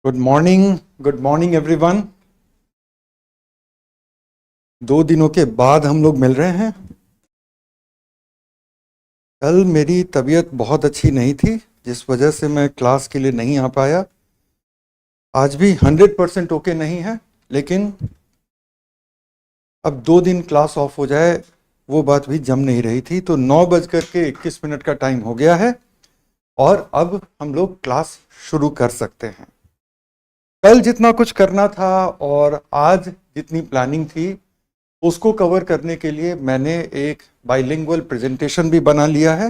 Good morning everyone. 2 दिनों के बाद हम लोग मिल रहे हैं। कल मेरी तबीयत बहुत अच्छी नहीं थी, जिस वजह से मैं क्लास के लिए नहीं आ पाया। आज भी 100% ओके नहीं है, लेकिन अब 2 दिन क्लास ऑफ हो जाए वो बात भी जम नहीं रही थी। तो 9:21 का टाइम हो गया है और अब हम लोग क्लास शुरू कर सकते हैं। कल जितना कुछ करना था और आज जितनी प्लानिंग थी उसको कवर करने के लिए मैंने एक बाइलिंगुअल प्रेजेंटेशन भी बना लिया है।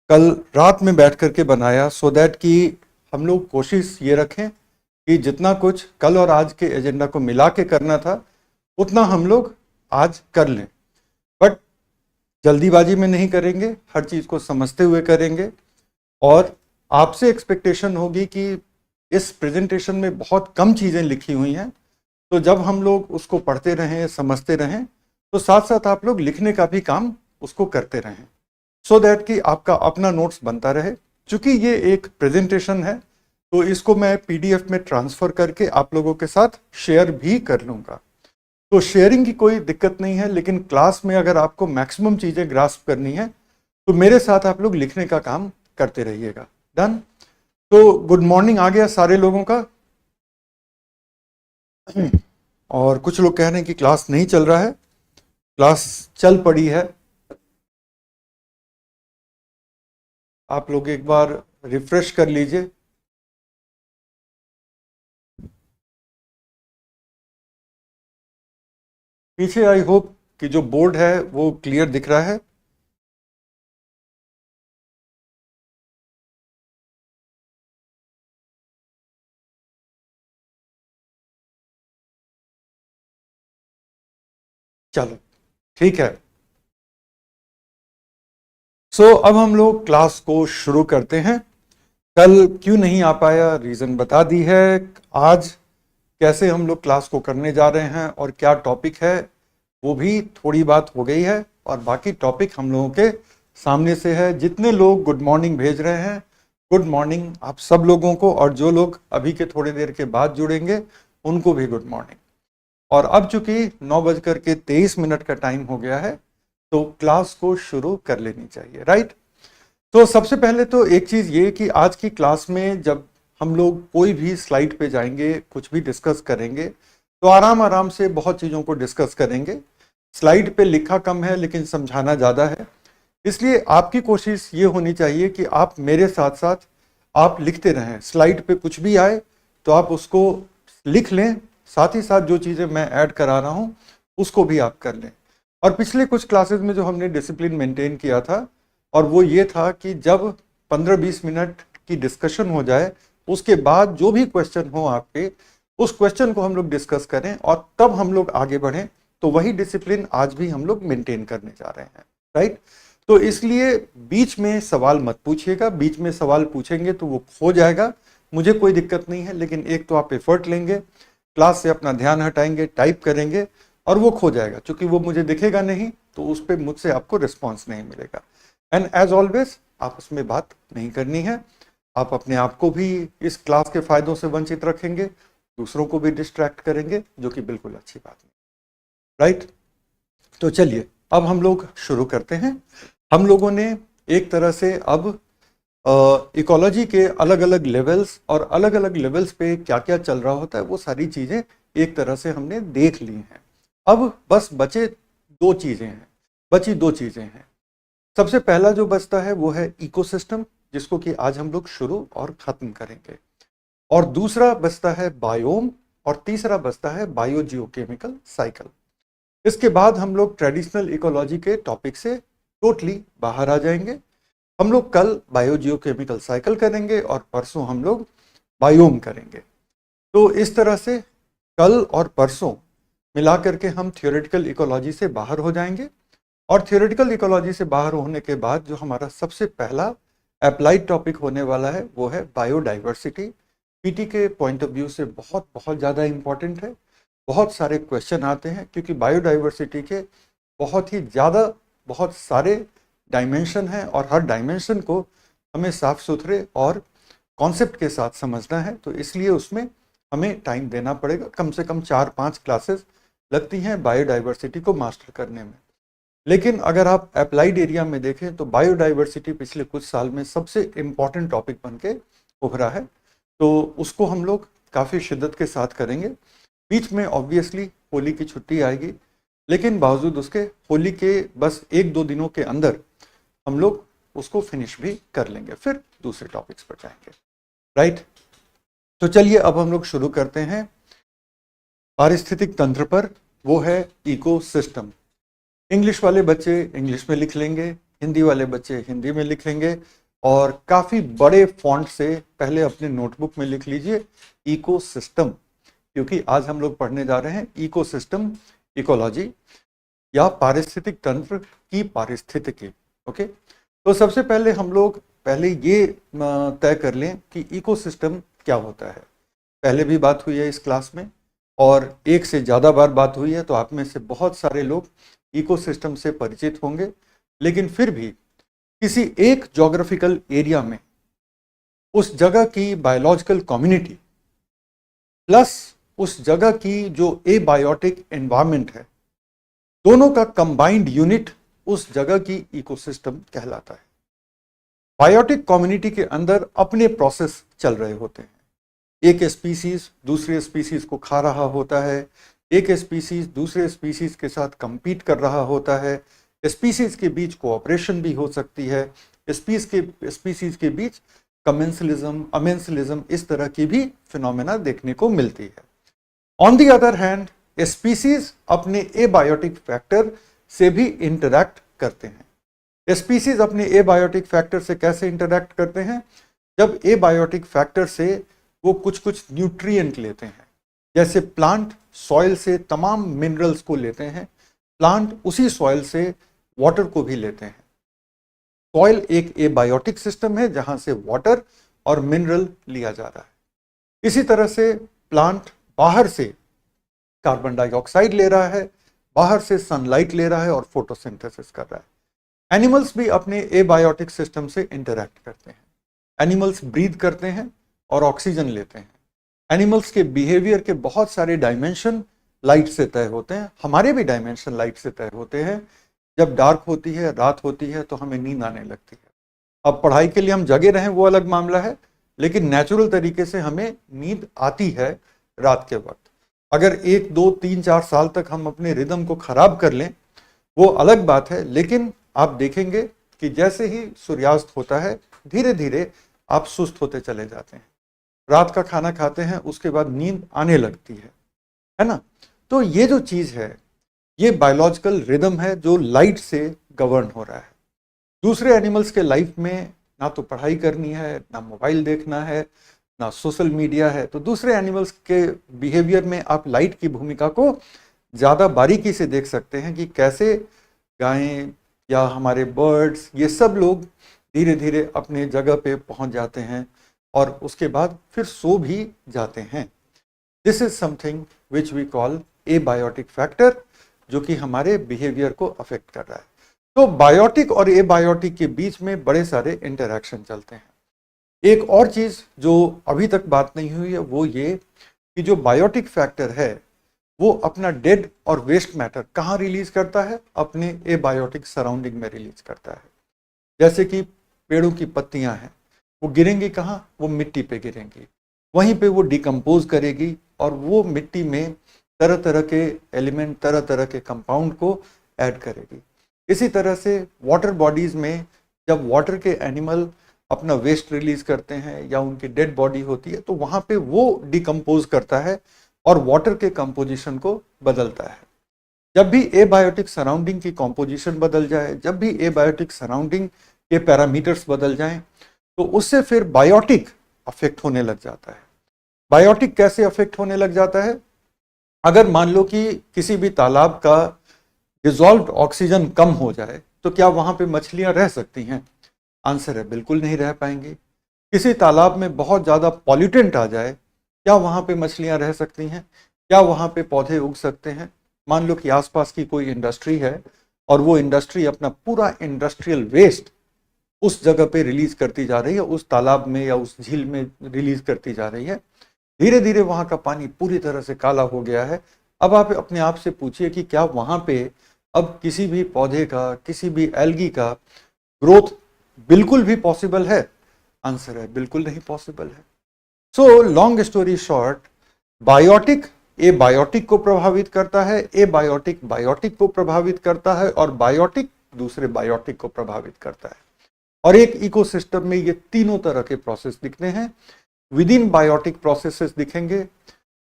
कल रात में बैठ करके बनाया, सो दैट कि हम लोग कोशिश ये रखें कि जितना कुछ कल और आज के एजेंडा को मिला के करना था उतना हम लोग आज कर लें। बट जल्दीबाजी में नहीं करेंगे, हर चीज़ को समझते हुए करेंगे। और आपसे एक्सपेक्टेशन होगी कि इस प्रेजेंटेशन में बहुत कम चीज़ें लिखी हुई हैं, तो जब हम लोग उसको पढ़ते रहें, समझते रहें, तो साथ साथ आप लोग लिखने का भी काम उसको करते रहें, सो दैट कि आपका अपना नोट्स बनता रहे। चूंकि ये एक प्रेजेंटेशन है तो इसको मैं पीडीएफ में ट्रांसफ़र करके आप लोगों के साथ शेयर भी कर लूँगा। तो शेयरिंग की कोई दिक्कत नहीं है, लेकिन क्लास में अगर आपको मैक्सिमम चीज़ें ग्रास्प करनी है तो मेरे साथ आप लोग लिखने का काम करते रहिएगा। डन? तो गुड मॉर्निंग आ गया सारे लोगों का। और कुछ लोग कह रहे हैं कि क्लास नहीं चल रहा है। क्लास चल पड़ी है। आप लोग एक बार रिफ्रेश कर लीजिए। पीछे आई होप कि जो बोर्ड है वो क्लियर दिख रहा है। चलो ठीक है। सो अब हम लोग क्लास को शुरू करते हैं। कल क्यों नहीं आ पाया, रीज़न बता दी है। आज कैसे हम लोग क्लास को करने जा रहे हैं और क्या टॉपिक है वो भी थोड़ी बात हो गई है, और बाकी टॉपिक हम लोगों के सामने से है। जितने लोग गुड मॉर्निंग भेज रहे हैं, गुड मॉर्निंग आप सब लोगों को, और जो लोग अभी के थोड़ी देर के बाद जुड़ेंगे उनको भी गुड मॉर्निंग। और अब चूंकि 9:23 का टाइम हो गया है तो क्लास को शुरू कर लेनी चाहिए, राइट? तो सबसे पहले तो एक चीज़ ये कि आज की क्लास में जब हम लोग कोई भी स्लाइड पे जाएंगे, कुछ भी डिस्कस करेंगे, तो आराम आराम से बहुत चीज़ों को डिस्कस करेंगे। स्लाइड पे लिखा कम है लेकिन समझाना ज़्यादा है, इसलिए आपकी कोशिश ये होनी चाहिए कि आप मेरे साथ साथ आप लिखते रहें। स्लाइड पे कुछ भी आए तो आप उसको लिख लें, साथ ही साथ जो चीज़ें मैं ऐड करा रहा हूँ उसको भी आप कर लें। और पिछले कुछ क्लासेस में जो हमने डिसिप्लिन मेंटेन किया था, और वो ये था कि जब 15-20 मिनट की डिस्कशन हो जाए उसके बाद जो भी क्वेश्चन हो आपके, उस क्वेश्चन को हम लोग डिस्कस करें और तब हम लोग आगे बढ़ें। तो वही डिसिप्लिन आज भी हम लोग मेंटेन करने जा रहे हैं, राइट? तो इसलिए बीच में सवाल मत पूछिएगा। बीच में सवाल पूछेंगे तो वो खो जाएगा, मुझे कोई दिक्कत नहीं है, लेकिन एक तो आप एफर्ट लेंगे, क्लास से अपना ध्यान हटाएंगे, टाइप करेंगे और वो खो जाएगा। क्योंकि वो मुझे दिखेगा नहीं तो उस पर मुझसे आपको रिस्पॉन्स नहीं मिलेगा। एंड एज ऑलवेज आपस में बात नहीं करनी है। आप अपने आप को भी इस क्लास के फायदों से वंचित रखेंगे, दूसरों को भी डिस्ट्रैक्ट करेंगे, जो कि बिल्कुल अच्छी बात नहीं, राइट? तो चलिए अब हम लोग शुरू करते हैं। हम लोगों ने एक तरह से अब इकोलॉजी के अलग अलग लेवल्स और अलग अलग लेवल्स पे क्या क्या चल रहा होता है वो सारी चीज़ें एक तरह से हमने देख ली हैं। अब बस बची दो चीज़ें हैं। सबसे पहला जो बचता है वो है इकोसिस्टम, जिसको कि आज हम लोग शुरू और ख़त्म करेंगे। और दूसरा बचता है बायोम, और तीसरा बचता है बायोजियोकेमिकल साइकिल। इसके बाद हम लोग ट्रेडिशनल इकोलॉजी के टॉपिक से टोटली बाहर आ जाएंगे। हम लोग कल बायोजियोकेमिकल साइकिल करेंगे और परसों हम लोग बायोम करेंगे। तो इस तरह से कल और परसों मिला करके हम थियोरेटिकल इकोलॉजी से बाहर हो जाएंगे। और थियोरेटिकल इकोलॉजी से बाहर होने के बाद जो हमारा सबसे पहला अप्लाइड टॉपिक होने वाला है वो है बायोडाइवर्सिटी। पीटी के पॉइंट ऑफ व्यू से बहुत बहुत ज़्यादा इम्पॉर्टेंट है। बहुत सारे क्वेश्चन आते हैं क्योंकि बायोडाइवर्सिटी के बहुत सारे डायमेंशन हैं और हर डायमेंशन को हमें साफ सुथरे और कॉन्सेप्ट के साथ समझना है, तो इसलिए उसमें हमें टाइम देना पड़ेगा। कम से कम 4-5 क्लासेस लगती हैं बायोडाइवर्सिटी को मास्टर करने में। लेकिन अगर आप अप्लाइड एरिया में देखें तो बायोडाइवर्सिटी पिछले कुछ साल में सबसे इम्पॉर्टेंट टॉपिक बन के उभरा है, तो उसको हम लोग काफ़ी शिद्दत के साथ करेंगे। बीच में ऑब्वियसली होली की छुट्टी आएगी, लेकिन बावजूद उसके होली के बस 1-2 दिनों के अंदर हम लोग उसको फिनिश भी कर लेंगे, फिर दूसरे टॉपिक्स पर जाएंगे, राइट। तो चलिए अब हम लोग शुरू करते हैं पारिस्थितिक तंत्र पर, वो है इकोसिस्टम। इंग्लिश वाले बच्चे इंग्लिश में लिख लेंगे, हिंदी वाले बच्चे हिंदी में लिख लेंगे, और काफ़ी बड़े फॉन्ट से पहले अपने नोटबुक में लिख लीजिए इकोसिस्टम, क्योंकि आज हम लोग पढ़ने जा रहे हैं इकोसिस्टम, इकोलॉजी या पारिस्थितिक तंत्र की पारिस्थितिकी। ओके, तो सबसे पहले हम लोग ये तय कर लें कि इकोसिस्टम क्या होता है। पहले भी बात हुई है इस क्लास में, और एक से ज़्यादा बार बात हुई है, तो आप में से बहुत सारे लोग इकोसिस्टम से परिचित होंगे। लेकिन फिर भी किसी एक ज्योग्राफिकल एरिया में उस जगह की बायोलॉजिकल कम्युनिटी प्लस उस जगह की जो एबायोटिक एनवायरनमेंट है, दोनों का कंबाइंड यूनिट उस जगह की इकोसिस्टम कहलाता है। बायोटिक कम्युनिटी के अंदर अपने प्रोसेस चल रहे होते हैं। एक स्पीसीज दूसरे स्पीसीज को खा रहा होता है, एक स्पीसीज दूसरे स्पीसीज के साथ compete कर रहा होता है, स्पीसीज के बीच कोऑपरेशन भी हो सकती है, स्पीसीज के बीच कमेंसलिज्म, अमेंसलिज्म, इस तरह की भी फिनोमेना देखने को मिलती है। On the other hand species अपने एबायोटिक फैक्टर से भी इंटरैक्ट करते हैं। स्पीसीज अपने एबायोटिक फैक्टर से कैसे इंटरैक्ट करते हैं? जब एबायोटिक फैक्टर से वो कुछ न्यूट्रिएंट लेते हैं, जैसे प्लांट सॉइल से तमाम मिनरल्स को लेते हैं, प्लांट उसी सॉइल से वाटर को भी लेते हैं। सॉइल एक एबायोटिक सिस्टम है जहां से वाटर और मिनरल लिया जा रहा है। इसी तरह से प्लांट बाहर से कार्बन डाइऑक्साइड ले रहा है, बाहर से सनलाइट ले रहा है और फोटोसिंथेसिस कर रहा है। एनिमल्स भी अपने एबायोटिक सिस्टम से इंटरैक्ट करते हैं। एनिमल्स ब्रीथ करते हैं और ऑक्सीजन लेते हैं। एनिमल्स के बिहेवियर के बहुत सारे डायमेंशन लाइट से तय होते हैं, हमारे भी डायमेंशन लाइट से तय होते हैं। जब डार्क होती है, रात होती है, तो हमें नींद आने लगती है। अब पढ़ाई के लिए हम जगे रहें वो अलग मामला है, लेकिन नेचुरल तरीके से हमें नींद आती है रात के वक्त। अगर 1, 2, 3, 4 साल तक हम अपने रिदम को खराब कर लें वो अलग बात है, लेकिन आप देखेंगे कि जैसे ही सूर्यास्त होता है धीरे धीरे आप सुस्त होते चले जाते हैं। रात का खाना खाते हैं, उसके बाद नींद आने लगती है ना। तो ये जो चीज़ है ये बायोलॉजिकल रिदम है जो लाइट से गवर्न हो रहा है। दूसरे एनिमल्स के लाइफ में ना तो पढ़ाई करनी है, ना मोबाइल देखना है, ना सोशल मीडिया है, तो दूसरे एनिमल्स के बिहेवियर में आप लाइट की भूमिका को ज़्यादा बारीकी से देख सकते हैं कि कैसे गायें या हमारे बर्ड्स, ये सब लोग धीरे धीरे अपने जगह पे पहुंच जाते हैं और उसके बाद फिर सो भी जाते हैं। This is something which we call abiotic factor, जो कि हमारे बिहेवियर को अफेक्ट कर रहा है। तो बायोटिक और एबायोटिक के बीच में बड़े सारे इंटरैक्शन चलते हैं। एक और चीज़ जो अभी तक बात नहीं हुई है वो ये कि जो बायोटिक फैक्टर है वो अपना डेड और वेस्ट मैटर कहाँ रिलीज करता है? अपने एबायोटिक सराउंडिंग में रिलीज करता है। जैसे कि पेड़ों की पत्तियां हैं, वो गिरेंगी कहाँ? वो मिट्टी पे गिरेंगी, वहीं पे वो डिकम्पोज करेगी और वो मिट्टी में तरह तरह के एलिमेंट, तरह तरह के कंपाउंड को ऐड करेगी। इसी तरह से वाटर बॉडीज में जब वाटर के एनिमल अपना वेस्ट रिलीज करते हैं या उनकी डेड बॉडी होती है तो वहाँ पे वो डिकम्पोज करता है और वाटर के कंपोजिशन को बदलता है। जब भी एबायोटिक सराउंडिंग की कंपोजिशन बदल जाए, जब भी एबायोटिक सराउंडिंग के पैरामीटर्स बदल जाएं, तो उससे फिर बायोटिक अफेक्ट होने लग जाता है। बायोटिक कैसे अफेक्ट होने लग जाता है? अगर मान लो कि किसी भी तालाब का डिजॉल्व्ड ऑक्सीजन कम हो जाए तो क्या वहां पे मछलियां रह सकती हैं? आंसर है बिल्कुल नहीं रह पाएंगी। किसी तालाब में बहुत ज़्यादा पॉल्यूटेंट आ जाए, क्या वहाँ पे मछलियाँ रह सकती हैं? क्या वहाँ पे पौधे उग सकते हैं? मान लो कि आसपास की कोई इंडस्ट्री है और वो इंडस्ट्री अपना पूरा इंडस्ट्रियल वेस्ट उस जगह पे रिलीज करती जा रही है, उस तालाब में या उस झील में रिलीज करती जा रही है। धीरे धीरे वहां का पानी पूरी तरह से काला हो गया है। अब आप अपने आप से पूछिए कि क्या वहां पे अब किसी भी पौधे का, किसी भी एल्गी का ग्रोथ बिल्कुल भी पॉसिबल है? आंसर है बिल्कुल नहीं पॉसिबल है। So long story short, biotic abiotic को प्रभावित करता है, एबायोटिक बायोटिक को प्रभावित करता है, और बायोटिक दूसरे बायोटिक को प्रभावित करता है। और एक इकोसिस्टम में ये तीनों तरह के प्रोसेस दिखते हैं। विद इन बायोटिक प्रोसेसेस दिखेंगे,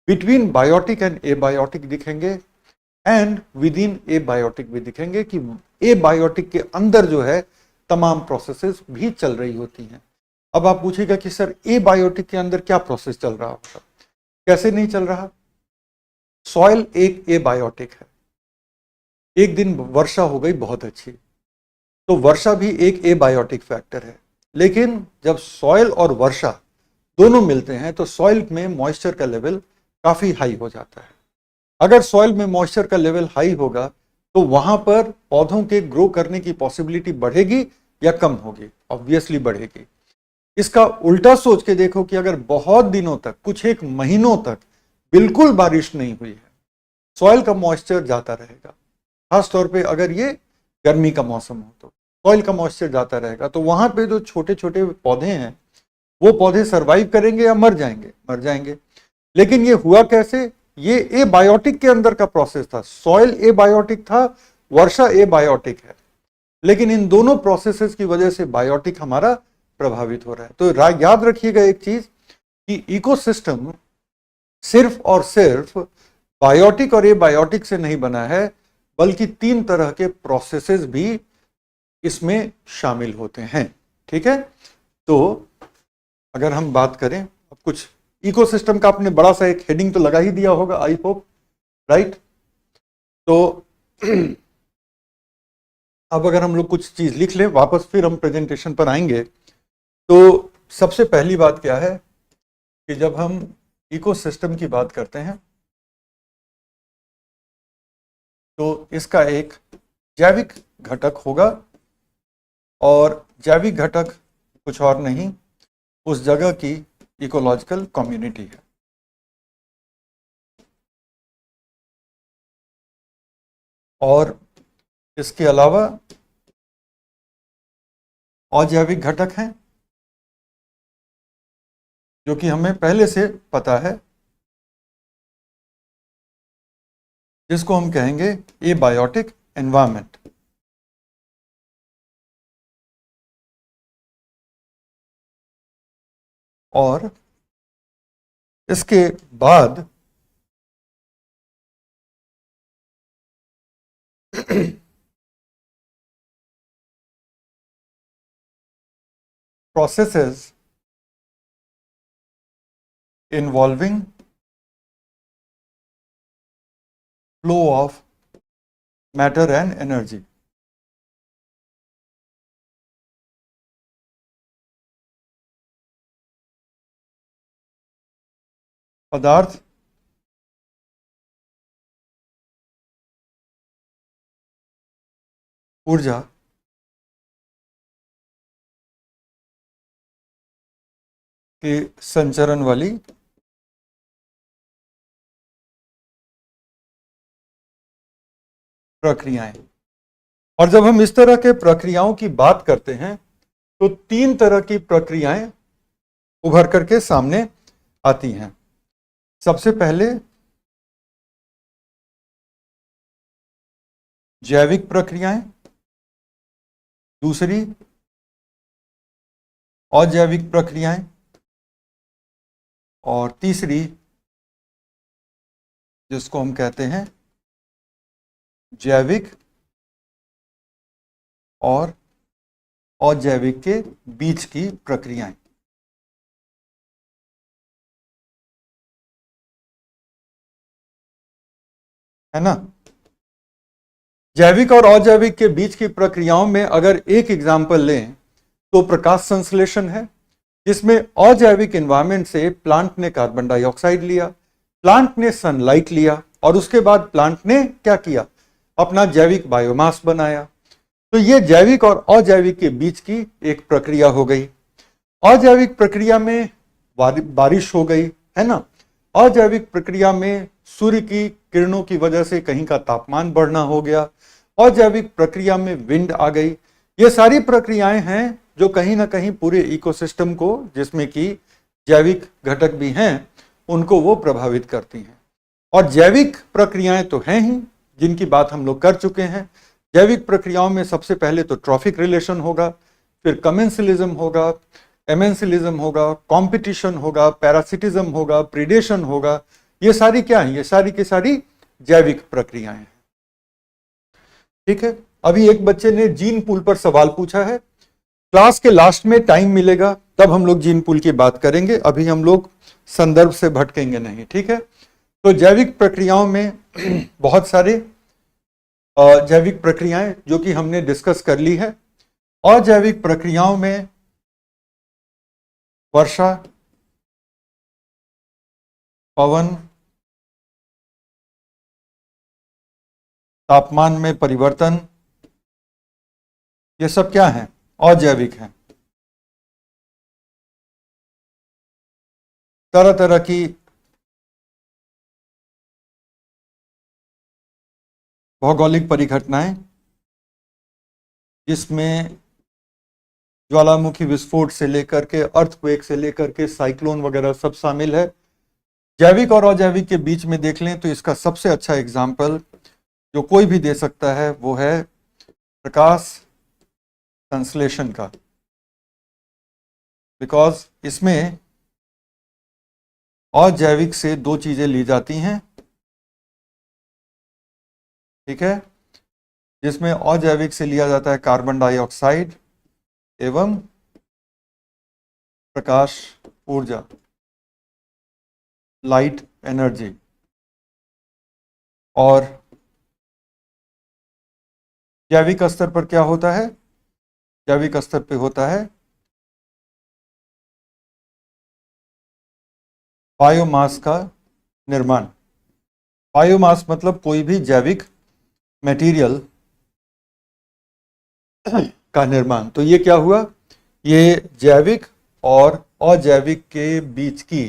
बिटवीन बायोटिक एंड एबायोटिक दिखेंगे, एंड विद इन एबायोटिक भी दिखेंगे कि एबायोटिक के अंदर जो है तमाम प्रोसेसेस भी चल रही होती हैं। अब आप पूछेगा कि सर एबायोटिक के अंदर क्या प्रोसेस चल रहा होगा? कैसे नहीं चल रहा? सॉइल एक एबायोटिक है। एक दिन वर्षा हो गई बहुत अच्छी, तो वर्षा भी एक एबायोटिक फैक्टर है। लेकिन जब सॉइल और वर्षा दोनों मिलते हैं तो सॉइल में मॉइस्चर का लेवल काफी हाई हो जाता है। अगर सॉइल में मॉइस्चर का लेवल हाई होगा तो वहां पर पौधों के ग्रो करने की पॉसिबिलिटी बढ़ेगी या कम होगी? ऑब्वियसली बढ़ेगी। इसका उल्टा सोच के देखो कि अगर बहुत दिनों तक, कुछ एक महीनों तक बिल्कुल बारिश नहीं हुई है, सॉइल का मॉइस्चर जाता रहेगा। खास तौर पे अगर ये गर्मी का मौसम हो तो सॉइल का मॉइस्चर जाता रहेगा, तो वहां पे जो छोटे छोटे पौधे हैं वो पौधे सरवाइव करेंगे या मर जाएंगे? मर जाएंगे। लेकिन ये हुआ कैसे? ये एबायोटिक के अंदर का प्रोसेस था। सॉइल एबायोटिक था, वर्षा एबायोटिक है, लेकिन इन दोनों प्रोसेसेस की वजह से बायोटिक हमारा प्रभावित हो रहा है। तो याद रखिएगा एक चीज कि इकोसिस्टम सिर्फ और सिर्फ बायोटिक और एबायोटिक से नहीं बना है, बल्कि तीन तरह के प्रोसेसेस भी इसमें शामिल होते हैं। ठीक है, तो अगर हम बात करें, अब कुछ इकोसिस्टम का आपने बड़ा सा एक हेडिंग तो लगा ही दिया होगा, आई होप, राइट? तो अब अगर हम लोग कुछ चीज लिख लें, वापस फिर हम प्रेजेंटेशन पर आएंगे। तो सबसे पहली बात क्या है कि जब हम इकोसिस्टम की बात करते हैं तो इसका एक जैविक घटक होगा, और जैविक घटक कुछ और नहीं, उस जगह की इकोलॉजिकल कम्युनिटी है। और इसके अलावा अजैविक घटक हैं जो कि हमें पहले से पता है, जिसको हम कहेंगे एबायोटिक एनवायरनमेंट। और इसके बाद processes involving flow of matter and energy। पदार्थ ऊर्जा के संचरण वाली प्रक्रियाएं। और जब हम इस तरह के प्रक्रियाओं की बात करते हैं तो तीन तरह की प्रक्रियाएं उभर करके सामने आती हैं। सबसे पहले जैविक प्रक्रियाएं, दूसरी अजैविक प्रक्रियाएं, और तीसरी जिसको हम कहते हैं जैविक और अजैविक के बीच की प्रक्रियाएं। है ना? जैविक और अजैविक के बीच की प्रक्रियाओं में अगर एक एग्जाम्पल लें तो प्रकाश संश्लेषण है, जिसमें अजैविक एनवायरनमेंट से प्लांट ने कार्बन डाइऑक्साइड लिया, प्लांट ने सनलाइट लिया, और उसके बाद प्लांट ने क्या किया? अपना जैविक बायोमास बनाया। तो ये जैविक और अजैविक के बीच की एक प्रक्रिया हो गई। अजैविक प्रक्रिया में बारिश हो गई, है ना। अजैविक प्रक्रिया में सूर्य की किरणों की वजह से कहीं का तापमान बढ़ना हो गया। अजैविक प्रक्रिया में विंड आ गई। ये सारी प्रक्रियाएं हैं जो कहीं ना कहीं पूरे इकोसिस्टम को, जिसमें कि जैविक घटक भी हैं, उनको वो प्रभावित करती हैं। और जैविक प्रक्रियाएं तो हैं ही, जिनकी बात हम लोग कर चुके हैं। जैविक प्रक्रियाओं में सबसे पहले तो ट्रॉफिक रिलेशन होगा, फिर कमेंसलिज्म होगा, एमेंसलिज्म होगा, कंपटीशन होगा, पैरासिटिज्म होगा, प्रीडेशन होगा। ये सारी क्या है? ये सारी की सारी जैविक प्रक्रियाएं हैं। ठीक है। अभी एक बच्चे ने जीन पूल पर सवाल पूछा है। क्लास के लास्ट में टाइम मिलेगा तब हम लोग जीन पूल की बात करेंगे, अभी हम लोग संदर्भ से भटकेंगे नहीं। ठीक है। तो जैविक प्रक्रियाओं में बहुत सारे जैविक प्रक्रियाएं जो कि हमने डिस्कस कर ली है। अजैविक प्रक्रियाओं में वर्षा, पवन, तापमान में परिवर्तन, ये सब क्या है? अजैविक है। तरह तरह की भौगोलिक परिघटनाएं, जिसमें ज्वालामुखी विस्फोट से लेकर के अर्थक्वेक से लेकर के साइक्लोन वगैरह सब शामिल है। जैविक और अजैविक के बीच में देख लें तो इसका सबसे अच्छा एग्जाम्पल जो कोई भी दे सकता है वो है प्रकाश संश्लेषण का, बिकॉज इसमें अजैविक से दो चीजें ली जाती हैं। ठीक है। जिसमें अजैविक से लिया जाता है कार्बन डाइऑक्साइड एवं प्रकाश ऊर्जा, लाइट एनर्जी। और जैविक स्तर पर क्या होता है? जैविक स्तर पे होता है बायोमास का निर्माण। बायोमास मतलब कोई भी जैविक मटेरियल का निर्माण। तो ये क्या हुआ? ये जैविक और अजैविक के बीच की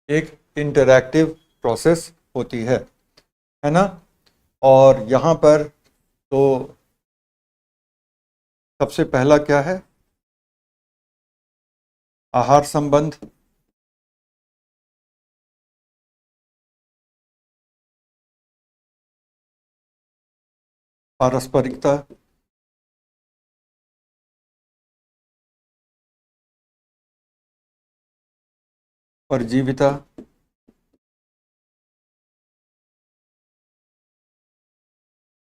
एक इंटरैक्टिव प्रोसेस होती है ना। और यहाँ पर तो सबसे पहला क्या है? आहार संबंध, पारस्परिकता, परजीविता,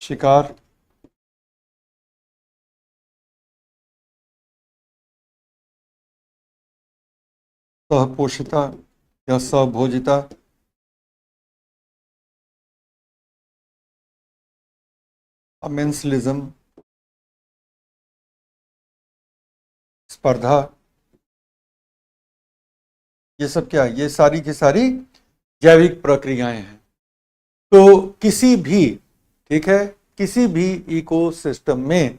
शिकार, सहपोषिता या सहभोजिता, अमेंसलिज्म, स्पर्धा। ये सब क्या है? ये सारी की सारी जैविक प्रक्रियाएं हैं। तो किसी भी, ठीक है, किसी भी इकोसिस्टम में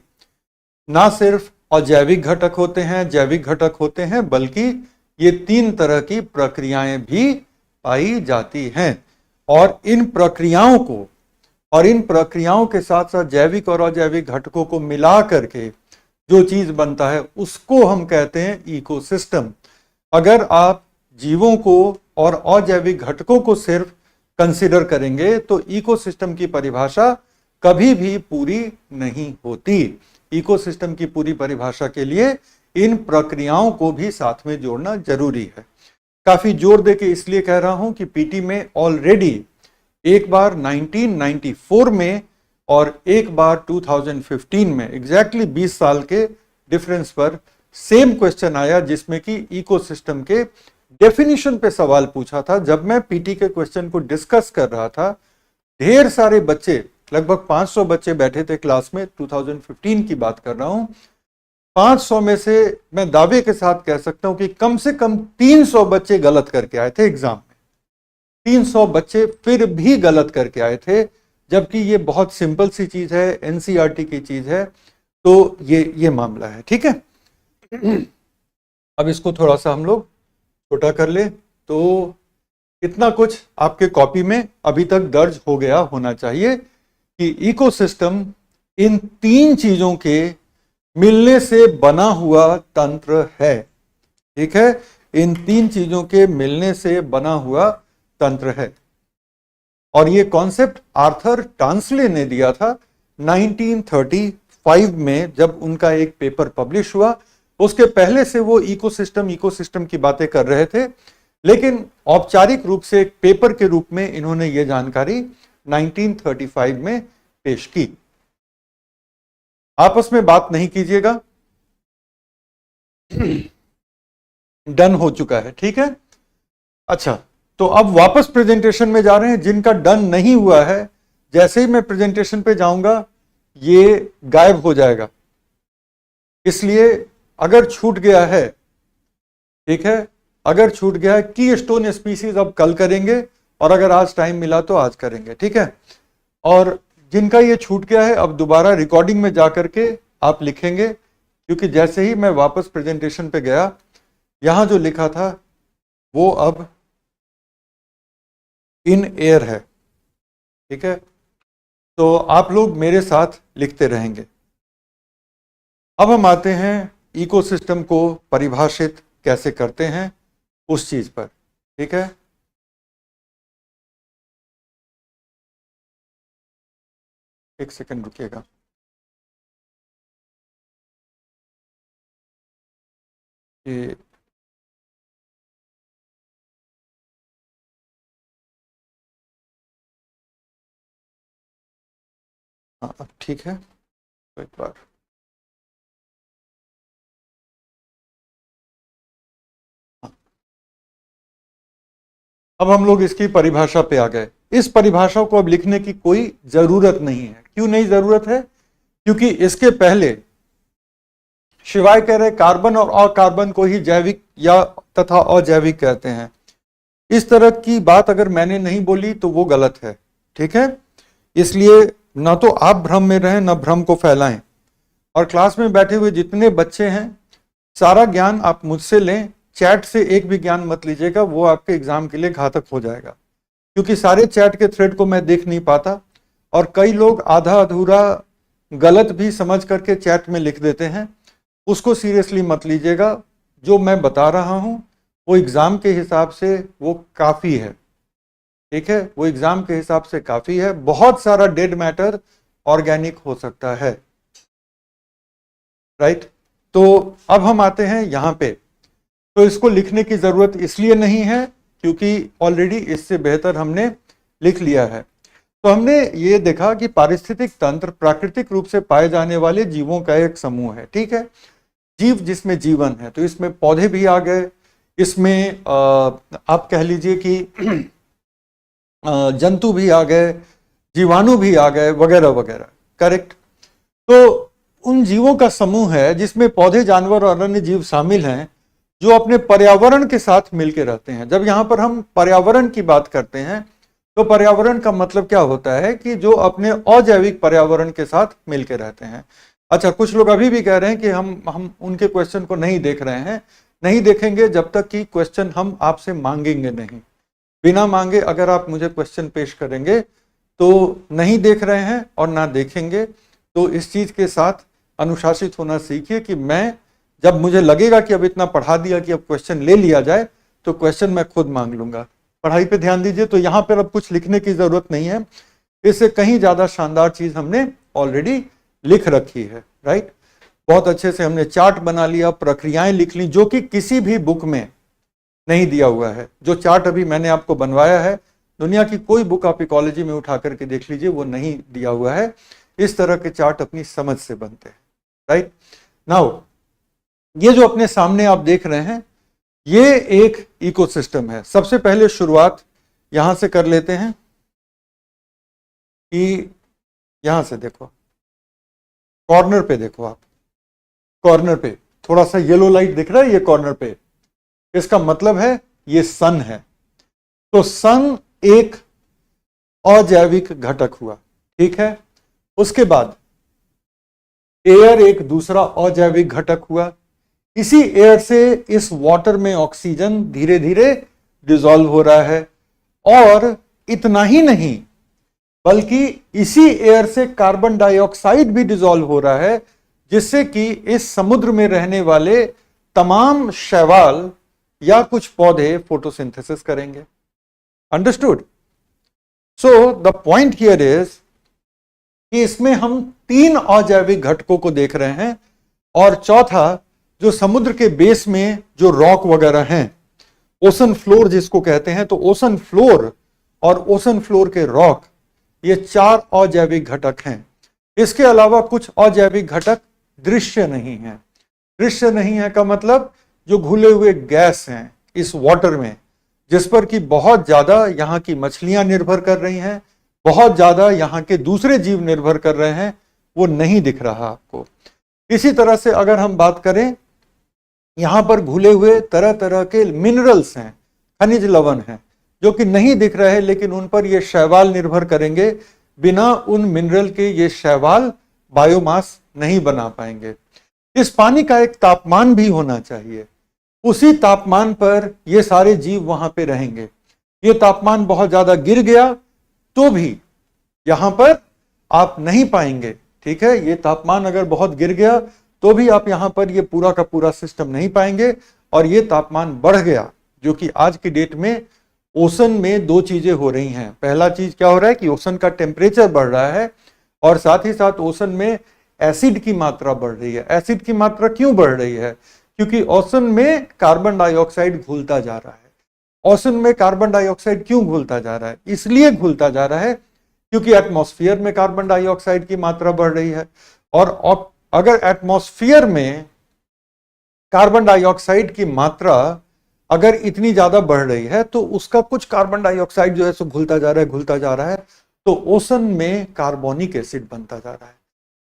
ना सिर्फ अजैविक घटक होते हैं, जैविक घटक होते हैं, बल्कि ये तीन तरह की प्रक्रियाएं भी पाई जाती हैं। और इन प्रक्रियाओं के साथ साथ जैविक और अजैविक घटकों को मिला करके जो चीज बनता है उसको हम कहते हैं इकोसिस्टम। अगर आप जीवों को और अजैविक घटकों को सिर्फ कंसिडर करेंगे तो इकोसिस्टम की परिभाषा कभी भी पूरी नहीं होती। इकोसिस्टम की पूरी परिभाषा के लिए इन प्रक्रियाओं को भी साथ में जोड़ना जरूरी है। काफी जोर देके इसलिए कह रहा हूं कि पीटी में ऑलरेडी एक बार 1994 में और एक बार 2015 में एग्जैक्टली 20 साल के डिफरेंस पर सेम क्वेश्चन आया, जिसमें कि इकोसिस्टम के डेफिनेशन पे सवाल पूछा था। जब मैं पीटी के क्वेश्चन को डिस्कस कर रहा था, ढेर सारे बच्चे, लगभग 500 बच्चे बैठे थे क्लास में, 2015 की बात कर रहा हूं। 500 में से मैं दावे के साथ कह सकता हूं कि कम से कम 300 बच्चे गलत करके आए थे एग्जाम में। 300 बच्चे फिर भी गलत करके आए थे, जबकि ये बहुत सिंपल सी चीज है, एनसीईआरटी की चीज है। तो ये मामला है, ठीक है। अब इसको थोड़ा सा हम लोग छोटा कर ले तो इतना कुछ आपके कॉपी में अभी तक दर्ज हो गया होना चाहिए कि इकोसिस्टम इन तीन चीजों के मिलने से बना हुआ तंत्र है, ठीक है। इन तीन चीजों के मिलने से बना हुआ तंत्र है। और ये कॉन्सेप्ट आर्थर टांसले ने दिया था 1935 में, जब उनका एक पेपर पब्लिश हुआ। उसके पहले से वो इकोसिस्टम की बातें कर रहे थे, लेकिन औपचारिक रूप से एक पेपर के रूप में इन्होंने ये जानकारी 1935 में पेश की। आपस में बात नहीं कीजिएगा, डन हो चुका है, ठीक है। अच्छा, तो अब वापस प्रेजेंटेशन में जा रहे हैं। जिनका डन नहीं हुआ है, जैसे ही मैं प्रेजेंटेशन पे जाऊंगा ये गायब हो जाएगा। इसलिए अगर छूट गया है, ठीक है, अगर छूट गया है, की स्टोन स्पीसीज अब कल करेंगे, और अगर आज टाइम मिला तो आज करेंगे, ठीक है। और जिनका ये छूट गया है, अब दोबारा रिकॉर्डिंग में जाकर के आप लिखेंगे, क्योंकि जैसे ही मैं वापस प्रेजेंटेशन पे गया, यहां जो लिखा था वो अब इन एयर है, ठीक है। तो आप लोग मेरे साथ लिखते रहेंगे। अब हम आते हैं इकोसिस्टम को परिभाषित कैसे करते हैं उस चीज पर, ठीक है। एक सेकंड रुकिएगा। ये हाँ, अब ठीक है। तो एक बार अब हम लोग इसकी परिभाषा पे आ गए। इस परिभाषा को अब लिखने की कोई जरूरत नहीं है। क्यों नहीं जरूरत है? क्योंकि इसके पहले शिवाय कह रहे कार्बन और अकार्बन को ही जैविक या तथा अजैविक कहते हैं। इस तरह की बात अगर मैंने नहीं बोली तो वो गलत है, ठीक है। इसलिए ना तो आप भ्रम में रहें, ना भ्रम को फैलाएं। और क्लास में बैठे हुए जितने बच्चे हैं, सारा ज्ञान आप मुझसे लें, चैट से एक भी ज्ञान मत लीजिएगा, वो आपके एग्जाम के लिए घातक हो जाएगा। क्योंकि सारे चैट के थ्रेड को मैं देख नहीं पाता, और कई लोग आधा अधूरा गलत भी समझ करके चैट में लिख देते हैं। उसको सीरियसली मत लीजिएगा। जो मैं बता रहा हूं वो एग्जाम के हिसाब से वो काफी है, ठीक है। वो एग्जाम के हिसाब से काफी है। बहुत सारा डेड मैटर ऑर्गेनिक हो सकता है, राइट। तो अब हम आते हैं यहां पे। तो इसको लिखने की जरूरत इसलिए नहीं है क्योंकि ऑलरेडी इससे बेहतर हमने लिख लिया है। तो हमने ये देखा कि पारिस्थितिक तंत्र प्राकृतिक रूप से पाए जाने वाले जीवों का एक समूह है, ठीक है। जीव जिसमें जीवन है, तो इसमें पौधे भी आ गए, इसमें आप कह लीजिए कि जंतु भी आ गए, जीवाणु भी आ गए, वगैरह वगैरह, करेक्ट। तो उन जीवों का समूह है जिसमें पौधे, जानवर और अन्य जीव शामिल हैं, जो अपने पर्यावरण के साथ मिलकर रहते हैं। जब यहां पर हम पर्यावरण की बात करते हैं तो पर्यावरण का मतलब क्या होता है कि जो अपने अजैविक पर्यावरण के साथ मिलकर रहते हैं। अच्छा, कुछ लोग अभी भी कह रहे हैं कि हम उनके क्वेश्चन को नहीं देख रहे हैं। नहीं देखेंगे जब तक कि क्वेश्चन हम आपसे मांगेंगे नहीं। बिना मांगे अगर आप मुझे क्वेश्चन पेश करेंगे तो नहीं देख रहे हैं और ना देखेंगे। तो इस चीज के साथ अनुशासित होना सीखिए कि मैं जब मुझे लगेगा कि अब इतना पढ़ा दिया कि अब क्वेश्चन ले लिया जाए, तो क्वेश्चन मैं खुद मांग लूंगा। पढ़ाई पे ध्यान दीजिए। तो यहां पर अब कुछ लिखने की जरूरत नहीं है। इससे कहीं ज्यादा शानदार चीज हमने ऑलरेडी लिख रखी है, राइट। बहुत अच्छे से हमने चार्ट बना लिया, प्रक्रियाएं लिख ली, जो कि किसी भी बुक में नहीं दिया हुआ है। जो चार्ट अभी मैंने आपको बनवाया है, दुनिया की कोई बुक आप इकोलॉजी में उठा करके देख लीजिए, वो नहीं दिया हुआ है। इस तरह के चार्ट अपनी समझ से बनते हैं, राइट। नाउ ये जो अपने सामने आप देख रहे हैं, ये एक इकोसिस्टम है। सबसे पहले शुरुआत यहां से कर लेते हैं कि यहां से देखो, कॉर्नर पे देखो आप, कॉर्नर पे थोड़ा सा येलो लाइट दिख रहा है, ये कॉर्नर पे, इसका मतलब है ये सन है। तो सन एक अजैविक घटक हुआ, ठीक है। उसके बाद एयर एक दूसरा अजैविक घटक हुआ। इसी एयर से इस वाटर में ऑक्सीजन धीरे धीरे डिसॉल्व हो रहा है। और इतना ही नहीं, बल्कि इसी एयर से कार्बन डाइऑक्साइड भी डिसॉल्व हो रहा है, जिससे कि इस समुद्र में रहने वाले तमाम शैवाल या कुछ पौधे फोटोसिंथेसिस करेंगे। Understood? So the point here is कि इसमें हम 3 अजैविक घटकों को देख रहे हैं। और चौथा, जो समुद्र के बेस में जो रॉक वगैरह हैं, ओशन फ्लोर जिसको कहते हैं, तो ओशन फ्लोर और ओशन फ्लोर के रॉक, ये 4 अजैविक घटक हैं। इसके अलावा कुछ अजैविक घटक दृश्य नहीं है। दृश्य नहीं है का मतलब जो घुले हुए गैस हैं इस वाटर में, जिस पर कि बहुत ज्यादा यहाँ की मछलियां निर्भर कर रही हैं, बहुत ज्यादा यहाँ के दूसरे जीव निर्भर कर रहे हैं, वो नहीं दिख रहा आपको। इसी तरह से अगर हम बात करें, यहां पर घुले हुए तरह तरह के मिनरल्स हैं, खनिज लवण हैं, जो कि नहीं दिख रहे हैं, लेकिन उन पर ये शैवाल निर्भर करेंगे। बिना उन मिनरल के ये शैवाल बायोमास नहीं बना पाएंगे। इस पानी का एक तापमान भी होना चाहिए, उसी तापमान पर ये सारे जीव वहां पे रहेंगे। ये तापमान बहुत ज्यादा गिर गया तो भी यहां पर आप नहीं पाएंगे। ठीक है, ये तापमान अगर बहुत गिर गया तो भी आप यहां पर ये पूरा का पूरा सिस्टम नहीं पाएंगे। और ये तापमान बढ़ गया, जो कि आज की डेट में ओशन में 2 चीजें हो रही हैं। पहला चीज क्या हो रहा है कि ओशन का टेम्परेचर बढ़ रहा है, और साथ ही साथ ओशन में एसिड की मात्रा बढ़ रही है। एसिड की मात्रा क्यों बढ़ रही है? क्योंकि ओशन में कार्बन डाइऑक्साइड घुलता जा रहा है। ओशन में कार्बन डाइऑक्साइड क्यों घुलता जा रहा है? इसलिए घुलता जा रहा है क्योंकि एटमॉस्फेयर में कार्बन डाइऑक्साइड की मात्रा बढ़ रही है। और अगर एटमॉस्फेयर में कार्बन डाइऑक्साइड की मात्रा अगर इतनी ज्यादा बढ़ रही है, तो उसका कुछ कार्बन डाइऑक्साइड जो है सो घुलता जा रहा है, घुलता जा रहा है, तो ओशन में कार्बोनिक एसिड बनता जा रहा है।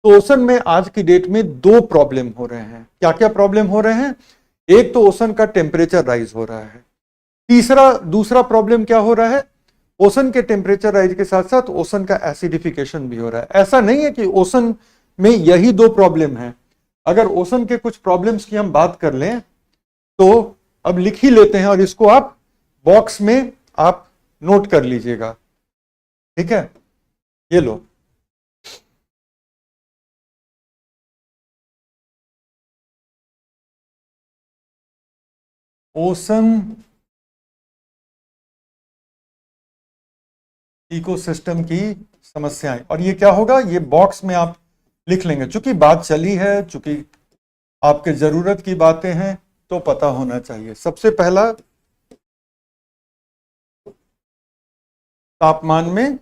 तो ओशन में आज की डेट में 2 प्रॉब्लम हो रहे हैं। क्या क्या प्रॉब्लम हो रहे हैं? एक तो ओशन का टेम्परेचर राइज हो रहा है। दूसरा प्रॉब्लम क्या हो रहा है? ओशन के टेम्परेचर राइज के साथ साथ ओशन का एसिडिफिकेशन भी हो रहा है। ऐसा नहीं है कि ओशन में यही 2 प्रॉब्लम है। अगर ओशन के कुछ प्रॉब्लम्स की हम बात कर लें तो अब लिख ही लेते हैं, और इसको आप बॉक्स में आप नोट कर लीजिएगा। ठीक है, ये लो। ओशन इकोसिस्टम की समस्याएं, और ये क्या होगा, ये बॉक्स में आप लिख लेंगे। चूंकि बात चली है, चूंकि आपके जरूरत की बातें हैं, तो पता होना चाहिए। सबसे पहला, तापमान में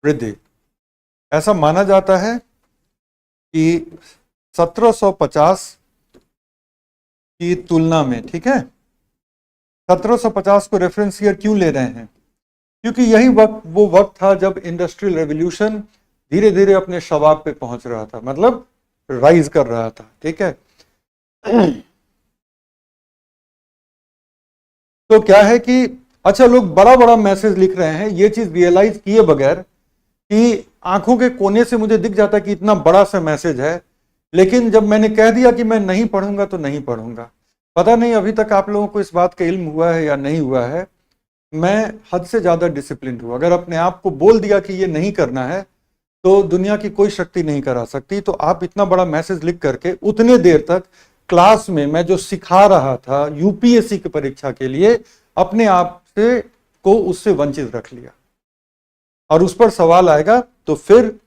वृद्धि। ऐसा माना जाता है कि 1750 की तुलना में, ठीक है, 1750 को रेफरेंस ईयर क्यों ले रहे हैं? क्योंकि यही वो वक्त था जब इंडस्ट्रियल रेवोल्यूशन धीरे धीरे अपने शबाब पे पहुंच रहा था, मतलब राइज कर रहा था। ठीक है, तो क्या है कि अच्छा, लोग बड़ा बड़ा मैसेज लिख रहे हैं, ये चीज रियलाइज किए बगैर कि आंखों के कोने से मुझे दिख जाता कि इतना बड़ा सा मैसेज है, लेकिन जब मैंने कह दिया कि मैं नहीं पढ़ूंगा तो नहीं पढ़ूंगा। पता नहीं अभी तक आप लोगों को इस बात का इल्म हुआ है या नहीं हुआ है, मैं हद से ज्यादा डिसिप्लिन हूं। अगर अपने आप को बोल दिया कि ये नहीं करना है, तो दुनिया की कोई शक्ति नहीं करा सकती। तो आप इतना बड़ा मैसेज लिख करके उतने देर तक क्लास में मैं जो सिखा रहा था यूपीएससी की परीक्षा के लिए, अपने आप से को उससे वंचित रख लिया, और उस पर सवाल आएगा तो फिर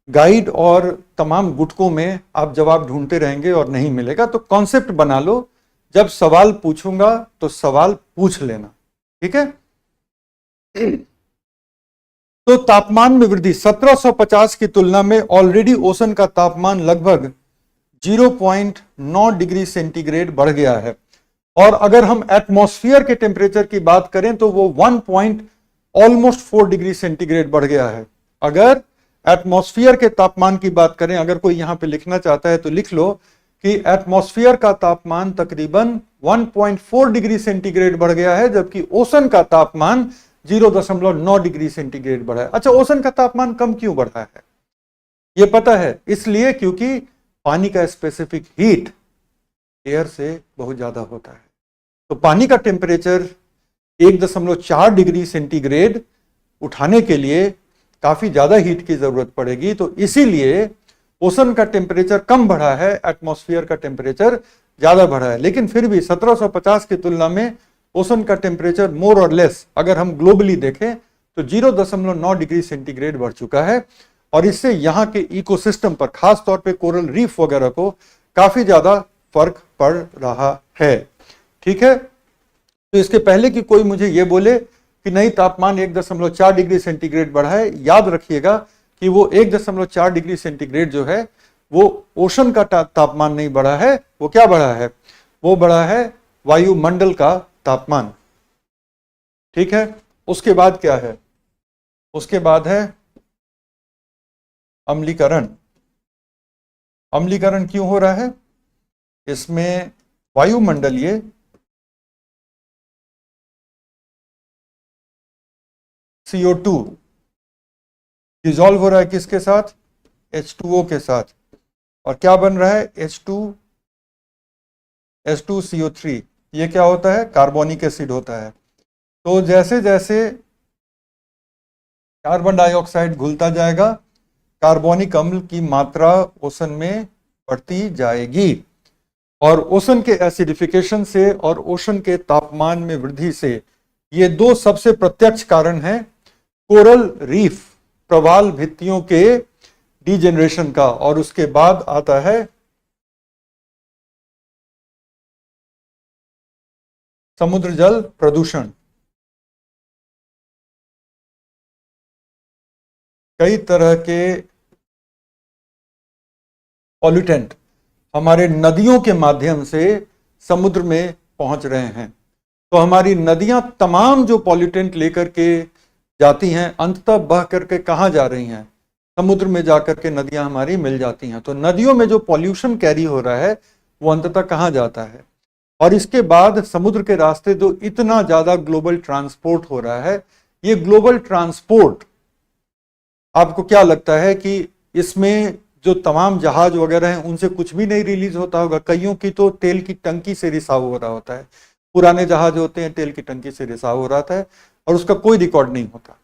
गाइड और तमाम गुटकों में आप जवाब ढूंढते रहेंगे और नहीं मिलेगा। तो कॉन्सेप्ट बना लो, जब सवाल पूछूंगा तो सवाल पूछ लेना। ठीक है, तो तापमान में वृद्धि 1750 की तुलना में ऑलरेडी ओशन का तापमान लगभग 0.9 डिग्री सेंटीग्रेड बढ़ गया है। और अगर हम एटमॉस्फेयर के टेम्परेचर की बात करें तो वो ऑलमोस्ट 4 डिग्री सेंटीग्रेड बढ़ गया है। अगर एटमॉस्फेयर के तापमान की बात करें, अगर कोई यहां पे लिखना चाहता है तो लिख लो कि एटमॉस्फेयर का तापमान तकरीबन 1.4 डिग्री सेंटीग्रेड बढ़ गया है, जबकि ओशन का तापमान 0.9 डिग्री सेंटीग्रेड बढ़ा है। अच्छा, ओशन का तापमान कम क्यों बढ़ा है? ये पता है, इसलिए क्योंकि पानी का स्पेसिफिक हीट एयर से बहुत ज्यादा होता है। तो पानी का टेम्परेचर 1.4 डिग्री सेंटीग्रेड उठाने के लिए काफी ज्यादा हीट की जरूरत पड़ेगी। तो इसीलिए ओशन का टेम्परेचर कम बढ़ा है, एटमॉस्फेयर का टेम्परेचर ज्यादा बढ़ा है। लेकिन फिर भी 1750 की तुलना में ओशन का टेम्परेचर मोर और लेस अगर हम ग्लोबली देखें तो 0.9 डिग्री सेंटीग्रेड बढ़ चुका है। और इससे यहाँ के इकोसिस्टम पर, खास तौर पे कोरल रीफ वगैरह को काफी ज्यादा फर्क पड़ रहा है। ठीक है, तो इसके पहले कि कोई मुझे ये बोले कि नहीं तापमान 1.4 डिग्री सेंटीग्रेड बढ़ा है, याद रखिएगा कि वो 1.4 डिग्री सेंटीग्रेड जो है वो ओशन का तापमान नहीं बढ़ा है। वो क्या बढ़ा है? वो बढ़ा है वायुमंडल का तापमान। ठीक है, उसके बाद क्या है? उसके बाद है अम्लीकरण। अम्लीकरण क्यों हो रहा है? इसमें वायुमंडलीय CO2 डिजॉल्व हो रहा है किसके साथ? H2O के साथ। और क्या बन रहा है? H2CO3। ये क्या होता है? कार्बोनिक एसिड होता है। तो जैसे जैसे कार्बन डाइऑक्साइड घुलता जाएगा, कार्बोनिक अम्ल की मात्रा ओशन में बढ़ती जाएगी। और ओशन के एसिडिफिकेशन से और ओशन के तापमान में वृद्धि से, ये दो सबसे प्रत्यक्ष कारण हैं कोरल रीफ, प्रवाल भित्तियों के डीजेनरेशन का। और उसके बाद आता है समुद्र जल प्रदूषण। कई तरह के पॉल्यूटेंट हमारे नदियों के माध्यम से समुद्र में पहुंच रहे हैं। तो हमारी नदियां तमाम जो पॉल्यूटेंट लेकर के जाती हैं, अंततः बह करके कहां जा रही हैं? समुद्र में जाकर के नदियां हमारी मिल जाती हैं। तो नदियों में जो पॉल्यूशन कैरी हो रहा है वो अंततः कहां जाता है? और इसके बाद समुद्र के रास्ते जो इतना ज्यादा ग्लोबल ट्रांसपोर्ट हो रहा है, ये ग्लोबल ट्रांसपोर्ट, आपको क्या लगता है कि इसमें जो तमाम जहाज वगैरह हैं उनसे कुछ भी नहीं रिलीज होता होगा? कईयों की तो तेल की टंकी से रिसाव हो रहा होता है। पुराने जहाज होते हैं, तेल की टंकी से रिसाव हो रहा था और उसका कोई रिकॉर्ड नहीं होता।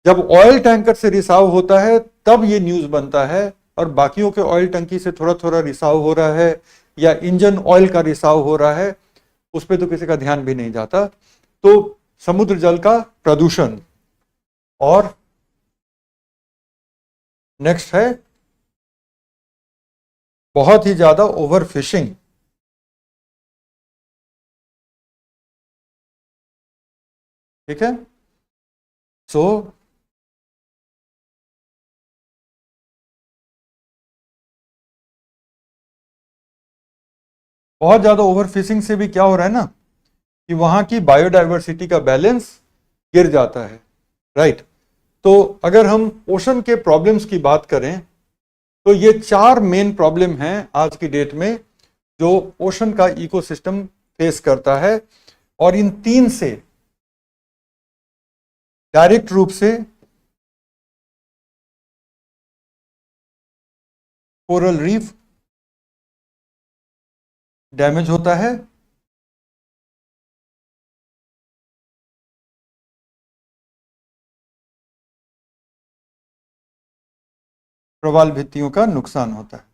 जब ऑयल टैंकर से रिसाव होता है तब ये न्यूज बनता है, और बाकियों के ऑयल टंकी से थोड़ा थोड़ा रिसाव हो रहा है या इंजन ऑयल का रिसाव हो रहा है, उस पर तो किसी का ध्यान भी नहीं जाता। तो समुद्र जल का प्रदूषण। और नेक्स्ट है बहुत ही ज्यादा ओवर फिशिंग। ठीक है, सो बहुत ज्यादा ओवर फिशिंग से भी क्या हो रहा है ना कि वहां की बायोडायवर्सिटी का बैलेंस गिर जाता है। राइट। तो अगर हम ओशन के प्रॉब्लम्स की बात करें तो ये 4 मेन प्रॉब्लम हैं आज की डेट में जो ओशन का इकोसिस्टम फेस करता है। और इन 3 से डायरेक्ट रूप से कोरल रीफ डैमेज होता है, प्रवाल भित्तियों का नुकसान होता है।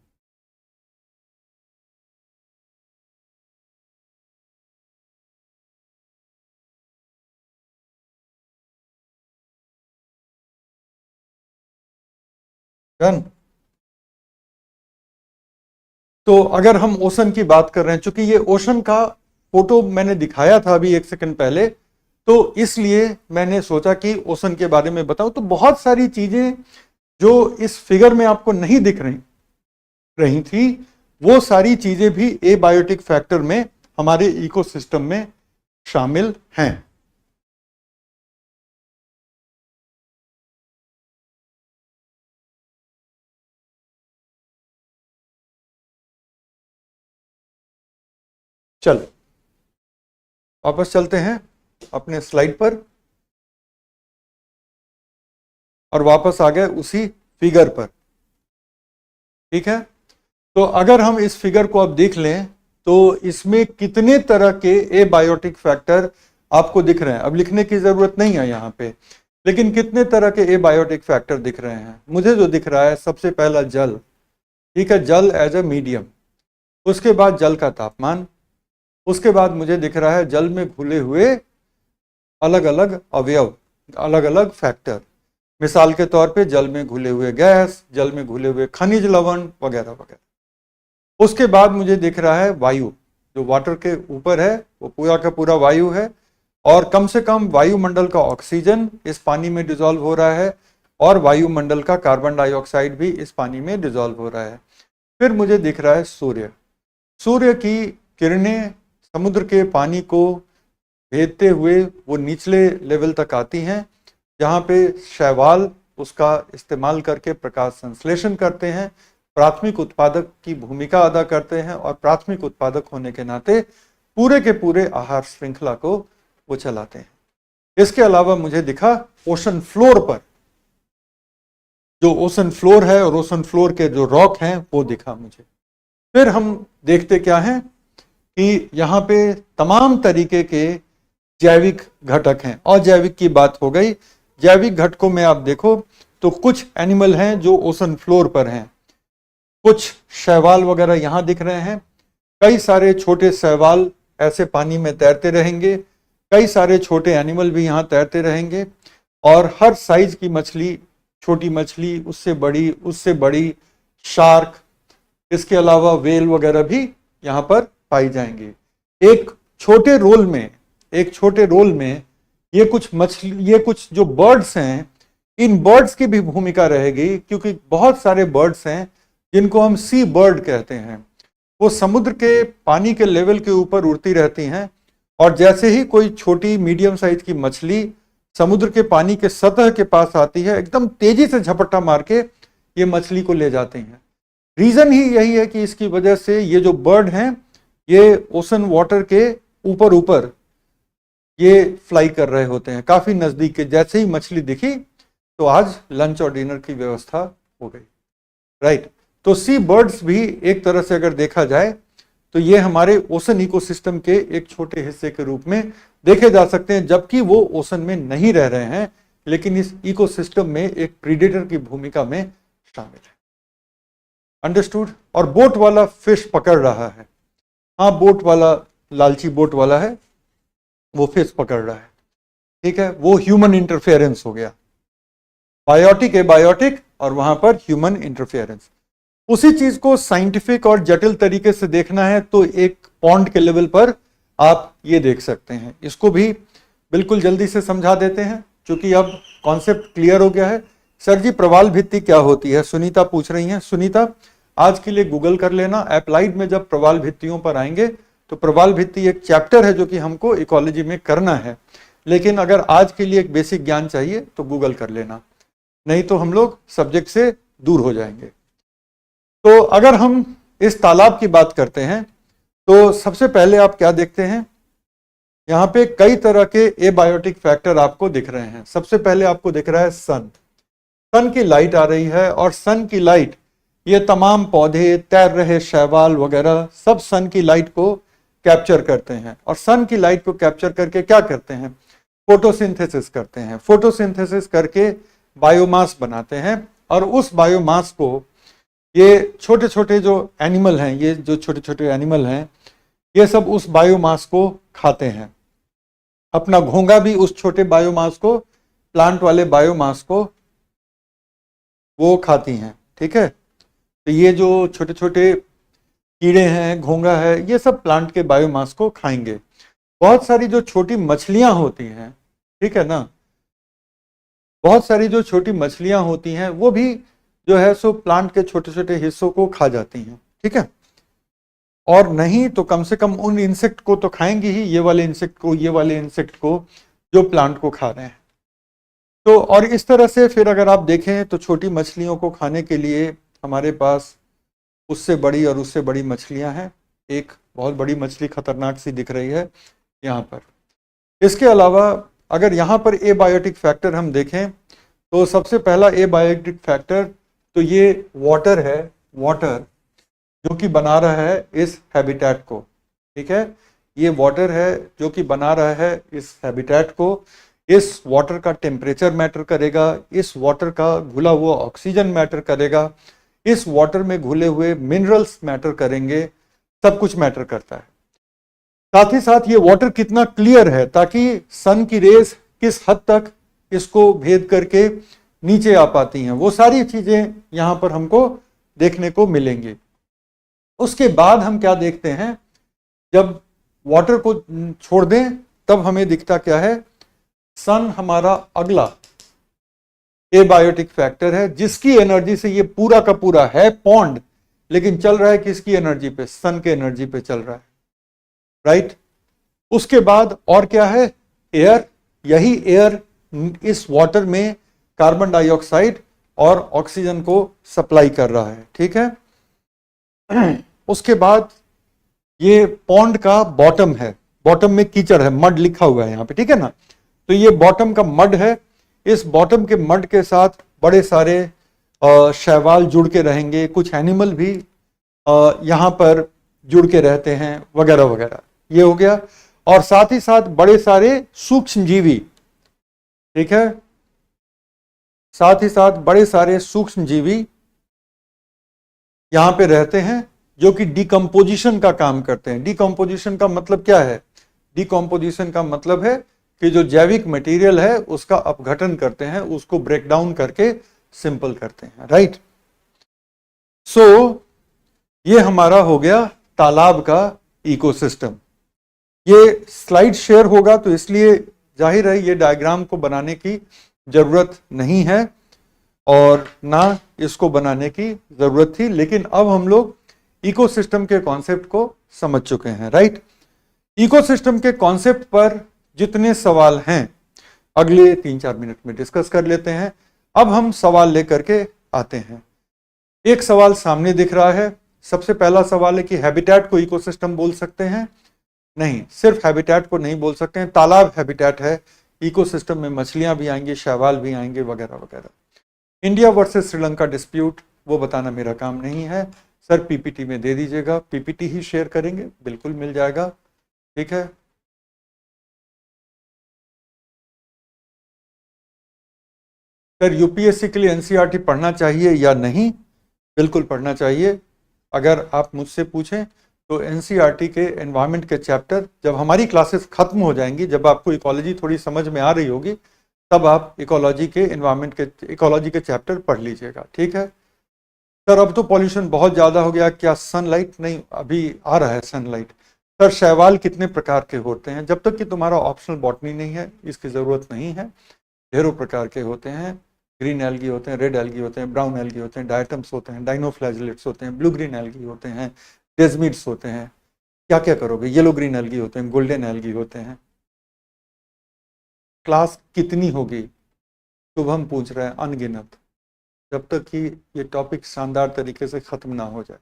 डन। तो अगर हम ओशन की बात कर रहे हैं, चूंकि ये ओशन का फोटो मैंने दिखाया था अभी 1 सेकंड पहले, तो इसलिए मैंने सोचा कि ओशन के बारे में बताऊं। तो बहुत सारी चीजें जो इस फिगर में आपको नहीं दिख रही थी, वो सारी चीजें भी एबायोटिक फैक्टर में हमारे इकोसिस्टम में शामिल हैं। चलो वापस चलते हैं अपने स्लाइड पर। और वापस आ गए उसी फिगर पर। ठीक है, तो अगर हम इस फिगर को अब देख लें तो इसमें कितने तरह के एबायोटिक फैक्टर आपको दिख रहे हैं। अब लिखने की जरूरत नहीं है यहाँ पे, लेकिन कितने तरह के एबायोटिक फैक्टर दिख रहे हैं। मुझे जो दिख रहा है सबसे पहला जल, ठीक है, जल एज अ मीडियम, उसके बाद जल का तापमान, उसके बाद मुझे दिख रहा है जल में घुले हुए अलग अलग अवयव, अलग अलग फैक्टर, मिसाल के तौर पे जल में घुले हुए गैस, जल में घुले हुए खनिज लवण वगैरह वगैरह। उसके बाद मुझे दिख रहा है वायु, जो वाटर के ऊपर है वो पूरा का पूरा वायु है, और कम से कम वायुमंडल का ऑक्सीजन इस पानी में डिजोल्व हो रहा है और वायुमंडल का कार्बन डाइऑक्साइड भी इस पानी में डिजोल्व हो रहा है। फिर मुझे दिख रहा है सूर्य, सूर्य की किरणें समुद्र के पानी को भेदते हुए वो निचले लेवल तक आती हैं, जहाँ पे शैवाल उसका इस्तेमाल करके प्रकाश संश्लेषण करते हैं, प्राथमिक उत्पादक की भूमिका अदा करते हैं, और प्राथमिक उत्पादक होने के नाते पूरे के पूरे आहार श्रृंखला को वो चलाते हैं। इसके अलावा मुझे दिखा ओशन फ्लोर पर, जो ओशन फ्लोर है और ओशन फ्लोर के जो रॉक हैं वो दिखा मुझे। फिर हम देखते क्या हैं कि यहाँ पे तमाम तरीके के जैविक घटक हैं। अजैविक की बात हो गई, जैविक घटकों में आप देखो तो कुछ एनिमल हैं जो ओशन फ्लोर पर हैं, कुछ शैवाल वगैरह यहाँ दिख रहे हैं, कई सारे छोटे शैवाल ऐसे पानी में तैरते रहेंगे, कई सारे छोटे एनिमल भी यहाँ तैरते रहेंगे, और हर साइज की मछली, छोटी मछली, उससे बड़ी शार्क, इसके अलावा वेल वगैरह भी यहाँ पर पाई जाएंगी। एक छोटे रोल में ये कुछ जो बर्ड्स हैं, इन बर्ड्स की भी भूमिका रहेगी, क्योंकि बहुत सारे बर्ड्स हैं जिनको हम सी बर्ड कहते हैं, वो समुद्र के पानी के लेवल के ऊपर उड़ती रहती हैं, और जैसे ही कोई छोटी मीडियम साइज की मछली समुद्र के पानी के सतह के पास आती है, एकदम तेजी से झपट्टा मार के ये मछली को ले जाती हैं। रीजन ही यही है कि इसकी वजह से ये जो बर्ड हैं ये ओशन वाटर के ऊपर ये फ्लाई कर रहे होते हैं, काफी नजदीक के। जैसे ही मछली दिखी तो आज लंच और डिनर की व्यवस्था हो गई, राइट। तो सी बर्ड्स भी एक तरह से अगर देखा जाए तो ये हमारे ओशन इकोसिस्टम के एक छोटे हिस्से के रूप में देखे जा सकते हैं, जबकि वो ओशन में नहीं रह रहे हैं, लेकिन इस इकोसिस्टम में एक प्रीडेटर की भूमिका में शामिल है। अंडरस्टूड। और बोट वाला फिश पकड़ रहा है, हाँ, बोट वाला, लालची बोट वाला है, वो फिश पकड़ रहा है, ठीक है, वो ह्यूमन इंटरफेरेंस हो गया, बायोटिक एबायोटिक और वहां पर ह्यूमन इंटरफेरेंस। उसी चीज को साइंटिफिक और जटिल तरीके से देखना है तो एक पॉन्ड के लेवल पर आप ये देख सकते हैं। इसको भी बिल्कुल जल्दी से समझा देते हैं, क्योंकि अब कॉन्सेप्ट क्लियर हो गया है। सर जी, प्रवाल भित्ति क्या होती है, सुनीता पूछ रही हैं। सुनीता, आज के लिए गूगल कर लेना, अप्लाइड में जब प्रवाल भित्तियों पर आएंगे तो प्रवाल भित्ति एक चैप्टर है जो कि हमको इकोलॉजी में करना है, लेकिन अगर आज के लिए एक बेसिक ज्ञान चाहिए तो गूगल कर लेना, नहीं तो हम लोग सब्जेक्ट से दूर हो जाएंगे। तो अगर हम इस तालाब की बात करते हैं तो सबसे पहले आप क्या देखते हैं, यहाँ पे कई तरह के एबायोटिक फैक्टर आपको दिख रहे हैं। सबसे पहले आपको दिख रहा है सन की लाइट आ रही है, और सन की लाइट, ये तमाम पौधे, तैर रहे शैवाल वगैरह सब सन की लाइट को कैप्चर करते हैं, और सन की लाइट को कैप्चर करके क्या करते हैं, फोटोसिंथेसिस करते हैं। फोटोसिंथेसिस करके बायोमास बनाते हैं, और उस बायोमास को ये छोटे छोटे जो एनिमल हैं, ये जो छोटे छोटे एनिमल हैं, ये सब उस बायोमास को खाते हैं। अपना घोंगा भी उस छोटे बायोमास को, प्लांट वाले बायोमास को वो खाती हैं, ठीक है। तो ये जो छोटे छोटे कीड़े हैं, घोंगा है, ये सब प्लांट के बायोमास को खाएंगे। बहुत सारी जो छोटी मछलियां होती हैं, ठीक है ना, बहुत सारी जो छोटी मछलियां होती हैं वो भी जो है सो प्लांट के छोटे छोटे हिस्सों को खा जाती हैं, ठीक है। और नहीं तो कम से कम उन इंसेक्ट को तो खाएंगी ही, ये वाले इंसेक्ट को जो प्लांट को खा रहे हैं। तो और इस तरह से फिर अगर आप देखें तो छोटी मछलियों को खाने के लिए हमारे पास उससे बड़ी और उससे बड़ी मछलियां हैं। एक बहुत बड़ी मछली खतरनाक सी दिख रही है यहाँ पर। इसके अलावा अगर यहाँ पर एबायोटिक फैक्टर हम देखें तो सबसे पहला एबायोटिक फैक्टर, तो ये वाटर है, वाटर जो कि बना रहा है इस हैबिटेट को, ठीक है, ये वाटर है जो कि बना रहा है इस हैबिटेट को। इस वाटर का टेम्परेचर मैटर करेगा, इस वाटर का घुला हुआ ऑक्सीजन मैटर करेगा, इस वाटर में घुले हुए मिनरल्स मैटर करेंगे, सब कुछ मैटर करता है। साथ ही साथ ये वाटर कितना क्लियर है, ताकि सन की रेज किस हद तक इसको भेद करके नीचे आ पाती हैं, वो सारी चीजें यहां पर हमको देखने को मिलेंगी। उसके बाद हम क्या देखते हैं, जब वाटर को छोड़ दें तब हमें दिखता क्या है, सन हमारा अगला एबायोटिक फैक्टर है, जिसकी एनर्जी से ये पूरा का पूरा है पॉन्ड, लेकिन चल रहा है किसकी एनर्जी पे, सन के एनर्जी पे चल रहा है, राइट। उसके बाद और क्या है, एयर। यही एयर इस वाटर में कार्बन डाइऑक्साइड और ऑक्सीजन को सप्लाई कर रहा है, ठीक है। उसके बाद ये पॉन्ड का बॉटम है, बॉटम में कीचड़ है, मड लिखा हुआ है यहाँ पे, ठीक है ना। तो ये बॉटम का मड है, इस बॉटम के मड के साथ बड़े सारे शैवाल जुड़ के रहेंगे, कुछ एनिमल भी यहाँ पर जुड़ के रहते हैं, वगैरह वगैरह, ये हो गया। और साथ ही साथ बड़े सारे सूक्ष्म जीवी, ठीक है, साथ ही साथ बड़े सारे सूक्ष्म जीवी यहां पे रहते हैं, जो कि डिकम्पोजिशन का काम करते हैं। डिकम्पोजिशन का मतलब क्या है, डिकम्पोजिशन का मतलब है कि जो जैविक मटेरियल है उसका अपघटन करते हैं, उसको ब्रेक डाउन करके सिंपल करते हैं, राइट। सो ये हमारा हो गया तालाब का इकोसिस्टम। ये स्लाइड शेयर होगा तो इसलिए जाहिर है ये डायग्राम को बनाने की जरूरत नहीं है और ना इसको बनाने की जरूरत थी, लेकिन अब हम लोग इकोसिस्टम के कॉन्सेप्ट को समझ चुके हैं, राइट। इकोसिस्टम के कॉन्सेप्ट पर जितने सवाल हैं अगले 3-4 मिनट में डिस्कस कर लेते हैं। अब हम सवाल लेकर के आते हैं। एक सवाल सामने दिख रहा है। सबसे पहला सवाल है कि हैबिटेट को इकोसिस्टम बोल सकते हैं? नहीं, सिर्फ हैबिटेट को नहीं बोल सकते हैं। तालाब हैबिटेट है, इकोसिस्टम में मछलियां भी आएंगी, शैवाल भी आएंगे, वगैरह वगैरह। इंडिया वर्सेस श्रीलंका डिस्प्यूट, वो बताना मेरा काम नहीं है। सर पीपीटी में दे दीजिएगा, पीपीटी ही शेयर करेंगे, बिल्कुल मिल जाएगा, ठीक है। सर यूपीएससी के लिए एनसीईआरटी पढ़ना चाहिए या नहीं? बिल्कुल पढ़ना चाहिए। अगर आप मुझसे पूछें तो एनसीईआरटी के एनवायरनमेंट के चैप्टर, जब हमारी क्लासेस खत्म हो जाएंगी, जब आपको इकोलॉजी थोड़ी समझ में आ रही होगी, तब आप इकोलॉजी के एनवायरनमेंट के इकोलॉजी के चैप्टर पढ़ लीजिएगा, ठीक है। सर अब तो पॉल्यूशन बहुत ज़्यादा हो गया, क्या सनलाइट नहीं? अभी आ रहा है सनलाइट। सर शैवाल कितने प्रकार के होते हैं? जब तक कि तुम्हारा ऑप्शनल बॉटनी नहीं है इसकी ज़रूरत नहीं है। ढेरों प्रकार के होते हैं, ग्रीन एल्गी होते हैं, रेड एल्गी होते हैं, ब्राउन एल्गी होते हैं, डायटम्स होते हैं, डाइनोफ्लैजिलेट्स होते हैं, ब्लू ग्रीन एल्गी होते हैं, डेजमिड्स होते हैं। क्या क्या करोगे? येलो ग्रीन एल्गी होते हैं, गोल्डन एल्गी होते हैं। क्लास कितनी होगी? शुभम पूछ रहे हैं। अनगिनत, जब तक कि ये टॉपिक शानदार तरीके से खत्म ना हो जाए।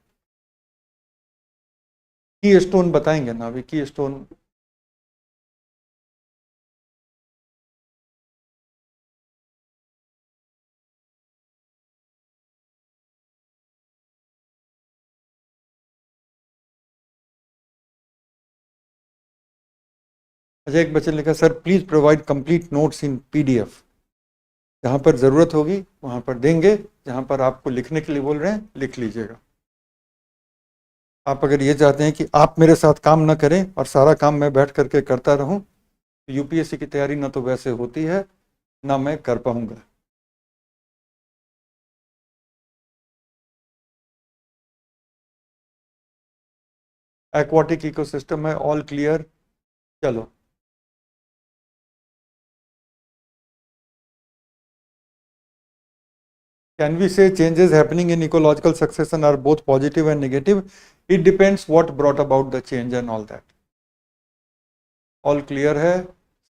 की स्टोन बताएंगे ना अभी, की स्टोन अच्छा, एक बच्चे ने लिखा sir please provide complete notes in PDF. जहां पर जरूरत होगी वहां पर देंगे, जहां पर आपको लिखने के लिए बोल रहे हैं लिख लीजिएगा। आप अगर ये चाहते हैं कि आप मेरे साथ काम ना करें और सारा काम मैं बैठ करके करता रहूं, तो यूपीएससी की तैयारी ना तो वैसे होती है ना मैं कर पाऊंगा। एक्वाटिक इकोसिस्टम है, ऑल क्लियर। चलो can we say changes happening in ecological succession are both positive and negative? It depends what brought about the change and all that. All clear है।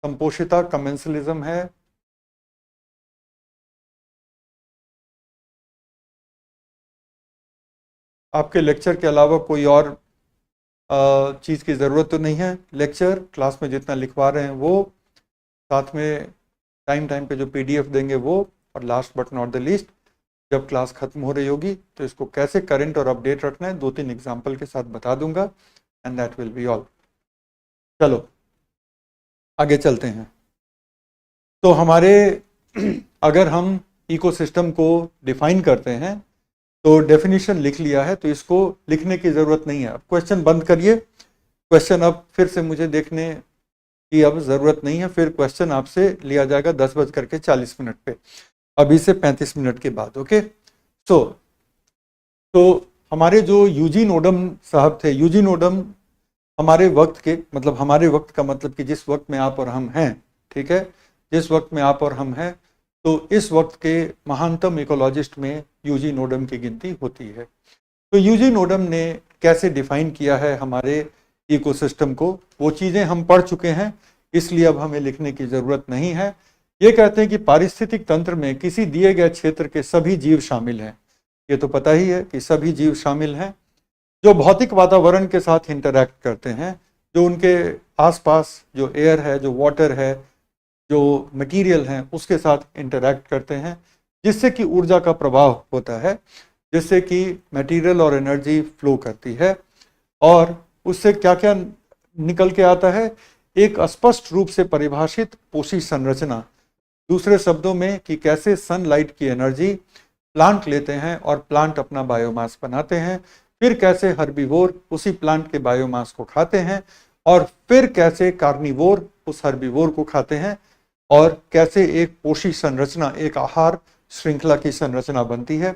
संपोषिता कमेंसलिज्म है। आपके लेक्चर के अलावा कोई और चीज़ की ज़रूरत तो नहीं है। लेक्चर क्लास में जितना लिखवा रहे हैं वो, साथ में टाइम टाइम पे जो पीडीएफ देंगे वो, और last but not the least, जब क्लास खत्म हो रही होगी तो इसको कैसे करंट और अपडेट रखना है 2-3 एग्जाम्पल के साथ बता दूंगा, and that will be all. चलो आगे चलते हैं। तो हमारे अगर हम इकोसिस्टम को डिफाइन करते हैं तो डेफिनेशन लिख लिया है, तो इसको लिखने की ज़रूरत नहीं है। अब क्वेश्चन बंद करिए, क्वेश्चन अब फिर से मुझे देखने की अब ज़रूरत नहीं है, फिर क्वेश्चन आपसे लिया जाएगा 10:40 पे, अभी से 35 मिनट के बाद। ओके, तो हमारे जो यूजीन ओडम साहब थे, यूजीन ओडम हमारे वक्त के, मतलब हमारे वक्त का मतलब कि जिस वक्त में आप और हम हैं, ठीक है, जिस वक्त में आप और हम हैं, तो इस वक्त के महानतम इकोलॉजिस्ट में यूजीन ओडम की गिनती होती है। तो यूजीन ओडम ने कैसे डिफाइन किया है हमारे इकोसिस्टम को, वो चीज़ें हम पढ़ चुके हैं, इसलिए अब हमें लिखने की ज़रूरत नहीं है। ये कहते हैं कि पारिस्थितिक तंत्र में किसी दिए गए क्षेत्र के सभी जीव शामिल हैं। ये तो पता ही है कि सभी जीव शामिल हैं जो भौतिक वातावरण के साथ इंटरैक्ट करते हैं, जो उनके आसपास जो एयर है, जो वाटर है, जो मटेरियल हैं उसके साथ इंटरैक्ट करते हैं, जिससे कि ऊर्जा का प्रवाह होता है, जिससे कि मटेरियल और एनर्जी फ्लो करती है, और उससे क्या क्या निकल के आता है, एक स्पष्ट रूप से परिभाषित पोषी संरचना। दूसरे शब्दों में कि कैसे सनलाइट की एनर्जी प्लांट लेते हैं और प्लांट अपना बायोमास बनाते हैं, फिर कैसे हर्बीवोर उसी प्लांट के बायोमास को खाते हैं, और फिर कैसे कार्निवोर उस हर्बीवोर को खाते हैं, और कैसे एक पोषी संरचना, एक आहार श्रृंखला की संरचना बनती है।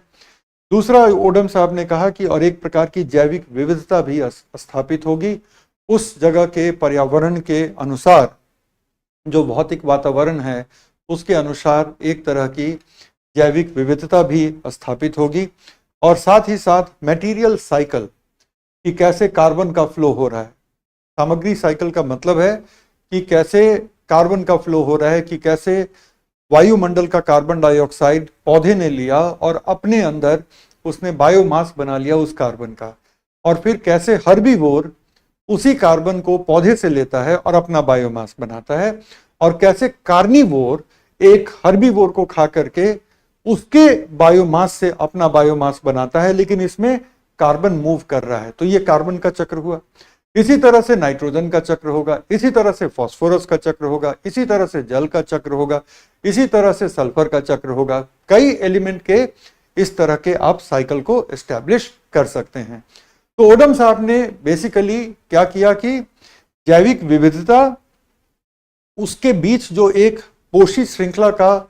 दूसरा, ओडम साहब ने कहा कि और एक प्रकार की जैविक विविधता भी स्थापित होगी, उस जगह के पर्यावरण के अनुसार, जो भौतिक वातावरण है उसके अनुसार एक तरह की जैविक विविधता भी स्थापित होगी, और साथ ही साथ मटेरियल साइकिल कि कैसे कार्बन का फ्लो हो रहा है। सामग्री साइकिल का मतलब है कि कैसे कार्बन का फ्लो हो रहा है, कि कैसे वायुमंडल का कार्बन डाइऑक्साइड पौधे ने लिया और अपने अंदर उसने बायोमास बना लिया उस कार्बन का, और फिर कैसे हर्बीवोर उसी कार्बन को पौधे से लेता है और अपना बायोमास बनाता है, और कैसे कार्निवोर एक हर्बीवोर को खा करके उसके बायोमास से अपना बायोमास बनाता है, लेकिन इसमें कार्बन मूव कर रहा है। तो ये कार्बन का चक्र हुआ। इसी तरह से नाइट्रोजन का चक्र होगा, इसी तरह से फास्फोरस का चक्र होगा, इसी तरह से जल का चक्र होगा, इसी तरह से सल्फर का चक्र होगा। कई एलिमेंट के इस तरह के आप साइकिल को एस्टैब्लिश कर सकते हैं। तो ओडम साहब ने बेसिकली क्या किया कि जैविक विविधता, उसके बीच जो एक पोषी श्रृंखला का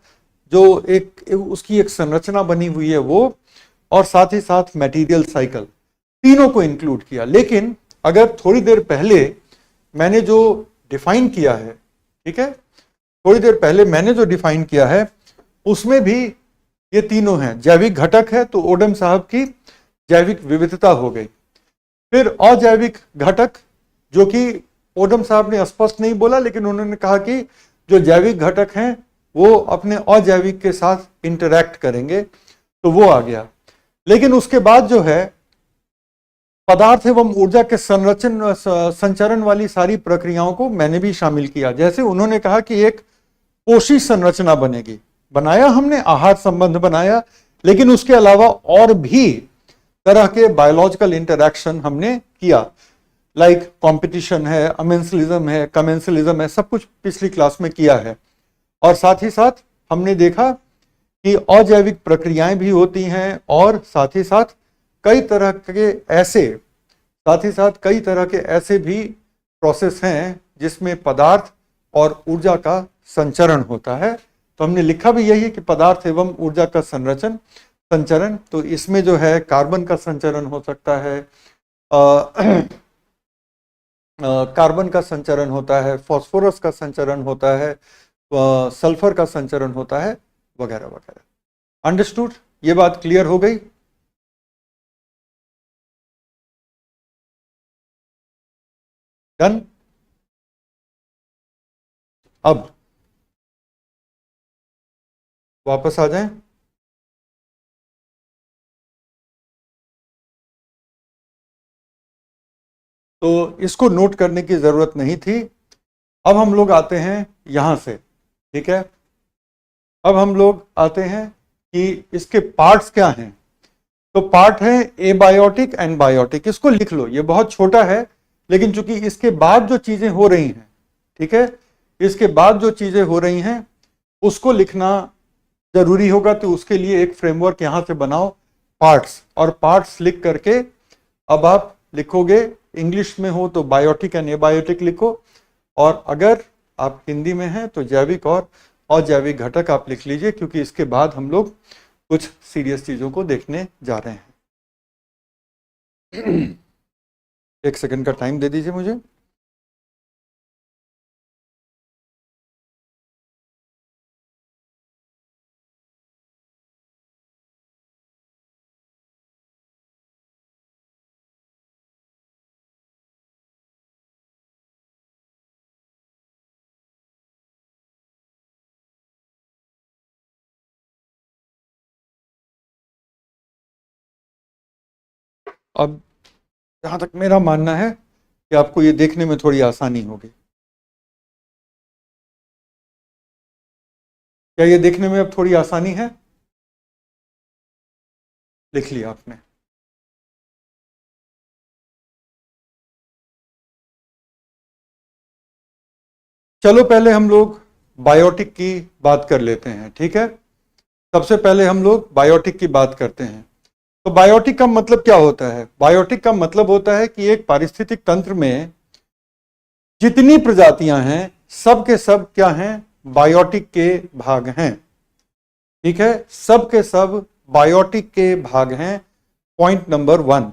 जो एक उसकी एक संरचना बनी हुई है वो, और साथ ही साथ मटेरियल साइकिल, तीनों को इंक्लूड किया। लेकिन अगर थोड़ी देर पहले मैंने जो डिफाइन किया है, ठीक है, थोड़ी देर पहले मैंने जो डिफाइन किया है उसमें भी ये तीनों हैं। जैविक घटक है तो ओडम साहब की जैविक विविधता हो गई। फिर अजैविक घटक, जो कि ओडम साहब ने स्पष्ट नहीं बोला, लेकिन उन्होंने कहा कि जो जैविक घटक हैं वो अपने अजैविक के साथ इंटरैक्ट करेंगे, तो वो आ गया। लेकिन उसके बाद जो है पदार्थ एवं ऊर्जा के संचरण वाली सारी प्रक्रियाओं को मैंने भी शामिल किया। जैसे उन्होंने कहा कि एक पोषी संरचना बनेगी, बनाया हमने, आहार संबंध बनाया, लेकिन उसके अलावा और भी तरह के बायोलॉजिकल इंटरैक्शन हमने किया, लाइक कंपटीशन है, अमेंसलिज्म है, कमेंसलिज्म है, सब कुछ पिछली क्लास में किया है। और साथ ही साथ हमने देखा कि अजैविक प्रक्रियाएं भी होती हैं, और साथ ही साथ कई तरह के ऐसे भी प्रोसेस हैं जिसमें पदार्थ और ऊर्जा का संचरण होता है। तो हमने लिखा भी यही है कि पदार्थ एवं ऊर्जा का संचरण, तो इसमें जो है कार्बन का संचरण हो सकता है, कार्बन का संचरण होता है, फास्फोरस का संचरण होता है, सल्फर का संचरण होता है, वगैरह वगैरह। अंडरस्टूड? ये बात क्लियर हो गई? डन? अब वापस आ जाएं। तो इसको नोट करने की जरूरत नहीं थी। अब हम लोग आते हैं यहां से, ठीक है। अब हम लोग आते हैं कि इसके पार्ट्स क्या हैं। तो पार्ट है एबायोटिक, एनबायोटिक। इसको लिख लो, ये बहुत छोटा है, लेकिन चूंकि इसके बाद जो चीजें हो रही हैं, ठीक है, इसके बाद जो चीजें हो रही हैं उसको लिखना जरूरी होगा। तो उसके लिए एक फ्रेमवर्क यहां से बनाओ, पार्ट्स, और पार्ट्स लिख करके अब आप लिखोगे, इंग्लिश में हो तो बायोटिक एंड एबायोटिक लिखो, और अगर आप हिंदी में हैं तो जैविक और अजैविक घटक आप लिख लीजिए, क्योंकि इसके बाद हम लोग कुछ सीरियस चीजों को देखने जा रहे हैं। एक सेकंड का टाइम दे दीजिए मुझे। अब जहां तक मेरा मानना है कि आपको ये देखने में थोड़ी आसानी होगी। क्या ये देखने में अब थोड़ी आसानी है? लिख लिया आपने। चलो पहले हम लोग बायोटिक की बात कर लेते हैं, ठीक है। सबसे पहले हम लोग बायोटिक की बात करते हैं। तो बायोटिक का मतलब क्या होता है? बायोटिक का मतलब होता है कि एक पारिस्थितिक तंत्र में जितनी प्रजातियां हैं सब के सब क्या हैं? बायोटिक के भाग हैं, ठीक है, सब के सब बायोटिक के भाग हैं। Point number 1।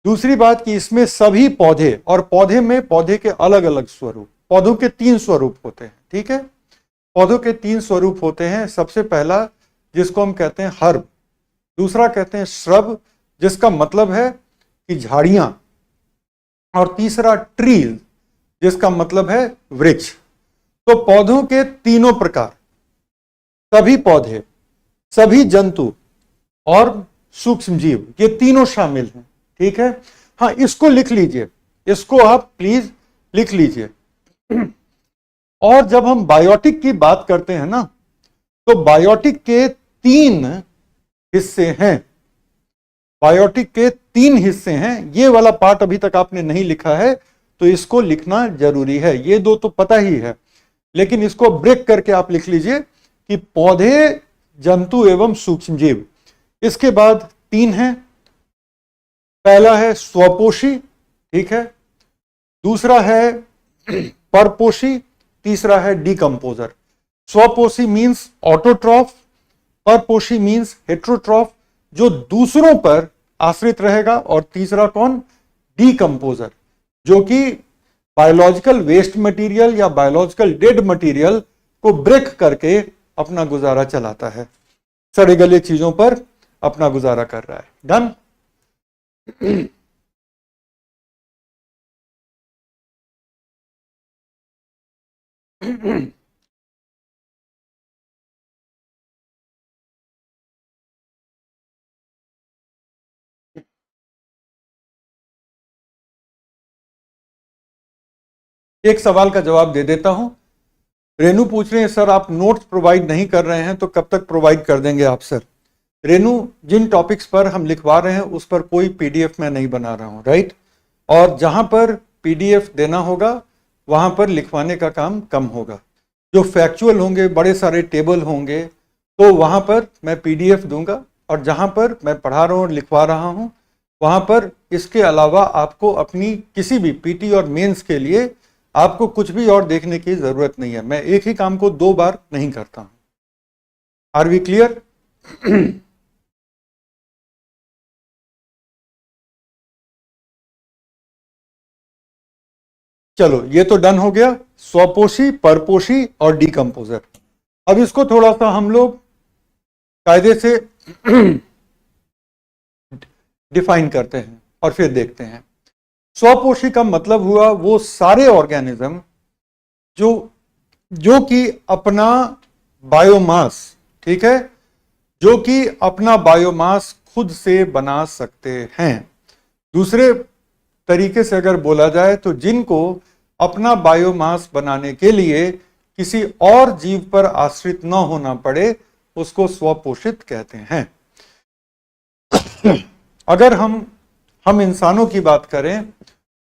दूसरी बात कि इसमें सभी पौधे, और पौधे में पौधे के अलग अलग स्वरूप, पौधों के 3 स्वरूप होते हैं, ठीक है। पौधों के 3 स्वरूप होते हैं। सबसे पहला जिसको हम कहते हैं हर्ब, दूसरा कहते हैं श्रब जिसका मतलब है कि झाड़ियां, और तीसरा ट्रीज जिसका मतलब है वृक्ष। तो पौधों के तीनों प्रकार, सभी पौधे, सभी जंतु और सूक्ष्म जीव, ये तीनों शामिल हैं, ठीक है। हाँ, इसको लिख लीजिए, इसको आप प्लीज लिख लीजिए। और जब हम बायोटिक की बात करते हैं ना, तो बायोटिक के 3 हिस्से हैं। बायोटिक के 3 हिस्से हैं। ये वाला पार्ट अभी तक आपने नहीं लिखा है, तो इसको लिखना जरूरी है। ये 2 तो पता ही है, लेकिन इसको ब्रेक करके आप लिख लीजिए कि पौधे, जंतु एवं सूक्ष्म जीव। इसके बाद 3 हैं। पहला है स्वपोषी, ठीक है, दूसरा है परपोषी, तीसरा है डीकंपोजर। स्वपोषी मींस ऑटोट्रॉफ, परपोषी मींस हेट्रोट्रॉफ, जो दूसरों पर आश्रित रहेगा, और तीसरा कौन? डीकंपोजर, जो कि बायोलॉजिकल वेस्ट मटेरियल या बायोलॉजिकल डेड मटेरियल को ब्रेक करके अपना गुजारा चलाता है, सड़े गले चीजों पर अपना गुजारा कर रहा है। डन। एक सवाल का जवाब दे देता हूं। रेनू पूछ रहे हैं सर आप नोट्स प्रोवाइड नहीं कर रहे हैं, तो कब तक प्रोवाइड कर देंगे आप सर? रेनू, जिन टॉपिक्स पर हम लिखवा रहे हैं उस पर कोई पीडीएफ मैं नहीं बना रहा हूं, राइट। और जहां पर पीडीएफ देना होगा वहां पर लिखवाने का काम कम होगा। जो फैक्चुअल होंगे, बड़े सारे टेबल होंगे, तो वहां पर मैं पीडीएफ दूंगा, और जहां पर मैं पढ़ा रहा हूं और लिखवा रहा हूं वहां पर इसके अलावा आपको अपनी किसी भी पीटी और मेंस के लिए आपको कुछ भी और देखने की जरूरत नहीं है। मैं एक ही काम को 2 बार नहीं करता हूं। Are we clear? चलो, ये तो डन हो गया, स्वपोषी, परपोषी और डीकंपोजर। अब इसको थोड़ा सा हम लोग कायदे से डिफाइन करते हैं और फिर देखते हैं। स्वपोषी का मतलब हुआ वो सारे ऑर्गेनिज्म जो कि अपना बायोमास, ठीक है, जो कि अपना बायोमास खुद से बना सकते हैं। दूसरे तरीके से अगर बोला जाए तो जिनको अपना बायोमास बनाने के लिए किसी और जीव पर आश्रित न होना पड़े, उसको स्वपोषित कहते हैं। अगर हम इंसानों की बात करें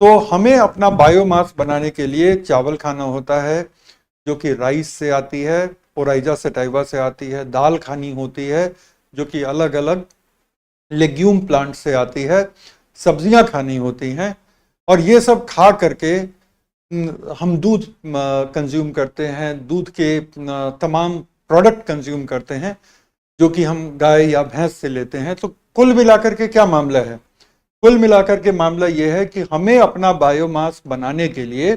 तो हमें अपना बायोमास बनाने के लिए चावल खाना होता है, जो कि राइस से आती है, ओराइजा सेटाइवा से आती है। दाल खानी होती है, जो कि अलग अलग लेग्यूम प्लांट से आती है। सब्जियां खानी होती हैं, और ये सब खा करके हम दूध कंज्यूम करते हैं, दूध के तमाम प्रोडक्ट कंज्यूम करते हैं, जो कि हम गाय या भैंस से लेते हैं। तो कुल मिलाकर के क्या मामला है? कुल मिलाकर के मामला यह है कि हमें अपना बायोमास बनाने के लिए,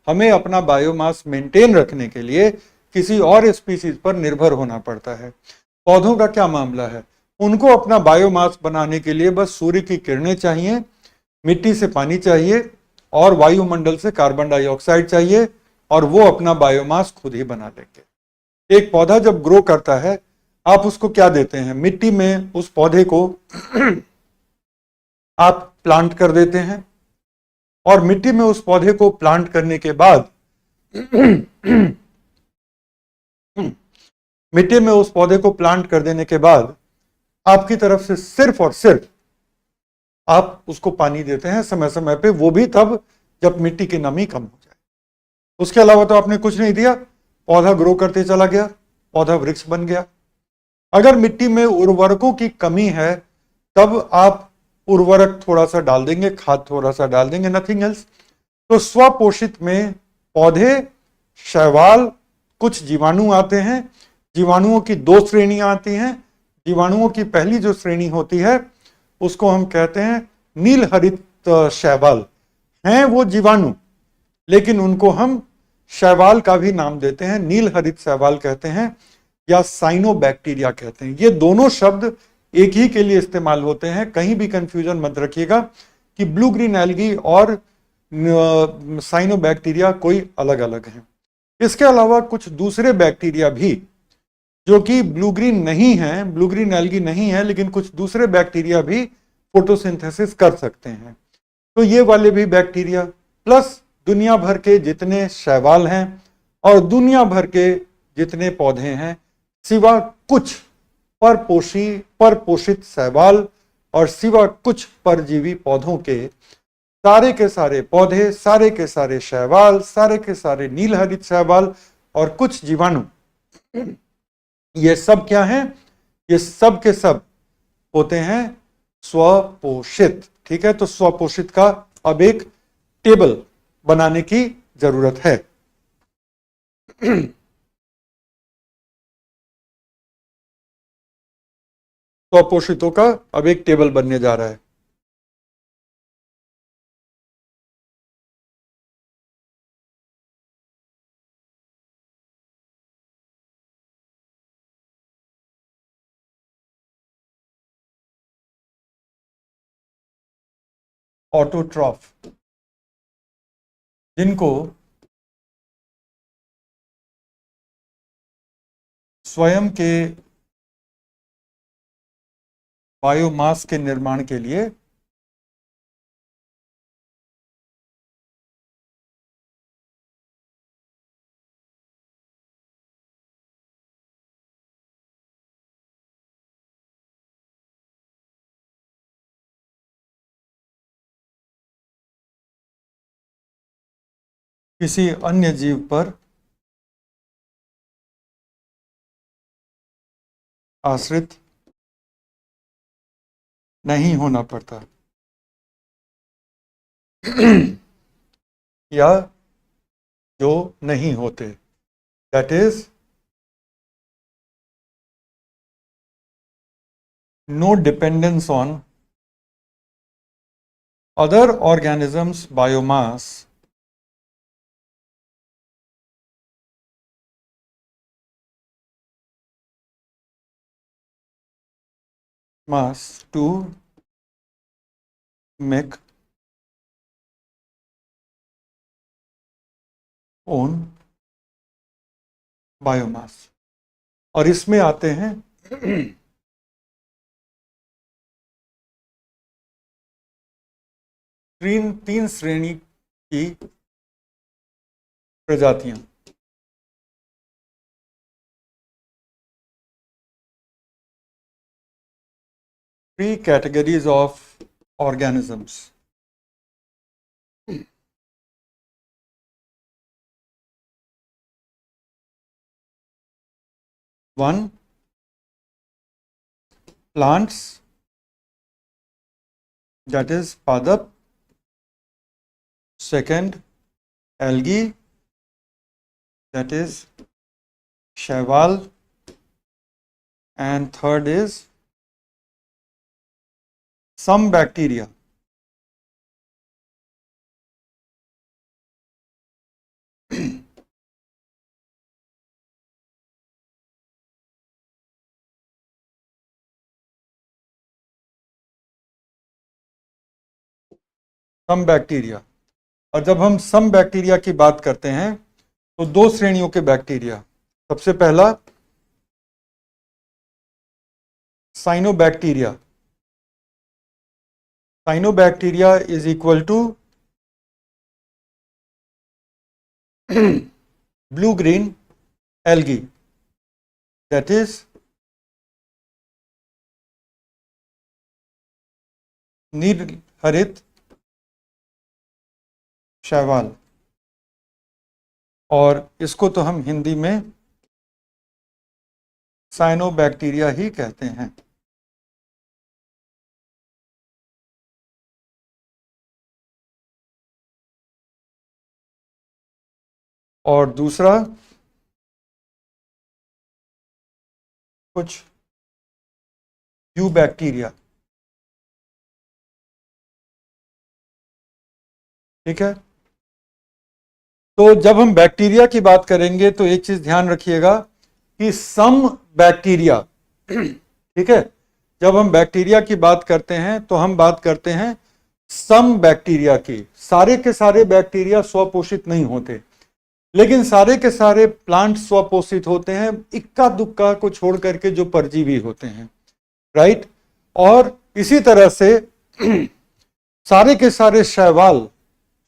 हमें अपना बायोमास मेंटेन रखने के लिए किसी और स्पीसीज पर निर्भर होना पड़ता है। पौधों का क्या मामला है? उनको अपना बायोमास बनाने के लिए बस सूर्य की किरणें चाहिए, मिट्टी से पानी चाहिए, और वायुमंडल से कार्बन डाइऑक्साइड चाहिए, और वो अपना बायोमास खुद ही बना लेंगे। एक पौधा जब ग्रो करता है, आप उसको क्या देते हैं? मिट्टी में उस पौधे को आप प्लांट कर देते हैं, और मिट्टी में उस पौधे को प्लांट करने के बाद मिट्टी में उस पौधे को प्लांट कर देने के बाद आपकी तरफ से सिर्फ और सिर्फ आप उसको पानी देते हैं समय समय पे, वो भी तब जब मिट्टी की नमी कम हो जाए। उसके अलावा तो आपने कुछ नहीं दिया, पौधा ग्रो करते चला गया, पौधा वृक्ष बन गया। अगर मिट्टी में उर्वरकों की कमी है, तब आप उर्वरक थोड़ा सा डाल देंगे, खाद थोड़ा सा डाल देंगे, नथिंग एल्स। तो स्वपोषित में पौधे, शैवाल, कुछ जीवाणु आते हैं। जीवाणुओं की दो श्रेणियां आती हैं। जीवाणुओं की पहली जो श्रेणी होती है, उसको हम कहते हैं नील हरित शैवाल। हैं वो जीवाणु, लेकिन उनको हम शैवाल का भी नाम देते हैं, नील हरित शैवाल कहते हैं, या साइनोबैक्टीरिया कहते हैं। ये दोनों शब्द एक ही के लिए इस्तेमाल होते हैं, कहीं भी कंफ्यूजन मत रखिएगा कि ब्लू ग्रीन एल्गी और साइनोबैक्टीरिया कोई अलग अलग हैं। इसके अलावा कुछ दूसरे बैक्टीरिया भी, जो कि ब्लू ग्रीन नहीं है, ब्लू ग्रीन एल्गी नहीं है, लेकिन कुछ दूसरे बैक्टीरिया भी फोटोसिंथेसिस कर सकते हैं। तो ये वाले भी बैक्टीरिया, प्लस दुनिया भर के जितने शैवाल हैं और दुनिया भर के जितने पौधे हैं, सिवा कुछ परपोषित शैवाल और सिवा कुछ परजीवी पौधों के सारे पौधे, सारे के सारे शैवाल, सारे के सारे नील हरित शैवाल और कुछ जीवाणु, ये सब क्या हैं? ये सब के सब होते हैं स्वपोषित। ठीक है, तो स्वपोषित का अब एक टेबल बनाने की जरूरत है। स्वपोषितों का अब एक टेबल बनने जा रहा है। ऑटोट्रॉफ, जिनको स्वयं के बायोमास के निर्माण के लिए किसी अन्य जीव पर आश्रित नहीं होना पड़ता, या जो नहीं होते, that is no dependence on other organisms biomass to make own biomass. और इसमें आते हैं तीन श्रेणी की प्रजातियां। Three categories of organisms. One, plants, that is padap. Second, algae, that is shaival. And third is some bacteria. Some bacteria. और जब हम सम बैक्टीरिया की बात करते हैं तो दो श्रेणियों के बैक्टीरिया। सबसे पहला cyanobacteria. Cyanobacteria is equal to blue green algae, that is नील हरित शैवाल। और इसको तो हम हिंदी में साइनोबैक्टीरिया ही कहते हैं। और दूसरा कुछ यूबैक्टीरिया। ठीक है, तो जब हम बैक्टीरिया की बात करेंगे तो एक चीज ध्यान रखिएगा कि सम बैक्टीरिया, ठीक है, जब हम बैक्टीरिया की बात करते हैं तो हम बात करते हैं सम बैक्टीरिया की। सारे के सारे बैक्टीरिया स्वपोषित नहीं होते, लेकिन सारे के सारे प्लांट स्वपोषित होते हैं, इक्का दुक्का को छोड़ करके जो परजीवी होते हैं, राइट। और इसी तरह से सारे के सारे शैवाल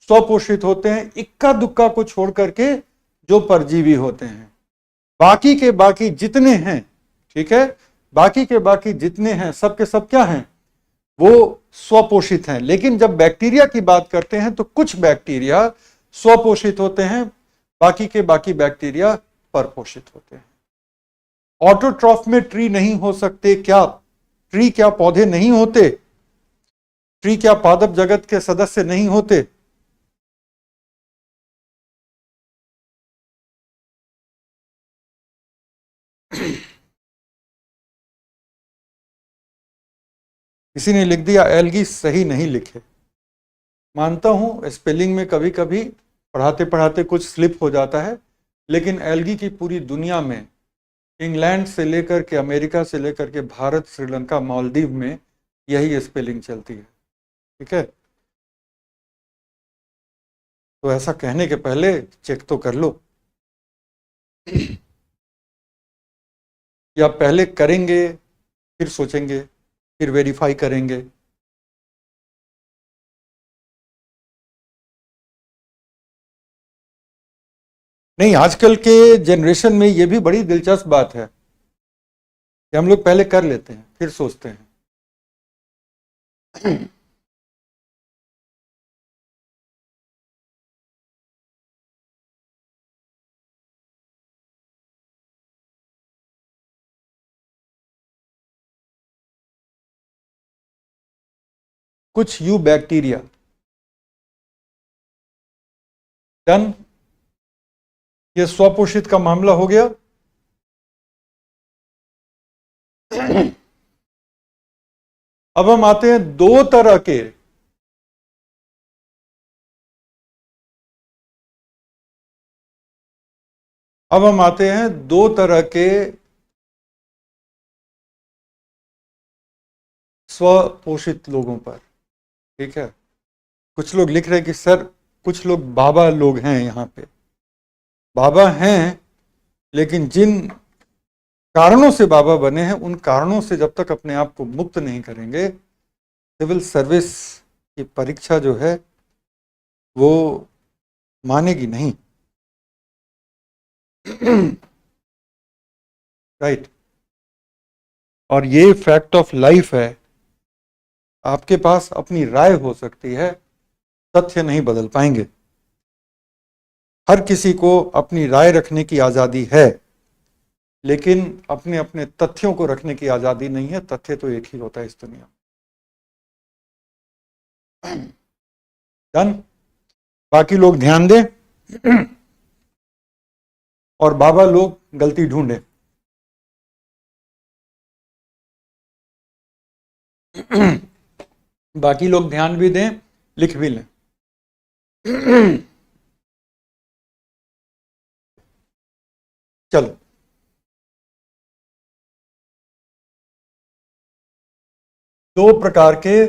स्वपोषित होते हैं, इक्का दुक्का को छोड़ करके जो परजीवी होते हैं। बाकी के बाकी जितने हैं, ठीक है, बाकी के बाकी जितने हैं सब के सब क्या हैं, वो स्वपोषित हैं। लेकिन जब बैक्टीरिया की बात करते हैं तो कुछ बैक्टीरिया स्वपोषित होते हैं, बाकी के बाकी बैक्टीरिया परपोषित होते हैं। ऑटोट्रॉफ में ट्री नहीं हो सकते क्या? ट्री क्या पौधे नहीं होते? ट्री क्या पादप जगत के सदस्य नहीं होते? किसी ने लिख दिया एल्गी, सही नहीं लिखे। मानता हूं स्पेलिंग में कभी कभी पढ़ाते पढ़ाते कुछ स्लिप हो जाता है, लेकिन एल्गी की पूरी दुनिया में, इंग्लैंड से लेकर के अमेरिका से लेकर के भारत, श्रीलंका, मालदीव में यही स्पेलिंग चलती है। ठीक है, तो ऐसा कहने के पहले चेक तो कर लो, या पहले करेंगे फिर सोचेंगे फिर वेरीफाई करेंगे। नहीं, आजकल के जनरेशन में ये भी बड़ी दिलचस्प बात है कि हम लोग पहले कर लेते हैं फिर सोचते हैं। कुछ यू बैक्टीरिया, डन, ये स्वपोषित का मामला हो गया। अब हम आते हैं दो तरह के, अब हम आते हैं दो तरह के स्वपोषित लोगों पर। ठीक है, कुछ लोग लिख रहे हैं कि सर कुछ लोग बाबा लोग हैं, यहाँ पे बाबा हैं, लेकिन जिन कारणों से बाबा बने हैं उन कारणों से जब तक अपने आप को मुक्त नहीं करेंगे, सिविल सर्विस की परीक्षा जो है वो मानेगी नहीं। राइट, और ये फैक्ट ऑफ लाइफ है आपके पास अपनी राय हो सकती है, तथ्य नहीं बदल पाएंगे। हर किसी को अपनी राय रखने की आजादी है, लेकिन अपने अपने तथ्यों को रखने की आजादी नहीं है। तथ्य तो एक ही होता है इस दुनिया में। डन। बाकी लोग ध्यान दें और बाबा लोग गलती ढूंढें। बाकी लोग ध्यान भी दें, लिख भी लें। चलो, दो प्रकार के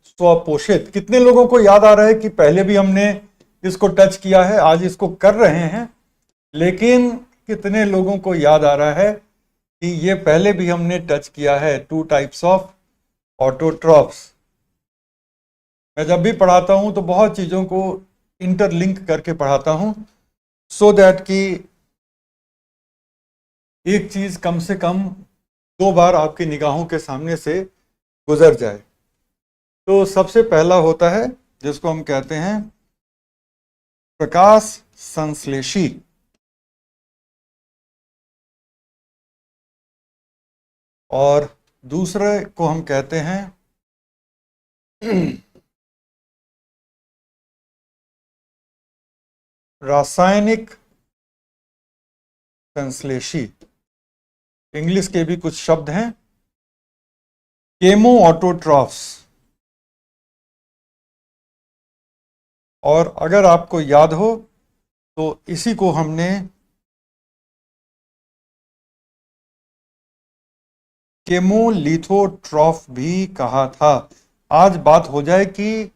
स्वपोषित। कितने लोगों को याद आ रहा है कि पहले भी हमने इसको टच किया है, आज इसको कर रहे हैं, लेकिन कितने लोगों को याद आ रहा है कि ये पहले भी हमने टच किया है, 2 टाइप्स ऑफ ऑटोट्रॉफ्स। मैं जब भी पढ़ाता हूं तो बहुत चीजों को इंटरलिंक करके पढ़ाता हूं, सो दैट कि एक चीज कम से कम 2 बार आपकी निगाहों के सामने से गुजर जाए। तो सबसे पहला होता है जिसको हम कहते हैं प्रकाश संश्लेषी, और दूसरे को हम कहते हैं रासायनिक संश्लेषी। इंग्लिश के भी कुछ शब्द हैं, केमो ऑटोट्रॉफ्स। और अगर आपको याद हो तो इसी को हमने केमोलिथोट्रॉफ भी कहा था। आज बात हो जाए कि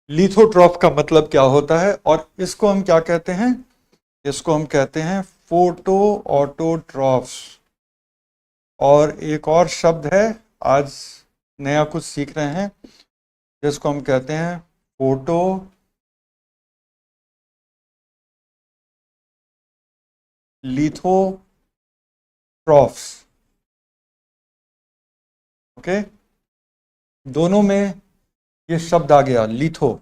लिथोट्रॉफ का मतलब क्या होता है, और इसको हम क्या कहते हैं? इसको हम कहते हैं फोटो ऑटोट्रॉफ्स। और एक और शब्द है, आज नया कुछ सीख रहे हैं, जिसको हम कहते हैं फोटो लिथोट्रॉफ्स। ओके, दोनों में ये शब्द आ गया, लिथो।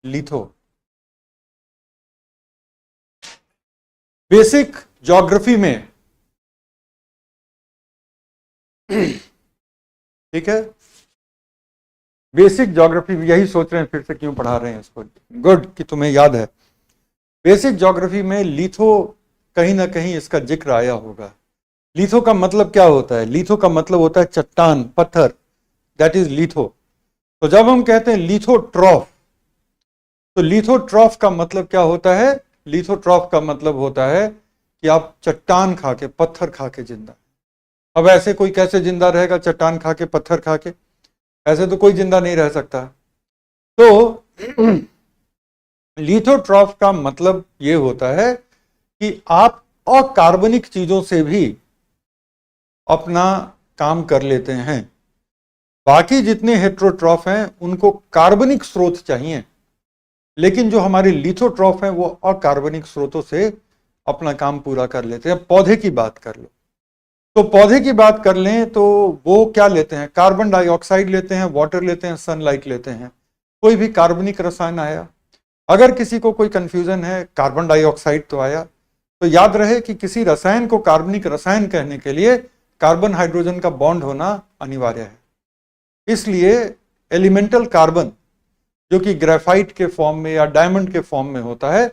लिथो बेसिक ज्योग्राफी में, ठीक है, बेसिक ज्योग्राफी, यही सोच रहे हैं फिर से क्यों पढ़ा रहे हैं इसको। गुड कि तुम्हें याद है। बेसिक ज्योग्राफी में लिथो कहीं ना कहीं इसका जिक्र आया होगा। लिथो का मतलब क्या होता है? लिथो का मतलब होता है चट्टान, पत्थर, दैट इज लिथो। तो जब हम कहते हैं लिथोट्रॉफ, तो लिथोट्रॉफ का मतलब क्या होता है? लिथोट्रॉफ का मतलब होता है कि आप चट्टान खा के, पत्थर खा के जिंदा। अब ऐसे कोई कैसे जिंदा रहेगा चट्टान खा के, पत्थर खा के? ऐसे तो कोई जिंदा नहीं रह सकता। तो लिथोट्रॉफ का मतलब यह होता है कि आप अकार्बनिक चीजों से भी अपना काम कर लेते हैं। बाकी जितने हेट्रोट्रॉफ हैं उनको कार्बनिक स्रोत चाहिए, लेकिन जो हमारे लिथोट्रॉफ हैं वो अकार्बनिक स्रोतों से अपना काम पूरा कर लेते हैं। पौधे की बात कर लो, तो पौधे की बात कर लें तो वो क्या लेते हैं? कार्बन डाइऑक्साइड लेते हैं, वाटर लेते हैं, सनलाइट लेते हैं। कोई भी कार्बनिक रसायन आया, अगर किसी को कोई कंफ्यूजन है, कार्बन डाइऑक्साइड तो आया, तो याद रहे कि किसी रसायन को कार्बनिक रसायन कहने के लिए कार्बन हाइड्रोजन का बॉन्ड होना अनिवार्य है। इसलिए एलिमेंटल कार्बन, जो कि ग्रेफाइट के फॉर्म में या डायमंड के फॉर्म में होता है,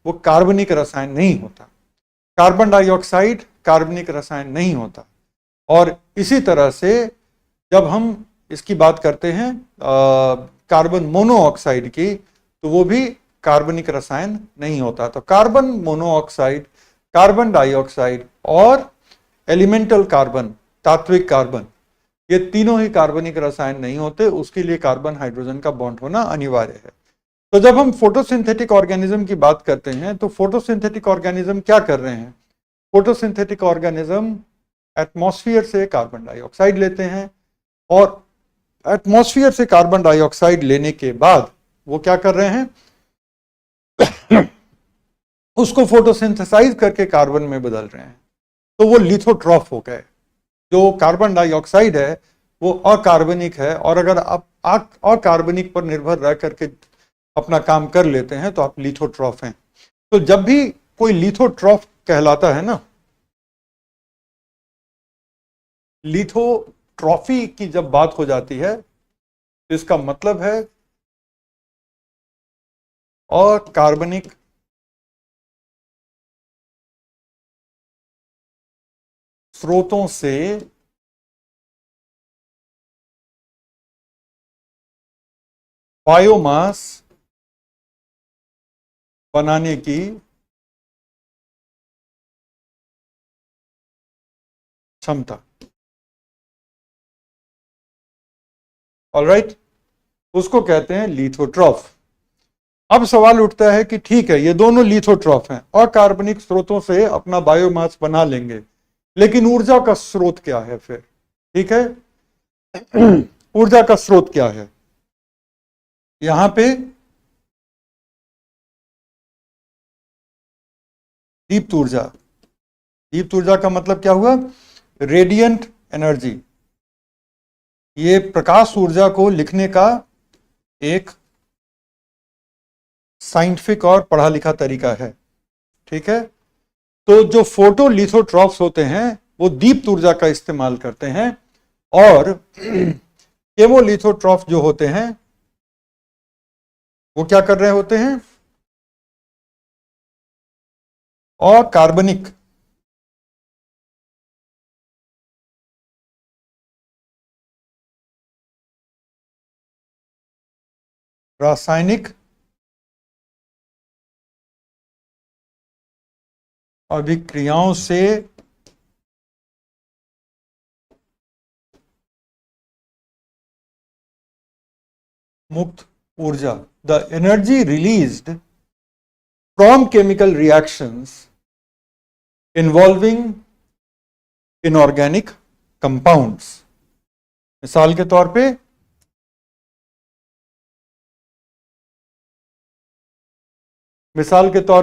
वो कार्बनिक रसायन नहीं होता। कार्बन डाइऑक्साइड कार्बनिक रसायन नहीं होता। और इसी तरह से जब हम इसकी बात करते हैं कार्बन मोनोऑक्साइड की, तो वो भी कार्बनिक रसायन नहीं होता। तो कार्बन मोनोऑक्साइड, कार्बन डाइऑक्साइड और एलिमेंटल कार्बन, तात्विक कार्बन, ये तीनों ही कार्बनिक रसायन नहीं होते। उसके लिए कार्बन हाइड्रोजन का बॉन्ड होना अनिवार्य है। तो जब हम फोटोसिंथेटिक ऑर्गेनिज्म की बात करते हैं, तो फोटोसिंथेटिक ऑर्गेनिज्म क्या कर रहे हैं? फोटोसिंथेटिक ऑर्गेनिज्म एटमॉस्फेयर से कार्बन डाइऑक्साइड लेते हैं, और एटमॉस्फेयर से कार्बन डाइऑक्साइड लेने के बाद वो क्या कर रहे हैं? उसको फोटोसिंथेसाइज करके कार्बन में बदल रहे हैं। तो वो लिथोट्रॉफ हो गए। जो कार्बन डाइऑक्साइड है वो अकार्बनिक है, और अगर आप अकार्बनिक पर निर्भर रह करके अपना काम कर लेते हैं तो आप लिथोट्रॉफ हैं। तो जब भी कोई लिथोट्रॉफ कहलाता है ना, लिथोट्रॉफी की जब बात हो जाती है तो इसका मतलब है अकार्बनिक स्रोतों से बायोमास बनाने की क्षमता। ऑलराइट, उसको कहते हैं लिथोट्रॉफ। अब सवाल उठता है कि ठीक है, ये दोनों लिथोट्रॉफ हैं, अकार्बनिक स्रोतों से अपना बायोमास बना लेंगे, लेकिन ऊर्जा का स्रोत क्या है फिर? ठीक है, ऊर्जा का स्रोत क्या है? यहां पे दीप्त ऊर्जा। दीप्त ऊर्जा का मतलब क्या हुआ? Radiant energy. ये प्रकाश ऊर्जा को लिखने का एक साइंटिफिक और पढ़ा लिखा तरीका है। ठीक है, तो जो फोटोलिथोट्रॉफ्स होते हैं वो दीप्त ऊर्जा का इस्तेमाल करते हैं, और केमोलिथोट्रॉफ जो होते हैं वो क्या कर रहे होते हैं? और कार्बनिक रासायनिक अभिक्रियाओं से मुक्त ऊर्जा। The energy released from chemical reactions involving inorganic compounds. मिसाल के तौर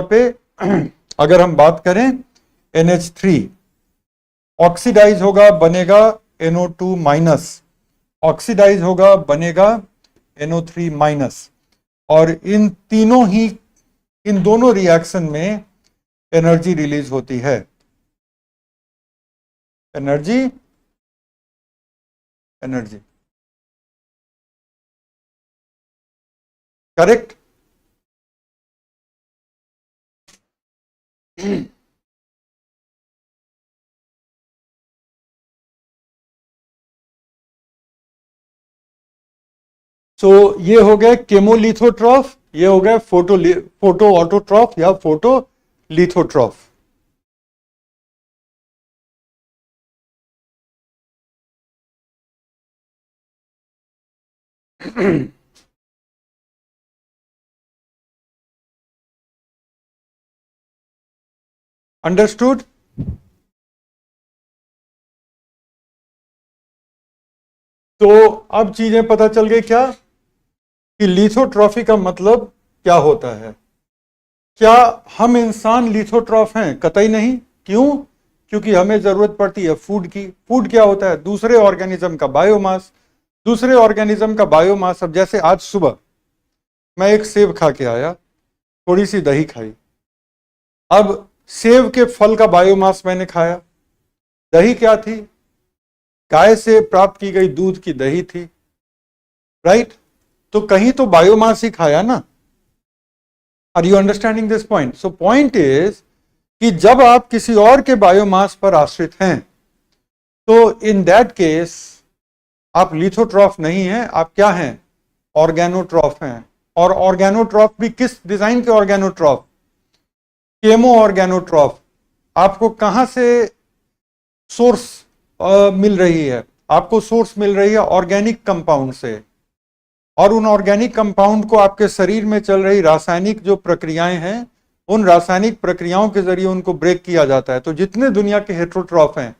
पे अगर हम बात करें NH3 ऑक्सीडाइज होगा, बनेगा NO2 माइनस, ऑक्सीडाइज होगा, बनेगा NO3 माइनस, और इन दोनों रिएक्शन में एनर्जी रिलीज होती है। Energy correct. तो ये हो गए केमोलिथोट्रॉफ, ये हो गए फोटो ऑटोट्रॉफ या फोटो लिथोट्रॉफ। अंडरस्टूड? तो अब चीजें पता चल गई क्या कि लिथोट्रॉफी का मतलब क्या होता है। क्या हम इंसान लिथोट्रॉफ हैं? कतई नहीं। क्यों? क्योंकि हमें जरूरत पड़ती है फूड की। फूड क्या होता है? दूसरे ऑर्गेनिज्म का बायोमास। दूसरे ऑर्गेनिज्म का बायोमास, अब जैसे आज सुबह मैं एक सेब खा के आया, थोड़ी सी दही खाई, अब सेब के फल का बायोमास मैंने खाया। दही क्या थी? गाय से प्राप्त की गई दूध की दही थी, राइट? तो कहीं तो बायोमास ही खाया ना। Are you understanding this point? So point is कि जब आप किसी और के बायोमास पर आश्रित हैं तो इन दैट केस आप लिथोट्रॉफ नहीं हैं, आप क्या हैं? ऑर्गेनोट्रॉफ हैं। और ऑर्गेनोट्रॉफ भी किस डिजाइन के ऑर्गेनोट्रॉफ? केमो ऑर्गेनोट्रॉफ। आपको कहां से सोर्स मिल रही है? आपको सोर्स मिल रही है ऑर्गेनिक कंपाउंड से, और उन ऑर्गेनिक कंपाउंड को आपके शरीर में चल रही रासायनिक जो प्रक्रियाएं हैं, उन रासायनिक प्रक्रियाओं के जरिए उनको ब्रेक किया जाता है। तो जितने दुनिया के हेट्रोट्रॉफ हैं,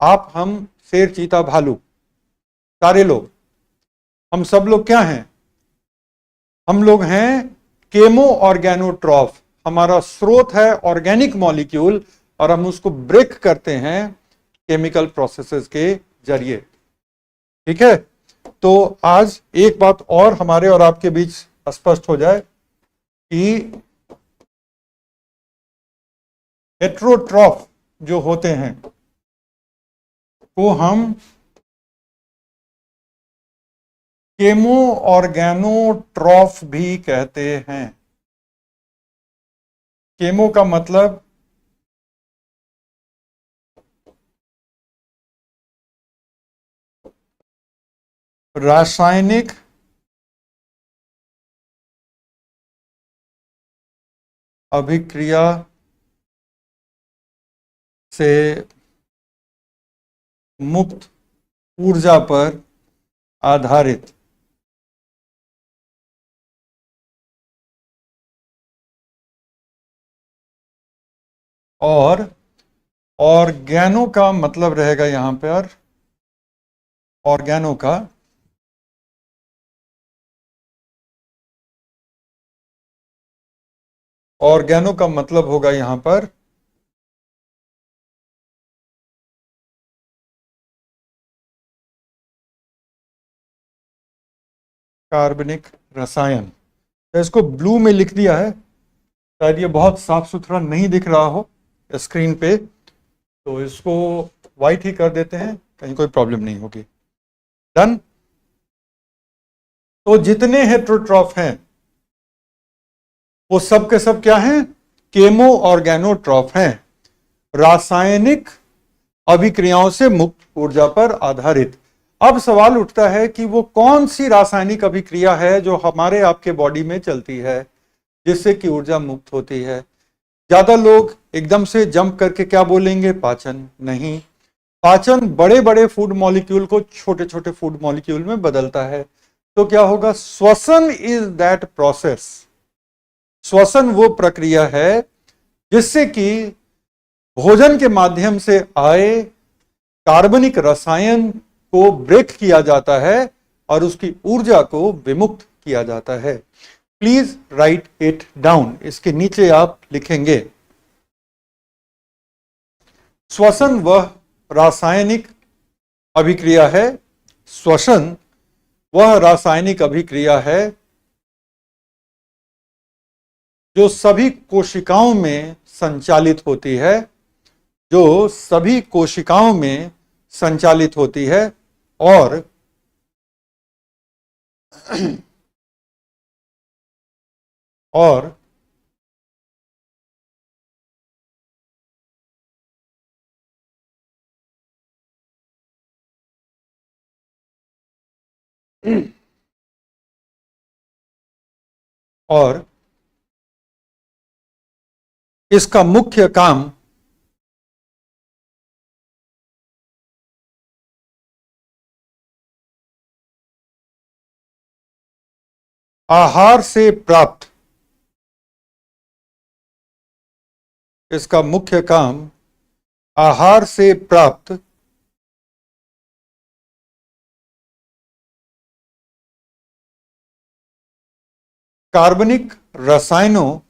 आप, हम, शेर, चीता, भालू, सारे लोग, हम सब लोग क्या हैं? हम लोग हैं केमो ऑर्गेनोट्रॉफ। हमारा स्रोत है ऑर्गेनिक मॉलिक्यूल, और हम उसको ब्रेक करते हैं केमिकल प्रोसेसेस के जरिए। ठीक है, तो आज एक बात और हमारे और आपके बीच स्पष्ट हो जाए कि हेट्रोट्रॉफ जो होते हैं वो हम केमो ऑर्गेनोट्रॉफ भी कहते हैं। केमो का मतलब रासायनिक अभिक्रिया से मुक्त ऊर्जा पर आधारित। और ऑर्गेनो का मतलब रहेगा यहां पर, ऑर्गेनो का ऑर्गेनो का मतलब होगा यहां पर कार्बनिक रसायन। तो इसको ब्लू में लिख दिया है, शायद ये बहुत साफ सुथरा नहीं दिख रहा हो स्क्रीन पे, तो इसको व्हाइट ही कर देते हैं, कहीं कोई प्रॉब्लम नहीं होगी। डन। तो जितने हेट्रोट्रॉफ हैं वो सब के सब क्या हैं? केमो ऑर्गेनोट्रॉफ हैं, रासायनिक अभिक्रियाओं से मुक्त ऊर्जा पर आधारित। अब सवाल उठता है कि वो कौन सी रासायनिक अभिक्रिया है जो हमारे आपके बॉडी में चलती है जिससे कि ऊर्जा मुक्त होती है। ज्यादा लोग एकदम से जंप करके क्या बोलेंगे? पाचन। नहीं, पाचन बड़े बड़े फूड मॉलिक्यूल को छोटे छोटे फूड मॉलिक्यूल में बदलता है। तो क्या होगा? श्वसन इज दैट प्रोसेस। श्वसन वो प्रक्रिया है जिससे कि भोजन के माध्यम से आए कार्बनिक रसायन को ब्रेक किया जाता है और उसकी ऊर्जा को विमुक्त किया जाता है। Please right it down. इसके नीचे आप लिखेंगे श्वसन वह रासायनिक अभिक्रिया है, श्वसन वह रासायनिक अभिक्रिया है जो सभी कोशिकाओं में संचालित होती है, जो सभी कोशिकाओं में संचालित होती है और और और इसका मुख्य काम आहार से प्राप्त, इसका मुख्य काम आहार से प्राप्त कार्बनिक रसायनों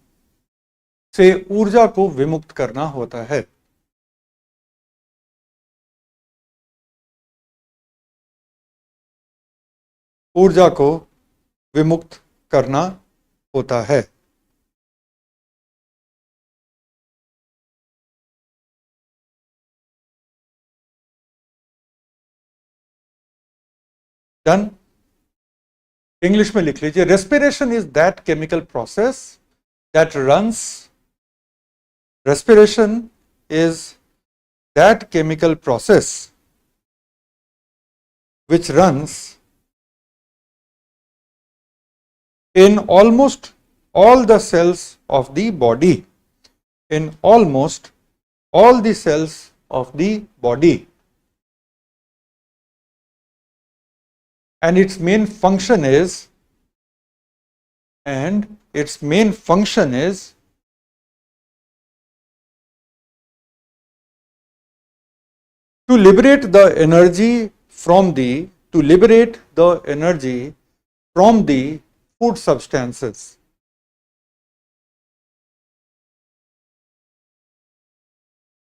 से ऊर्जा को विमुक्त करना होता है। ऊर्जा को विमुक्त करना होता है। डन। इंग्लिश में लिख लीजिए, respiration is that chemical process that runs, respiration is that chemical process which runs in almost all the cells of the body, in almost all the cells of the body, and its main function is to liberate the energy from the food substances.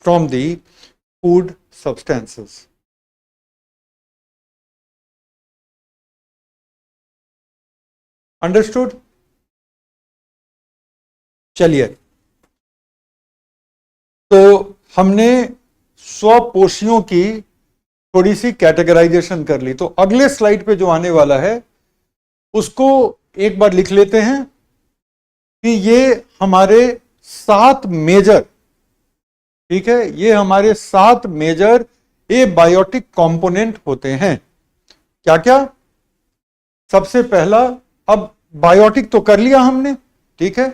From the food substances. Understood? चलिए, तो हमने स्वपोषियों की थोड़ी सी categorisation कर ली, तो अगले slide पे जो आने वाला है उसको एक बार लिख लेते हैं कि ये हमारे 7 मेजर, ठीक है, ये हमारे 7 मेजर एबायोटिक कंपोनेंट होते हैं। क्या क्या? सबसे पहला, अब बायोटिक तो कर लिया हमने, ठीक है,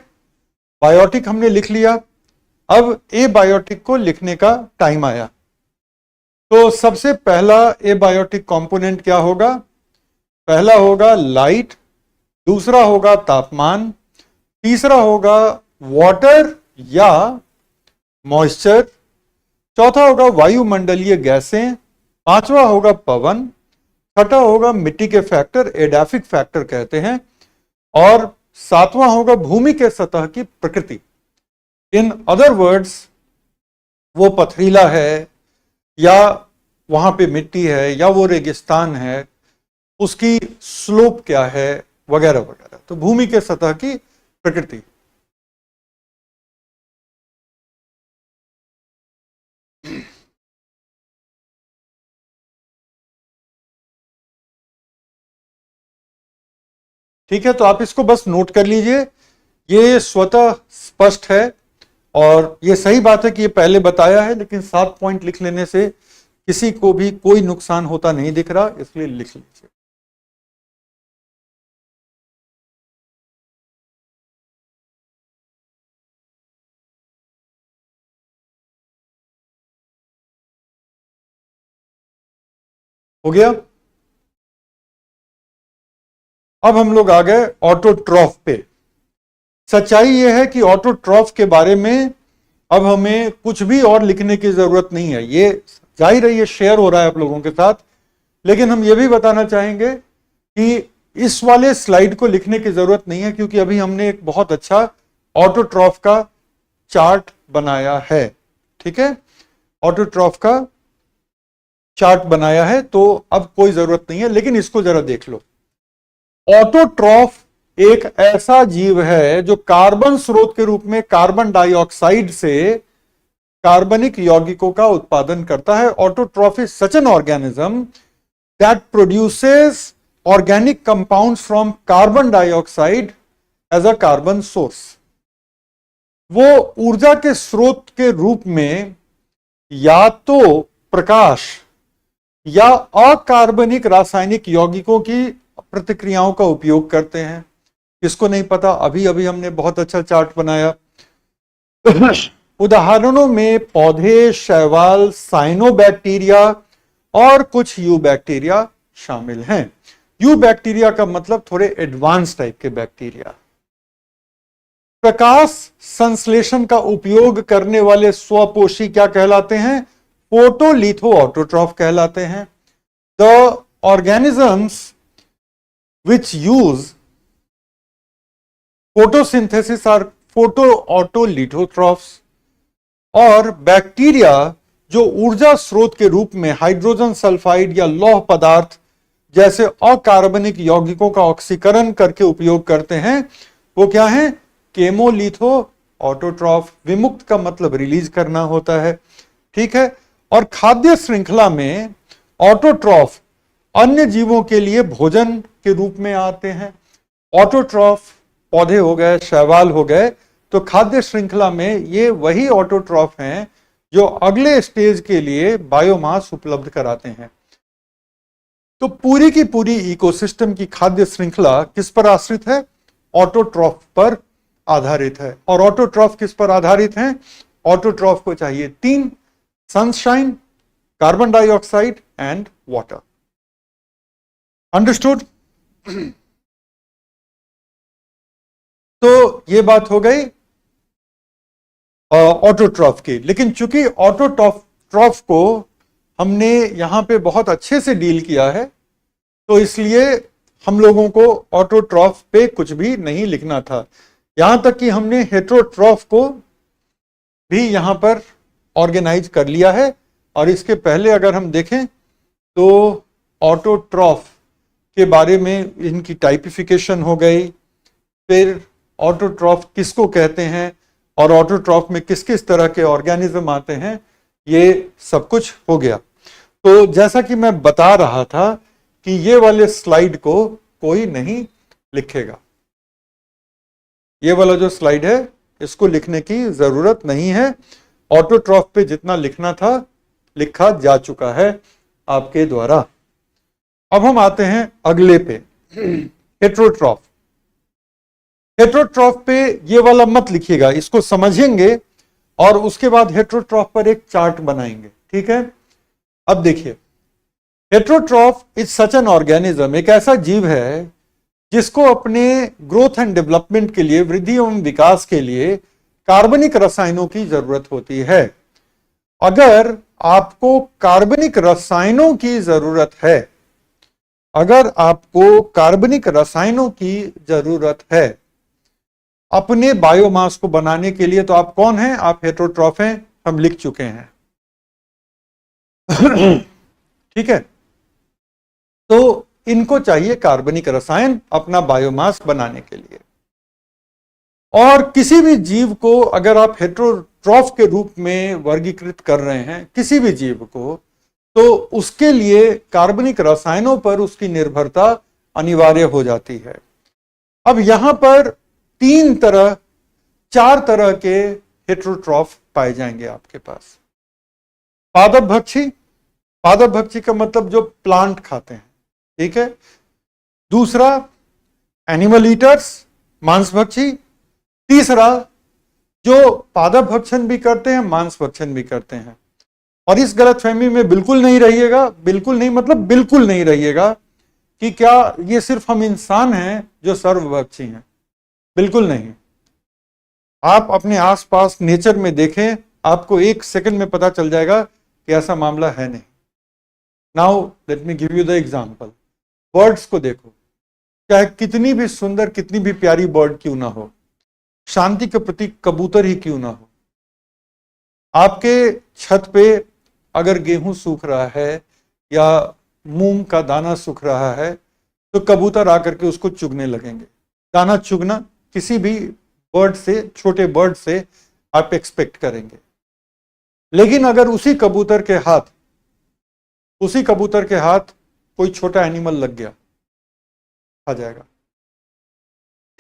बायोटिक हमने लिख लिया, अब एबायोटिक को लिखने का टाइम आया। तो सबसे पहला एबायोटिक कंपोनेंट क्या होगा? पहला होगा लाइट, दूसरा होगा तापमान, तीसरा होगा वाटर या मॉइस्चर, चौथा होगा वायुमंडलीय गैसें, पांचवा होगा पवन, छठा होगा मिट्टी के फैक्टर, एडाफिक फैक्टर कहते हैं, और सातवां होगा भूमि के सतह की प्रकृति। इन अदर वर्ड्स, वो पथरीला है या वहां पे मिट्टी है या वो रेगिस्तान है, उसकी स्लोप क्या है, वगैरह वगैरह। तो भूमि के सतह की प्रकृति। ठीक है, तो आप इसको बस नोट कर लीजिए, ये स्वतः स्पष्ट है और ये सही बात है कि ये पहले बताया है, लेकिन 7 पॉइंट लिख लेने से किसी को भी कोई नुकसान होता नहीं दिख रहा, इसलिए लिख लीजिए। हो गया? अब हम लोग आ गए ऑटोट्रॉफ पे। सच्चाई यह है कि ऑटोट्रॉफ के बारे में अब हमें कुछ भी और लिखने की जरूरत नहीं है, ये जाहिर है ये शेयर हो रहा है आप लोगों के साथ, लेकिन हम ये भी बताना चाहेंगे कि इस वाले स्लाइड को लिखने की जरूरत नहीं है, क्योंकि अभी हमने एक बहुत अच्छा ऑटोट्रॉफ का चार्ट बनाया है। ठीक है, ऑटोट्रॉफ का चार्ट बनाया है, तो अब कोई जरूरत नहीं है, लेकिन इसको जरा देख लो। ऑटोट्रॉफ एक ऐसा जीव है जो कार्बन स्रोत के रूप में कार्बन डाइऑक्साइड से कार्बनिक यौगिकों का उत्पादन करता है। Autotroph is such an organism that produces organic compounds from carbon dioxide as a carbon source. वो ऊर्जा के स्रोत के रूप में या तो प्रकाश या अकार्बनिक रासायनिक यौगिकों की प्रतिक्रियाओं का उपयोग करते हैं। किसको नहीं पता, अभी अभी हमने बहुत अच्छा चार्ट बनाया। उदाहरणों में पौधे, शैवाल, साइनोबैक्टीरिया और कुछ यू बैक्टीरिया शामिल हैं। यू बैक्टीरिया का मतलब थोड़े एडवांस टाइप के बैक्टीरिया। प्रकाश संश्लेषण का उपयोग करने वाले स्वपोषी क्या कहलाते हैं? फोटोलिथो ऑटोट्रॉफ कहलाते हैं। The organisms which use photosynthesis are photoautolithotrophs. और बैक्टीरिया जो ऊर्जा स्रोत के रूप में हाइड्रोजन सल्फाइड या लौह पदार्थ जैसे अकार्बनिक यौगिकों का ऑक्सीकरण करके उपयोग करते हैं, वो क्या है? केमोलिथो ऑटोट्रॉफ। विमुक्त का मतलब रिलीज करना होता है। ठीक है, और खाद्य श्रृंखला में ऑटोट्रॉफ अन्य जीवों के लिए भोजन के रूप में आते हैं। ऑटोट्रॉफ पौधे हो गए, शैवाल हो गए, तो खाद्य श्रृंखला में ये वही ऑटोट्रॉफ हैं जो अगले स्टेज के लिए बायोमास उपलब्ध कराते हैं। तो पूरी की पूरी इकोसिस्टम की खाद्य श्रृंखला किस पर आश्रित है? ऑटोट्रॉफ पर आधारित है। और ऑटोट्रॉफ किस पर आधारित हैं? ऑटोट्रॉफ को चाहिए 3: sunshine, carbon dioxide and water. Understood? तो ये बात हो गई ऑटोट्रॉफ की। लेकिन चूंकि ऑटोट्रॉफ को हमने यहां पे बहुत अच्छे से डील किया है, तो इसलिए हम लोगों को ऑटोट्रॉफ पे कुछ भी नहीं लिखना था। यहां तक कि हमने हेटेरोट्रॉफ को भी यहां पर ऑर्गेनाइज कर लिया है। और इसके पहले अगर हम देखें तो ऑटोट्रॉफ के बारे में इनकी टाइपिफिकेशन हो गई, फिर ऑटोट्रॉफ किसको कहते हैं और ऑटोट्रॉफ में किस किस तरह के ऑर्गेनिज्म आते हैं, ये सब कुछ हो गया। तो जैसा कि मैं बता रहा था कि ये वाले स्लाइड को कोई नहीं लिखेगा, ये वाला जो स्लाइड है इसको लिखने की जरूरत नहीं है। ऑटोट्रॉफ पे जितना लिखना था लिखा जा चुका है आपके द्वारा। अब हम आते हैं अगले पे, हेट्रोट्रॉफ। हेट्रोट्रॉफ पे ये वाला मत लिखिएगा, इसको समझेंगे और उसके बाद हेट्रोट्रॉफ पर एक चार्ट बनाएंगे, ठीक है। अब देखिए, heterotroph is such an organism, एक ऐसा जीव है जिसको अपने ग्रोथ एंड डेवलपमेंट के लिए, वृद्धि एवं विकास के लिए कार्बनिक रसायनों की जरूरत होती है। अगर आपको कार्बनिक रसायनों की जरूरत है, अगर आपको कार्बनिक रसायनों की जरूरत है अपने बायोमास को बनाने के लिए, तो आप कौन हैं? आप हेट्रोट्रॉफ हैं, हम लिख चुके हैं। ठीक है, तो इनको चाहिए कार्बनिक रसायन अपना बायोमास बनाने के लिए। और किसी भी जीव को अगर आप हेट्रोट्रॉफ के रूप में वर्गीकृत कर रहे हैं, किसी भी जीव को, तो उसके लिए कार्बनिक रसायनों पर उसकी निर्भरता अनिवार्य हो जाती है। अब यहां पर 4 तरह के हेट्रोट्रॉफ पाए जाएंगे आपके पास। पादप भक्षी, पादप भक्षी का मतलब जो प्लांट खाते हैं, ठीक है। दूसरा एनिमल ईटर्स, मांस भक्षी। तीसरा जो पादप भक्षण भी करते हैं, मांस भक्षण भी करते हैं। और इस गलतफहमी में बिल्कुल नहीं रहिएगा, बिल्कुल नहीं मतलब बिल्कुल नहीं रहिएगा कि क्या ये सिर्फ हम इंसान हैं जो सर्वभक्षी हैं, बिल्कुल नहीं। आप अपने आसपास नेचर में देखें, आपको 1 सेकंड में पता चल जाएगा कि ऐसा मामला है नहीं। Now let me give you the example. Birds को देखो, चाहे कितनी भी सुंदर, कितनी भी प्यारी बर्ड क्यों ना हो, शांति के प्रतीक कबूतर ही क्यों ना हो, आपके छत पे अगर गेहूं सूख रहा है या मूंग का दाना सूख रहा है, तो कबूतर आकर के उसको चुगने लगेंगे। दाना चुगना किसी भी बर्ड से, छोटे बर्ड से आप एक्सपेक्ट करेंगे। लेकिन अगर उसी कबूतर के हाथ कोई छोटा एनिमल लग गया, आ जाएगा,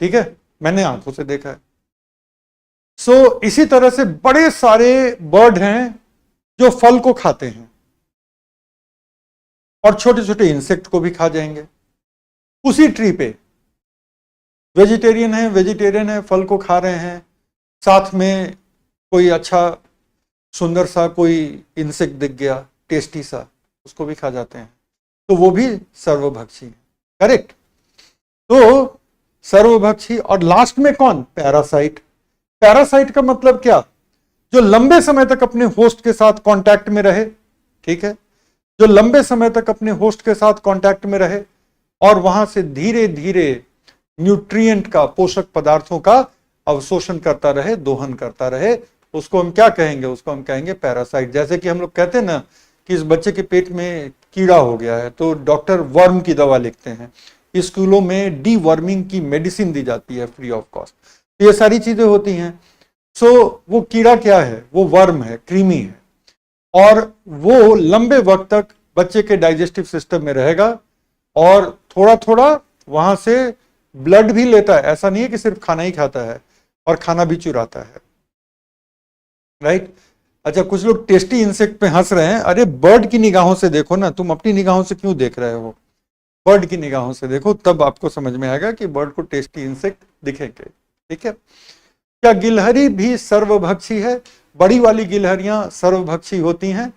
ठीक है, मैंने आंखों से देखा है। सो इसी तरह से बड़े सारे बर्ड हैं जो फल को खाते हैं और छोटे छोटे इंसेक्ट को भी खा जाएंगे उसी ट्री पे। वेजिटेरियन है, फल को खा रहे हैं, साथ में कोई अच्छा सुंदर सा कोई इंसेक्ट दिख गया, टेस्टी सा, उसको भी खा जाते हैं, तो वो भी सर्वभक्षी है, करेक्ट। तो सर्वभक्षी। और लास्ट में कौन? पैरासाइट। पैरासाइट का मतलब क्या? जो लंबे समय तक अपने होस्ट के साथ कांटेक्ट में रहे, ठीक है, जो लंबे समय तक अपने होस्ट के साथ कांटेक्ट में रहे और वहां से धीरे धीरे न्यूट्रिएंट का, पोषक पदार्थों का अवशोषण करता रहे, दोहन करता रहे, उसको हम क्या कहेंगे? उसको हम कहेंगे पैरासाइट। जैसे कि हम लोग कहते हैं ना कि इस बच्चे के पेट में कीड़ा हो गया है, तो डॉक्टर वर्म की दवा लिखते हैं, स्कूलों में डीवर्मिंग की मेडिसिन दी जाती है फ्री ऑफ कॉस्ट। ये सारी चीजें होती हैं। सो वो कीड़ा क्या है? वो वर्म है, कृमि है, और वो लंबे वक्त तक बच्चे के डाइजेस्टिव सिस्टम में रहेगा और थोड़ा थोड़ा वहां से ब्लड भी लेता है। ऐसा नहीं है कि सिर्फ खाना ही खाता है, और खाना भी चुराता है, राइट। अच्छा, कुछ लोग टेस्टी इंसेक्ट पे हंस रहे हैं। अरे बर्ड की निगाहों से देखो ना, तुम अपनी निगाहों से क्यों देख रहे हो? बर्ड की निगाहों से देखो, तब आपको समझ में आएगा कि बर्ड को टेस्टी इंसेक्ट दिखेंगे, ठीक है। क्या गिलहरी भी सर्वभक्षी है? बड़ी वाली गिलहरियां सर्वभक्षी होती हैं,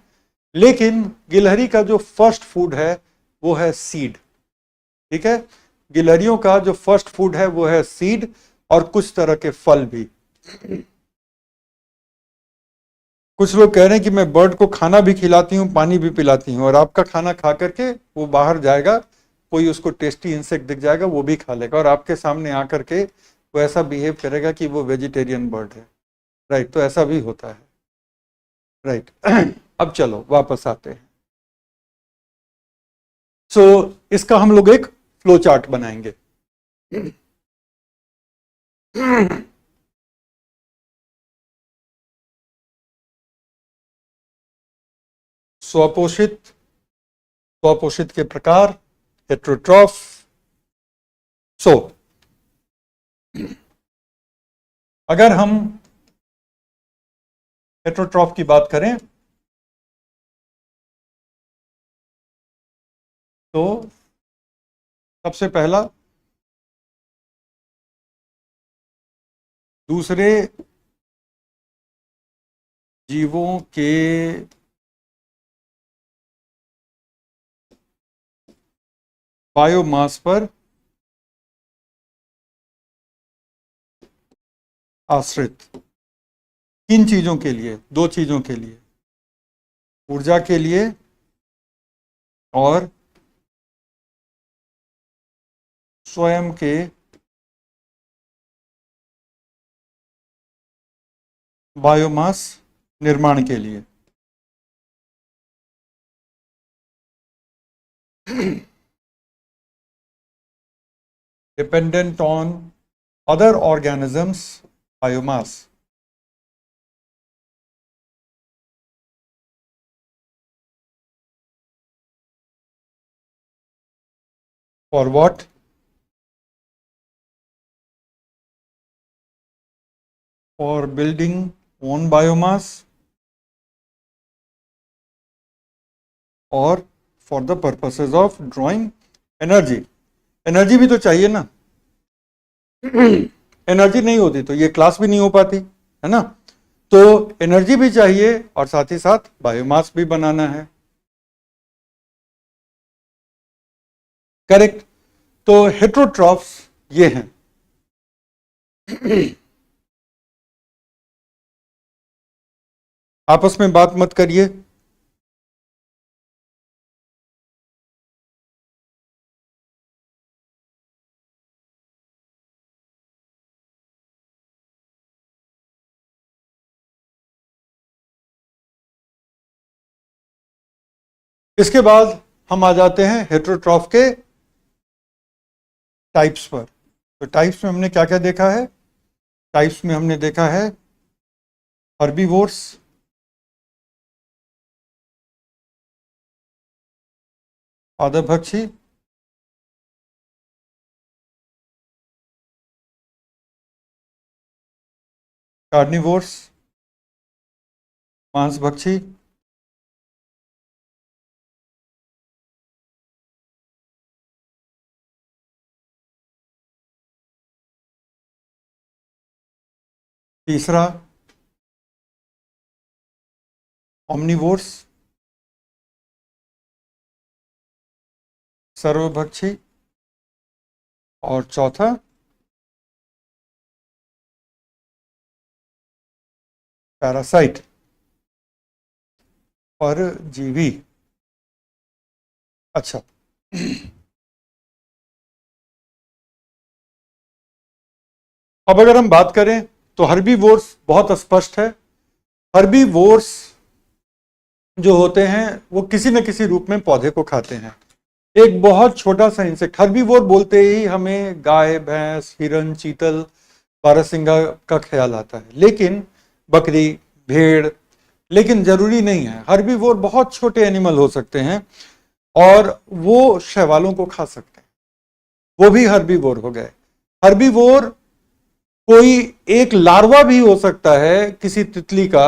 लेकिन गिलहरी का जो फर्स्ट फूड है वो है सीड, ठीक है। गिलहरियों का जो फर्स्ट फूड है वो है सीड, और कुछ तरह के फल भी। कुछ लोग कह रहे हैं कि मैं बर्ड को खाना भी खिलाती हूँ, पानी भी पिलाती हूँ, और आपका खाना खा करके वो बाहर जाएगा, कोई उसको टेस्टी इंसेक्ट दिख जाएगा, वो भी खा लेगा, और आपके सामने आकर के वो ऐसा बिहेव करेगा कि वो वेजिटेरियन बर्ड है, राइट। तो ऐसा भी होता है, राइट। अब चलो वापस आते हैं। सो इसका हम लोग एक फ्लो चार्ट बनाएंगे। स्वपोषित, स्वपोषित के प्रकार, हेट्रोट्रॉफ। सो अगर हम हेट्रोट्रॉफ की बात करें तो सबसे पहला दूसरे जीवों के बायोमास पर आश्रित। किन चीजों के लिए? दो चीजों के लिए, ऊर्जा के लिए और स्वयं के बायोमास निर्माण के लिए। Dependent on other organisms biomass. For what? For building own biomass और for the purposes of drawing energy. Energy भी तो चाहिए ना। एनर्जी नहीं होती तो ये क्लास भी नहीं हो पाती, है ना। तो एनर्जी भी चाहिए और साथ ही साथ बायोमास भी बनाना है। करेक्ट। तो हेट्रोट्रॉफ्स ये हैं। आपस में बात मत करिए। इसके बाद हम आ जाते हैं हेट्रोट्रॉफ के टाइप्स पर। तो टाइप्स में हमने क्या क्या देखा है? टाइप्स में हमने देखा है हर्बीवोर्स, पादभक्षी, कार्निवोर्स, मांसभक्षी, तीसरा ओमनिवोर्स, सर्वभक्षी, और चौथा पैरासाइट, परजीवी। अच्छा, अब अगर हम बात करें तो हर्बीवोर्स बहुत स्पष्ट है। हर्बीवोर्स जो होते हैं वो किसी न किसी रूप में पौधे को खाते हैं। एक बहुत छोटा सा इंसेक्ट, हर्बीवोर बोलते ही हमें गाय, भैंस, हिरन, चीतल, बारहसिंगा का ख्याल आता है, लेकिन बकरी, भेड़, लेकिन जरूरी नहीं है। हर्बीवोर बहुत छोटे एनिमल हो सकते हैं और वो शैवालों को खा सकते हैं, वो भी हर्बीवोर हो गए। हर्बीवोर कोई एक लार्वा भी हो सकता है किसी तितली का,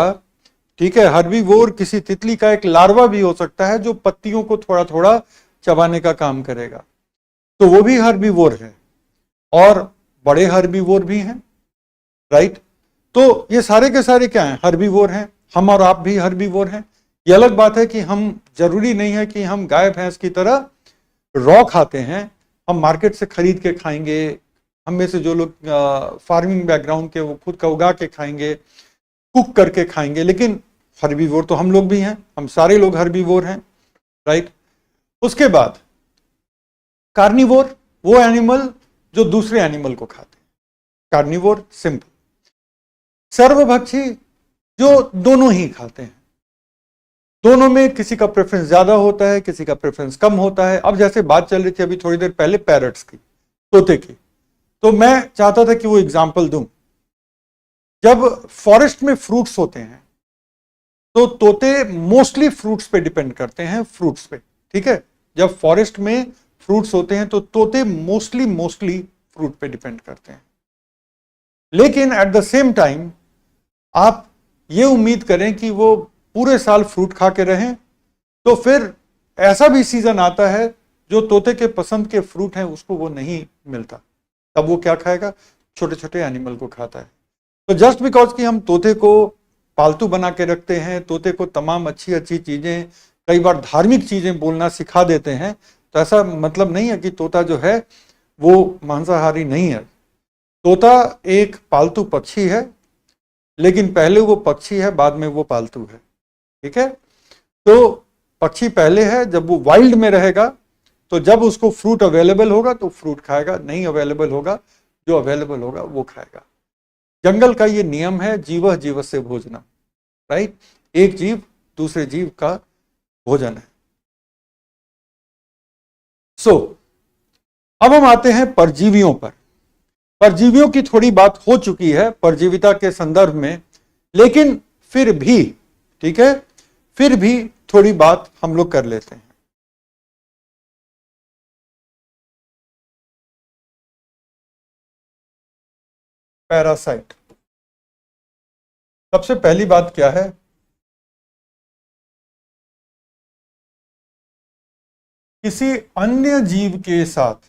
ठीक है। हर्बीवोर किसी तितली का एक लार्वा भी हो सकता है जो पत्तियों को थोड़ा थोड़ा चबाने का काम करेगा, तो वो भी हर्बीवोर है। और बड़े हर्बीवोर भी हैं, राइट। तो ये सारे के सारे क्या हैं? हर्बीवोर हैं। हम और आप भी हर्बीवोर हैं। ये अलग बात है कि हम, जरूरी नहीं है कि हम गाय भैंस की तरह रॉ खाते हैं। हम मार्केट से खरीद के खाएंगे, हम में से जो लोग फार्मिंग बैकग्राउंड के वो खुद का उगा के खाएंगे, कुक करके खाएंगे, लेकिन हर्बीवोर तो हम लोग भी हैं, हम सारे लोग हर्बीवोर हैं, राइट। उसके बाद कार्निवोर, वो एनिमल जो दूसरे एनिमल को खाते हैं, कार्निवोर, सिंपल। सर्वभक्षी जो दोनों ही खाते हैं, दोनों में किसी का प्रेफरेंस ज्यादा होता है, किसी का प्रेफरेंस कम होता है। अब जैसे बात चल रही थी अभी थोड़ी देर पहले पैरट्स की, तोते की, तो मैं चाहता था कि वो एग्जाम्पल दूं। जब फॉरेस्ट में फ्रूट्स होते हैं तो तोते मोस्टली फ्रूट्स पे डिपेंड करते हैं, फ्रूट्स पे, ठीक है। जब फॉरेस्ट में फ्रूट्स होते हैं तो तोते मोस्टली फ्रूट पे डिपेंड करते हैं। लेकिन एट द सेम टाइम आप ये उम्मीद करें कि वो पूरे साल फ्रूट खा के रहें, तो फिर ऐसा भी सीजन आता है जो तोते के पसंद के फ्रूट हैं उसको वो नहीं मिलता, तब वो क्या खाएगा? छोटे छोटे एनिमल को खाता है। तो जस्ट बिकॉज कि हम तोते को पालतू बना के रखते हैं, तोते को तमाम अच्छी अच्छी चीजें, कई बार धार्मिक चीजें बोलना सिखा देते हैं, तो ऐसा मतलब नहीं है कि तोता जो है वो मांसाहारी नहीं है। तोता एक पालतू पक्षी है, लेकिन पहले वो पक्षी है, बाद में वो पालतू है, ठीक है। तो पक्षी पहले है, जब वो वाइल्ड में रहेगा तो जब उसको फ्रूट अवेलेबल होगा तो फ्रूट खाएगा, नहीं अवेलेबल होगा, जो अवेलेबल होगा वो खाएगा। जंगल का ये नियम है, जीवः जीवस्य भोजनम, राइट। एक जीव दूसरे जीव का भोजन है। सो अब हम आते हैं परजीवियों पर। परजीवियों की थोड़ी बात हो चुकी है परजीविता के संदर्भ में, लेकिन फिर भी, ठीक है, फिर भी थोड़ी बात हम लोग कर लेते हैं। पैरासाइट, सबसे पहली बात क्या है? किसी अन्य जीव के साथ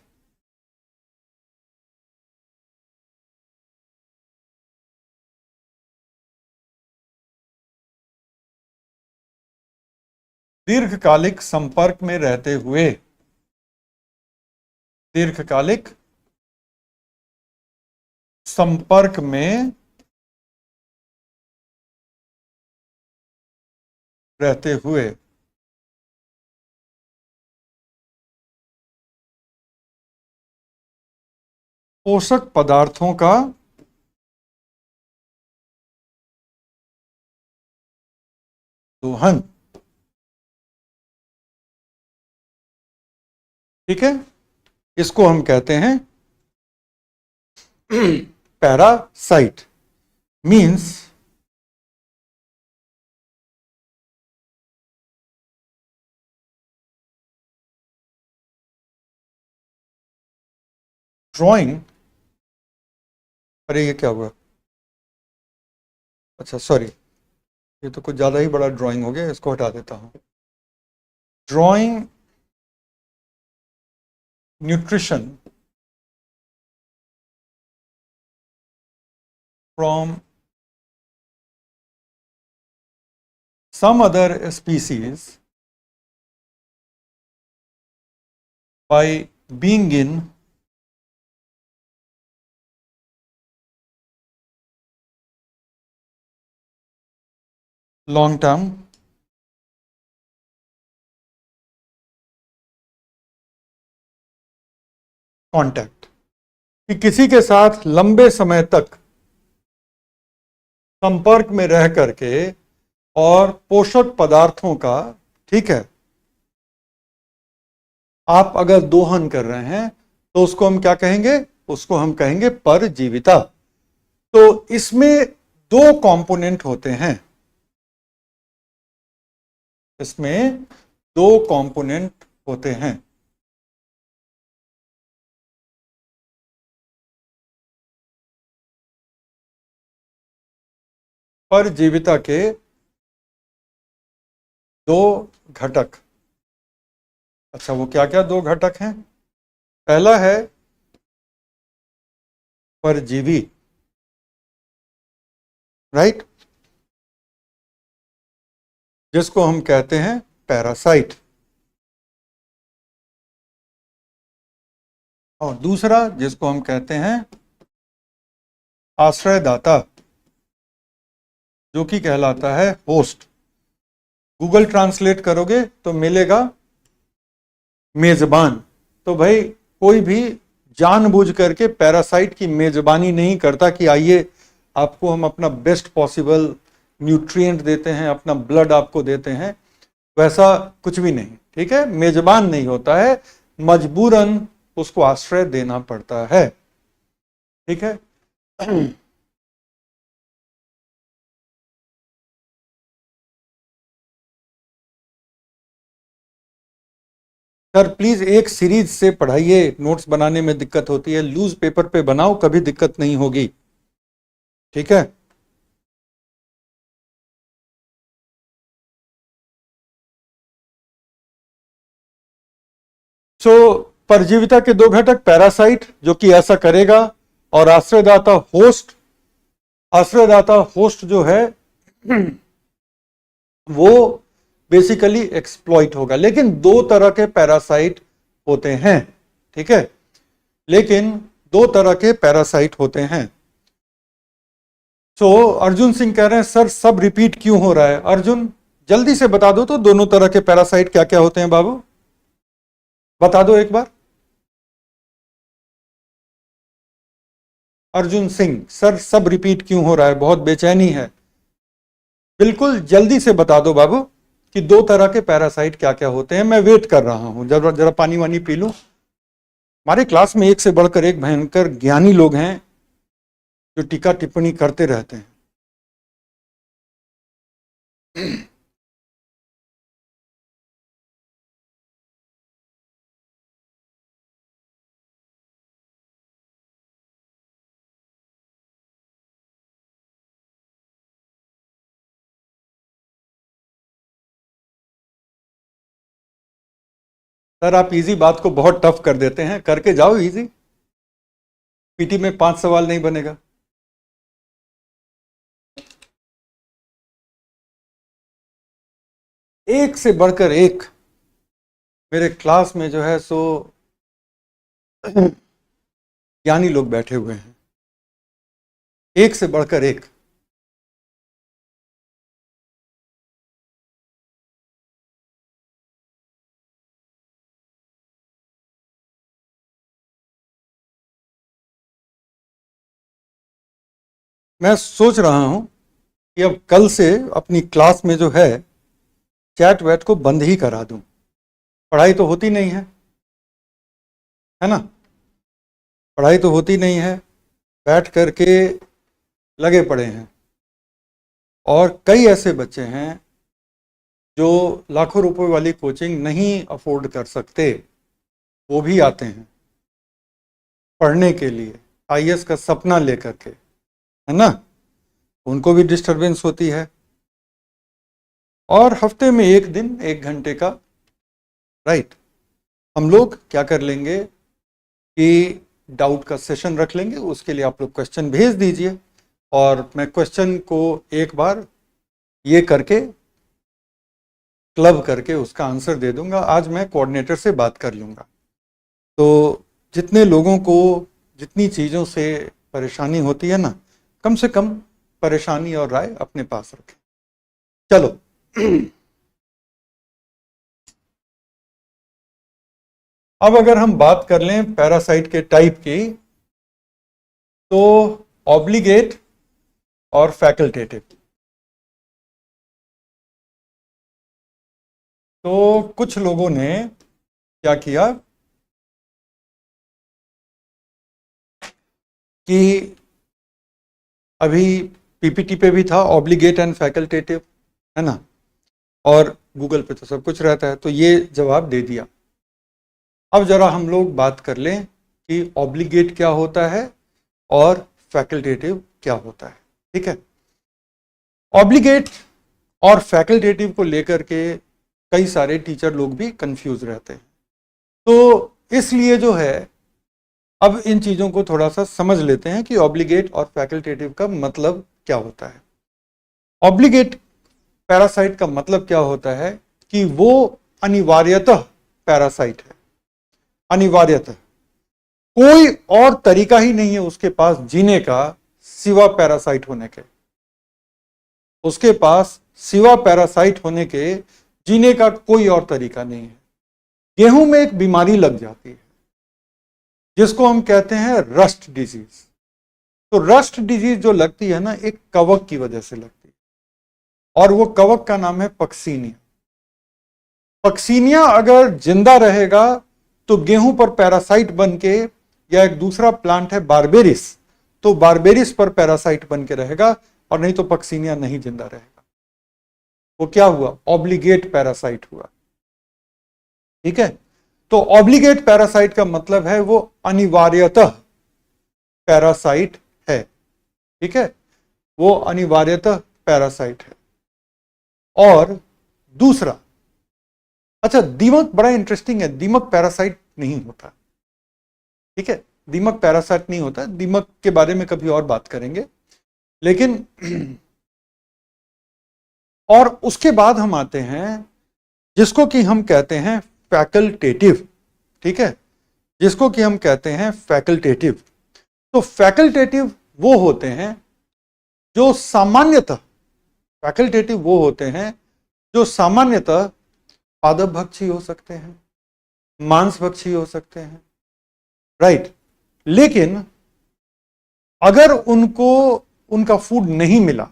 दीर्घकालिक संपर्क में रहते हुए, दीर्घकालिक संपर्क में रहते हुए पोषक पदार्थों का दोहन, ठीक है, इसको हम कहते हैं पैरासाइट। मीन्स ड्राइंग, अरे ये क्या हुआ? अच्छा सॉरी, ये तो कुछ ज्यादा ही बड़ा ड्राइंग हो गया, इसको हटा देता हूं। Drawing nutrition from some other species by being in long term contact, कि किसी के साथ लंबे समय तक संपर्क में रह करके और पोषक पदार्थों का, ठीक है, आप अगर दोहन कर रहे हैं तो उसको हम क्या कहेंगे? उसको हम कहेंगे परजीविता। तो इसमें दो कंपोनेंट होते हैं, इसमें दो कंपोनेंट होते हैं। परजीविता के दो घटक। अच्छा, वो क्या क्या दो घटक हैं? पहला है परजीवी, राइट, जिसको हम कहते हैं पैरासाइट। और दूसरा जिसको हम कहते हैं आश्रयदाता, जो कि कहलाता है होस्ट। गूगल ट्रांसलेट करोगे तो मिलेगा मेजबान। तो भाई कोई भी जानबूझ करके पैरासाइट की मेजबानी नहीं करता कि आइए आपको हम अपना बेस्ट पॉसिबल न्यूट्रिएंट देते हैं, अपना ब्लड आपको देते हैं। वैसा कुछ भी नहीं, ठीक है। मेजबान नहीं होता है, मजबूरन उसको आश्रय देना पड़ता है, ठीक है। सर प्लीज एक सीरीज से पढ़ाइए, नोट्स बनाने में दिक्कत होती है, लूज पेपर पे बनाओ, कभी दिक्कत नहीं होगी, ठीक है। सो परजीविता के दो घटक, पैरासाइट जो कि ऐसा करेगा, और आश्रयदाता होस्ट। आश्रयदाता होस्ट जो है वो बेसिकली एक्सप्लॉइट होगा। लेकिन दो तरह के पैरासाइट होते हैं, ठीक है, लेकिन दो तरह के पैरासाइट होते हैं। तो अर्जुन सिंह कह रहे हैं सर सब रिपीट क्यों हो रहा है। अर्जुन जल्दी से बता दो तो, दोनों तरह के पैरासाइट क्या क्या होते हैं बाबू, बता दो एक बार। अर्जुन सिंह सर सब रिपीट क्यों हो रहा है, बहुत बेचैनी है। बिल्कुल जल्दी से बता दो बाबू कि दो तरह के पैरासाइट क्या क्या होते हैं। मैं वेट कर रहा हूं, जरा जरा पानी वानी पी लूं। हमारे क्लास में एक से बढ़कर एक भयंकर ज्ञानी लोग हैं जो टीका टिप्पणी करते रहते हैं। सर आप इजी बात को बहुत टफ कर देते हैं, करके जाओ इजी। पीटी में 5 सवाल नहीं बनेगा। एक से बढ़कर एक मेरे क्लास में जो है सो ज्ञानी लोग बैठे हुए हैं, एक से बढ़कर एक। मैं सोच रहा हूं कि अब कल से अपनी क्लास में जो है चैट वैट को बंद ही करा दूं। पढ़ाई तो होती नहीं है ना, पढ़ाई तो होती नहीं है, बैठ करके लगे पड़े हैं। और कई ऐसे बच्चे हैं जो लाखों रुपए वाली कोचिंग नहीं अफोर्ड कर सकते, वो भी आते हैं पढ़ने के लिए, आईएएस का सपना लेकर के, है ना। उनको भी डिस्टरबेंस होती है। और हफ्ते में एक दिन 1 घंटे का, राइट, हम लोग क्या कर लेंगे कि डाउट का सेशन रख लेंगे। उसके लिए आप लोग क्वेश्चन भेज दीजिए और मैं क्वेश्चन को एक बार ये करके क्लब करके उसका आंसर दे दूंगा। आज मैं कोऑर्डिनेटर से बात कर लूँगा। तो जितने लोगों को जितनी चीज़ों से परेशानी होती है ना, कम से कम परेशानी और राय अपने पास रखें। चलो अब अगर हम बात कर लें पैरासाइट के टाइप की, तो ऑब्लिगेट और फैकल्टेटिव। तो कुछ लोगों ने क्या किया कि अभी पीपीटी पे भी था ऑब्लिगेट एंड फैकल्टेटिव, है ना, और गूगल पे तो सब कुछ रहता है, तो ये जवाब दे दिया। अब जरा हम लोग बात कर लें कि ऑब्लिगेट क्या होता है और फैकल्टेटिव क्या होता है, ठीक है। ऑब्लिगेट और फैकल्टेटिव को लेकर के कई सारे टीचर लोग भी कंफ्यूज रहते हैं। तो इसलिए जो है अब इन चीज़ों को थोड़ा सा समझ लेते हैं कि ऑब्लिगेट और फैकल्टेटिव का मतलब क्या होता है। ऑब्लिगेट पैरासाइट का मतलब क्या होता है कि वो अनिवार्यतः पैरासाइट है, अनिवार्यतः कोई और तरीका ही नहीं है उसके पास जीने का सिवा पैरासाइट होने के। उसके पास सिवा पैरासाइट होने के जीने का कोई और तरीका नहीं है। गेहूं में एक बीमारी लग जाती है जिसको हम कहते हैं रस्ट डिजीज। तो रस्ट डिजीज जो लगती है ना, एक कवक की वजह से लगती है, और वो कवक का नाम है पक्सीनिया। पक्सीनिया अगर जिंदा रहेगा तो गेहूं पर पैरासाइट बन के, या एक दूसरा प्लांट है बारबेरिस, तो बारबेरिस पर पैरासाइट बन के रहेगा, और नहीं तो पक्सीनिया नहीं जिंदा रहेगा। वो क्या हुआ? ऑब्लिगेट पैरासाइट हुआ। ठीक है, तो ऑब्लिगेट पैरासाइट का मतलब है वो अनिवार्यतः पैरासाइट है। ठीक है, वो अनिवार्यतः पैरासाइट है। और दूसरा, अच्छा दीमक बड़ा इंटरेस्टिंग है, दीमक पैरासाइट नहीं होता। ठीक है, दीमक पैरासाइट नहीं होता, दीमक के बारे में कभी और बात करेंगे। लेकिन और उसके बाद हम आते हैं जिसको कि हम कहते हैं फैकल्टेटिव। ठीक है, जिसको कि हम कहते हैं फैकल्टेटिव। तो फैकल्टेटिव वो होते हैं जो सामान्यतः, फैकल्टेटिव वो होते हैं जो सामान्यतः पादप भक्षी हो सकते हैं, मांस भक्षी हो सकते हैं, राइट। लेकिन अगर उनको उनका फूड नहीं मिला,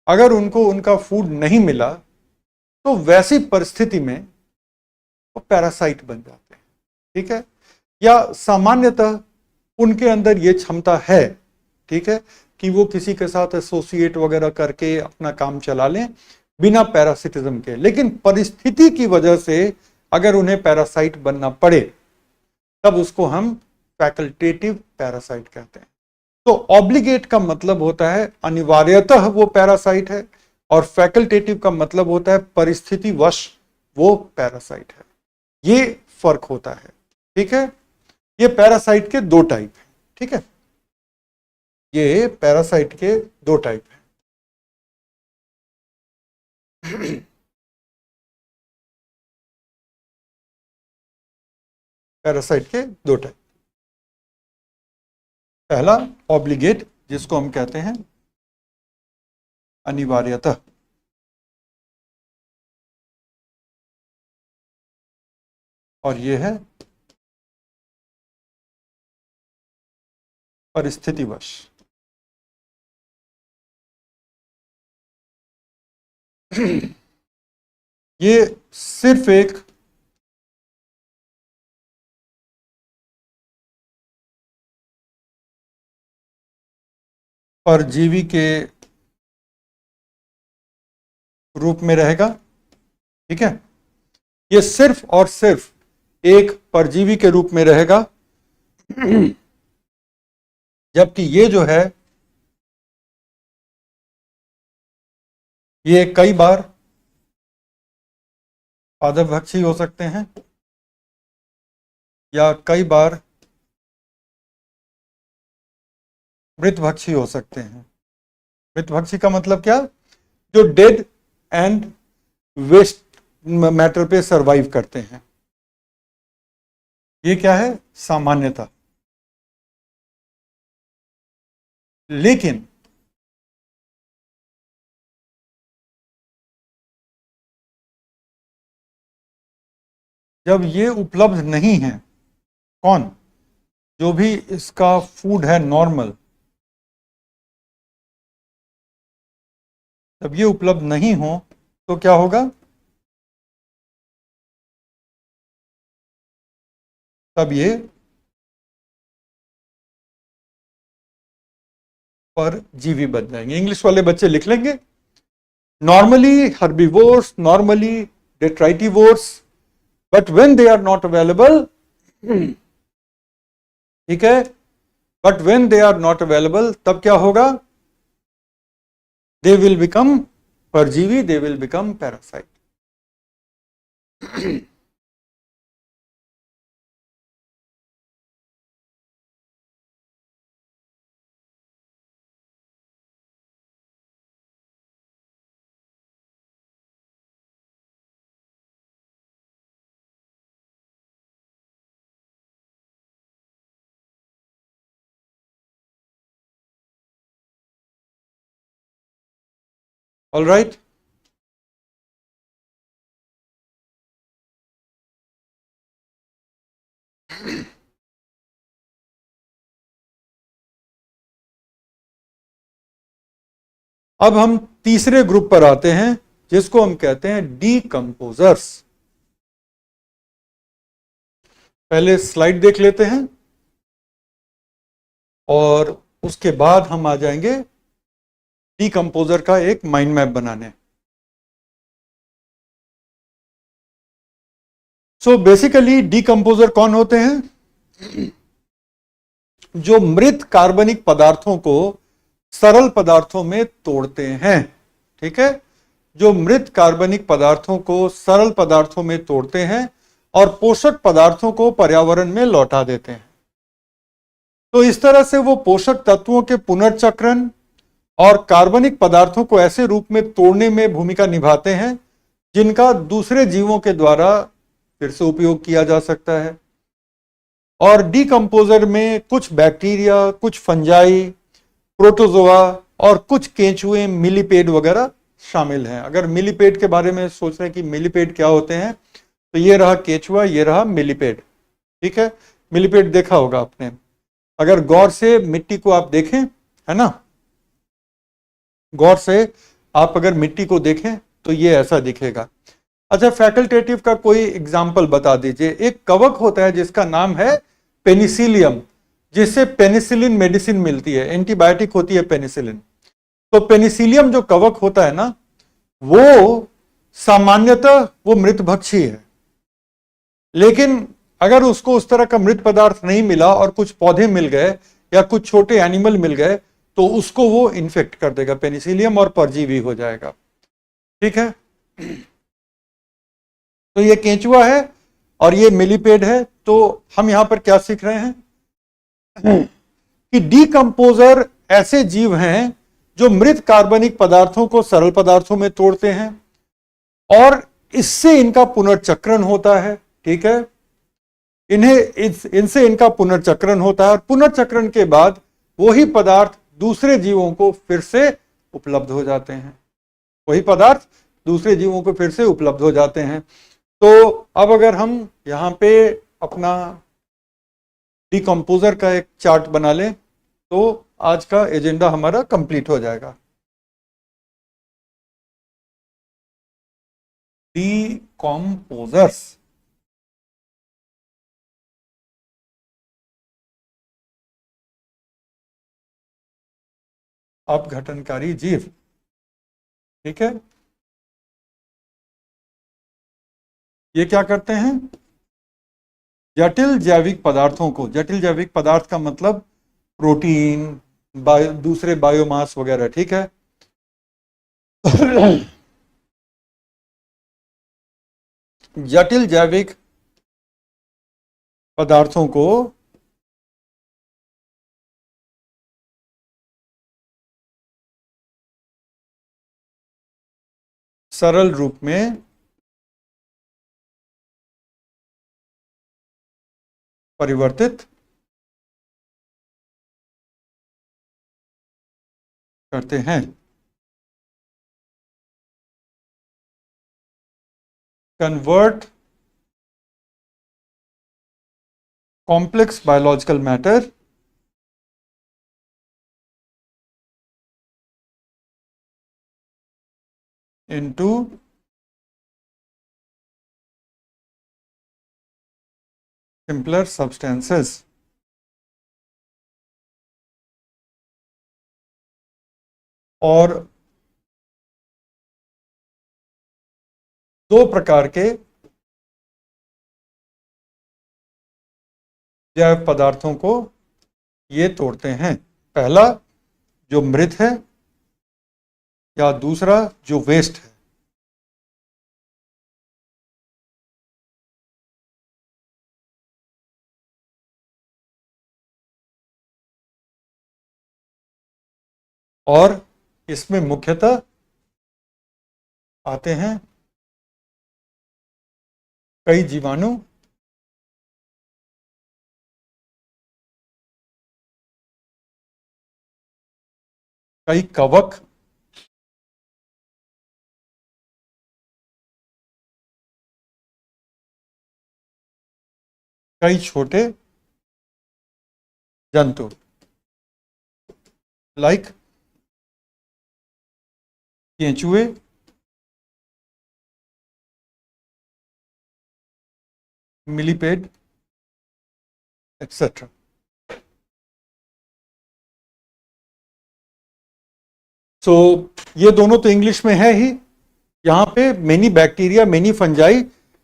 अगर उनको उनका फूड नहीं मिला, तो वैसी परिस्थिति में वो पैरासाइट बन जाते हैं। ठीक है, या सामान्यतः उनके अंदर ये क्षमता है, ठीक है, कि वो किसी के साथ एसोसिएट वगैरह करके अपना काम चला लें बिना पैरासिटिज्म के। लेकिन परिस्थिति की वजह से अगर उन्हें पैरासाइट बनना पड़े, तब उसको हम फैकल्टेटिव पैरासाइट कहते हैं। तो ऑब्लिगेट का मतलब होता है अनिवार्यतः वो पैरासाइट है, और फैकल्टेटिव का मतलब होता है परिस्थितिवश वो पैरासाइट है। ये फर्क होता है। ठीक है, ये पैरासाइट के दो टाइप हैं। ठीक है, ये पैरासाइट के दो टाइप हैं। पैरासाइट के दो टाइप। पहला ऑब्लिगेट, जिसको हम कहते हैं अनिवार्यतः, और ये है परिस्थितिवश। ये सिर्फ एक परजीवी के रूप में रहेगा। ठीक है, ये सिर्फ और सिर्फ एक परजीवी के रूप में रहेगा, जबकि ये जो है ये कई बार पादपभक्षी हो सकते हैं, या कई बार मृतभक्षी हो सकते हैं। मृतभक्षी का मतलब क्या? जो डेड एंड वेस्ट मैटर पे सरवाइव करते हैं। ये क्या है? सामान्यता। लेकिन जब ये उपलब्ध नहीं है, कौन? जो भी इसका फूड है नॉर्मल, जब ये उपलब्ध नहीं हो तो क्या होगा? तब ये परजीवी बन जाएंगे। इंग्लिश वाले बच्चे लिख लेंगे, normally herbivores, normally detritivores, but when they are not available, ठीक है, but when they are not available, तब क्या होगा? दे विल बिकम परजीवी, they will become parasite. All right, अब हम तीसरे ग्रुप पर आते हैं, जिसको हम कहते हैं डीकंपोजर्स। पहले स्लाइड देख लेते हैं और उसके बाद हम आ जाएंगे डीकंपोजर का एक माइंड मैप बनाने। सो बेसिकली डीकंपोजर कौन होते हैं? जो मृत कार्बनिक पदार्थों को सरल पदार्थों में तोड़ते हैं। ठीक है, जो मृत कार्बनिक पदार्थों को सरल पदार्थों में तोड़ते हैं और पोषक पदार्थों को पर्यावरण में लौटा देते हैं। तो इस तरह से वो पोषक तत्वों के पुनर्चक्रण और कार्बनिक पदार्थों को ऐसे रूप में तोड़ने में भूमिका निभाते हैं जिनका दूसरे जीवों के द्वारा फिर से उपयोग किया जा सकता है। और डीकंपोजर में कुछ बैक्टीरिया, कुछ फंजाई, प्रोटोजोआ और कुछ केंचुए, मिलीपेड वगैरह शामिल हैं। अगर मिलीपेड के बारे में सोच रहे हैं कि मिलीपेड क्या होते हैं, तो ये रहा केंचुआ, ये रहा मिलीपेड। ठीक है, मिलीपेड देखा होगा आपने। अगर गौर से मिट्टी को आप देखें, है ना, गौर से आप अगर मिट्टी को देखें तो ये ऐसा दिखेगा। अच्छा, फैकल्टेटिव का कोई एग्जाम्पल बता दीजिए। एक कवक होता है जिसका नाम है पेनिसिलियम, जिससे पेनिसिलिन मेडिसिन मिलती है, एंटीबायोटिक होती है पेनिसिलिन। तो पेनिसिलियम जो कवक होता है ना, वो सामान्यतः वो मृतभक्षी है, लेकिन अगर उसको उस तरह का मृत पदार्थ नहीं मिला और कुछ पौधे मिल गए या कुछ छोटे एनिमल मिल गए तो उसको वो इन्फेक्ट कर देगा पेनिसिलियम और परजीवी हो जाएगा। ठीक है, तो ये केंचुआ है और ये मिलीपेड है। तो हम यहां पर क्या सीख रहे हैं कि डीकंपोजर ऐसे जीव हैं जो मृत कार्बनिक पदार्थों को सरल पदार्थों में तोड़ते हैं और इससे इनका पुनर्चक्रण होता है। ठीक है, इनसे इनका पुनर्चक्रण होता है और पुनर्चक्रण के बाद वही पदार्थ दूसरे जीवों को फिर से उपलब्ध हो जाते हैं। वही पदार्थ दूसरे जीवों को फिर से उपलब्ध हो जाते हैं। तो अब अगर हम यहां पे अपना डीकंपोजर का एक चार्ट बना लें तो आज का एजेंडा हमारा कंप्लीट हो जाएगा। डीकंपोजर्स, अपघटनकारी जीव। ठीक है, ये क्या करते हैं? जटिल जैविक पदार्थों को, जटिल जैविक पदार्थ का मतलब प्रोटीन, दूसरे बायोमास वगैरह। ठीक है, जटिल जैविक पदार्थों को सरल रूप में परिवर्तित करते हैं। Convert complex biological matter into simpler substances। और दो प्रकार के जैव पदार्थों को ये तोड़ते हैं। पहला जो मृत है या दूसरा जो वेस्ट है। और इसमें मुख्यतः आते हैं कई जीवाणु, कई कवक, कई छोटे जंतु, लाइक केंचुए, मिलीपेड एक्सेट्रा। सो ये दोनों तो इंग्लिश में है ही। यहां पे many bacteria, many fungi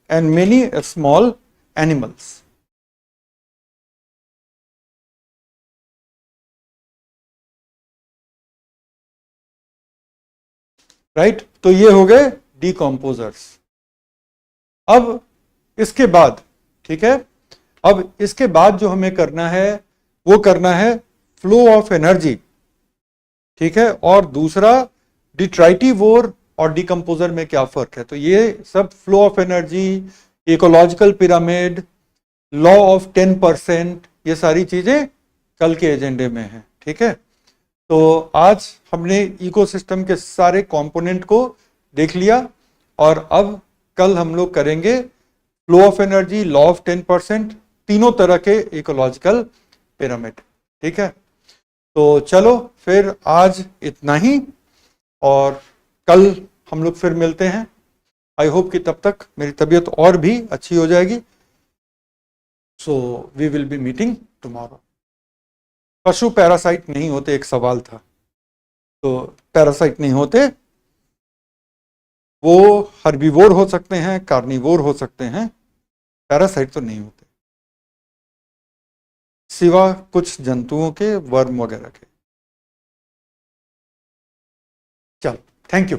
and many small animals. Right, तो ये हो गए डिकम्पोजर्स। अब इसके बाद, ठीक है, अब इसके बाद जो हमें करना है वो करना है फ्लो ऑफ एनर्जी, ठीक है, और दूसरा डिट्राइटिवोर और डिकम्पोजर में क्या फर्क है। तो ये सब flow of energy, ecological pyramid, law of 10%, ये सारी चीजें कल के एजेंडे में है, ठीक है। तो आज हमने इकोसिस्टम के सारे कंपोनेंट को देख लिया और अब कल हम लोग करेंगे flow of energy, law of 10%, तीनों तरह के इकोलॉजिकल पिरामिड, ठीक है। तो चलो फिर आज इतना ही और कल हम लोग फिर मिलते हैं। आई होप कि तब तक मेरी तबीयत और भी अच्छी हो जाएगी। So we will be meeting tomorrow. पशु पैरासाइट नहीं होते, एक सवाल था। तो पैरासाइट नहीं होते, वो हर्बीवोर हो सकते हैं, कार्निवोर हो सकते हैं, पैरासाइट तो नहीं होते, सिवा कुछ जंतुओं के, वर्म वगैरह के। चलो, थैंक यू।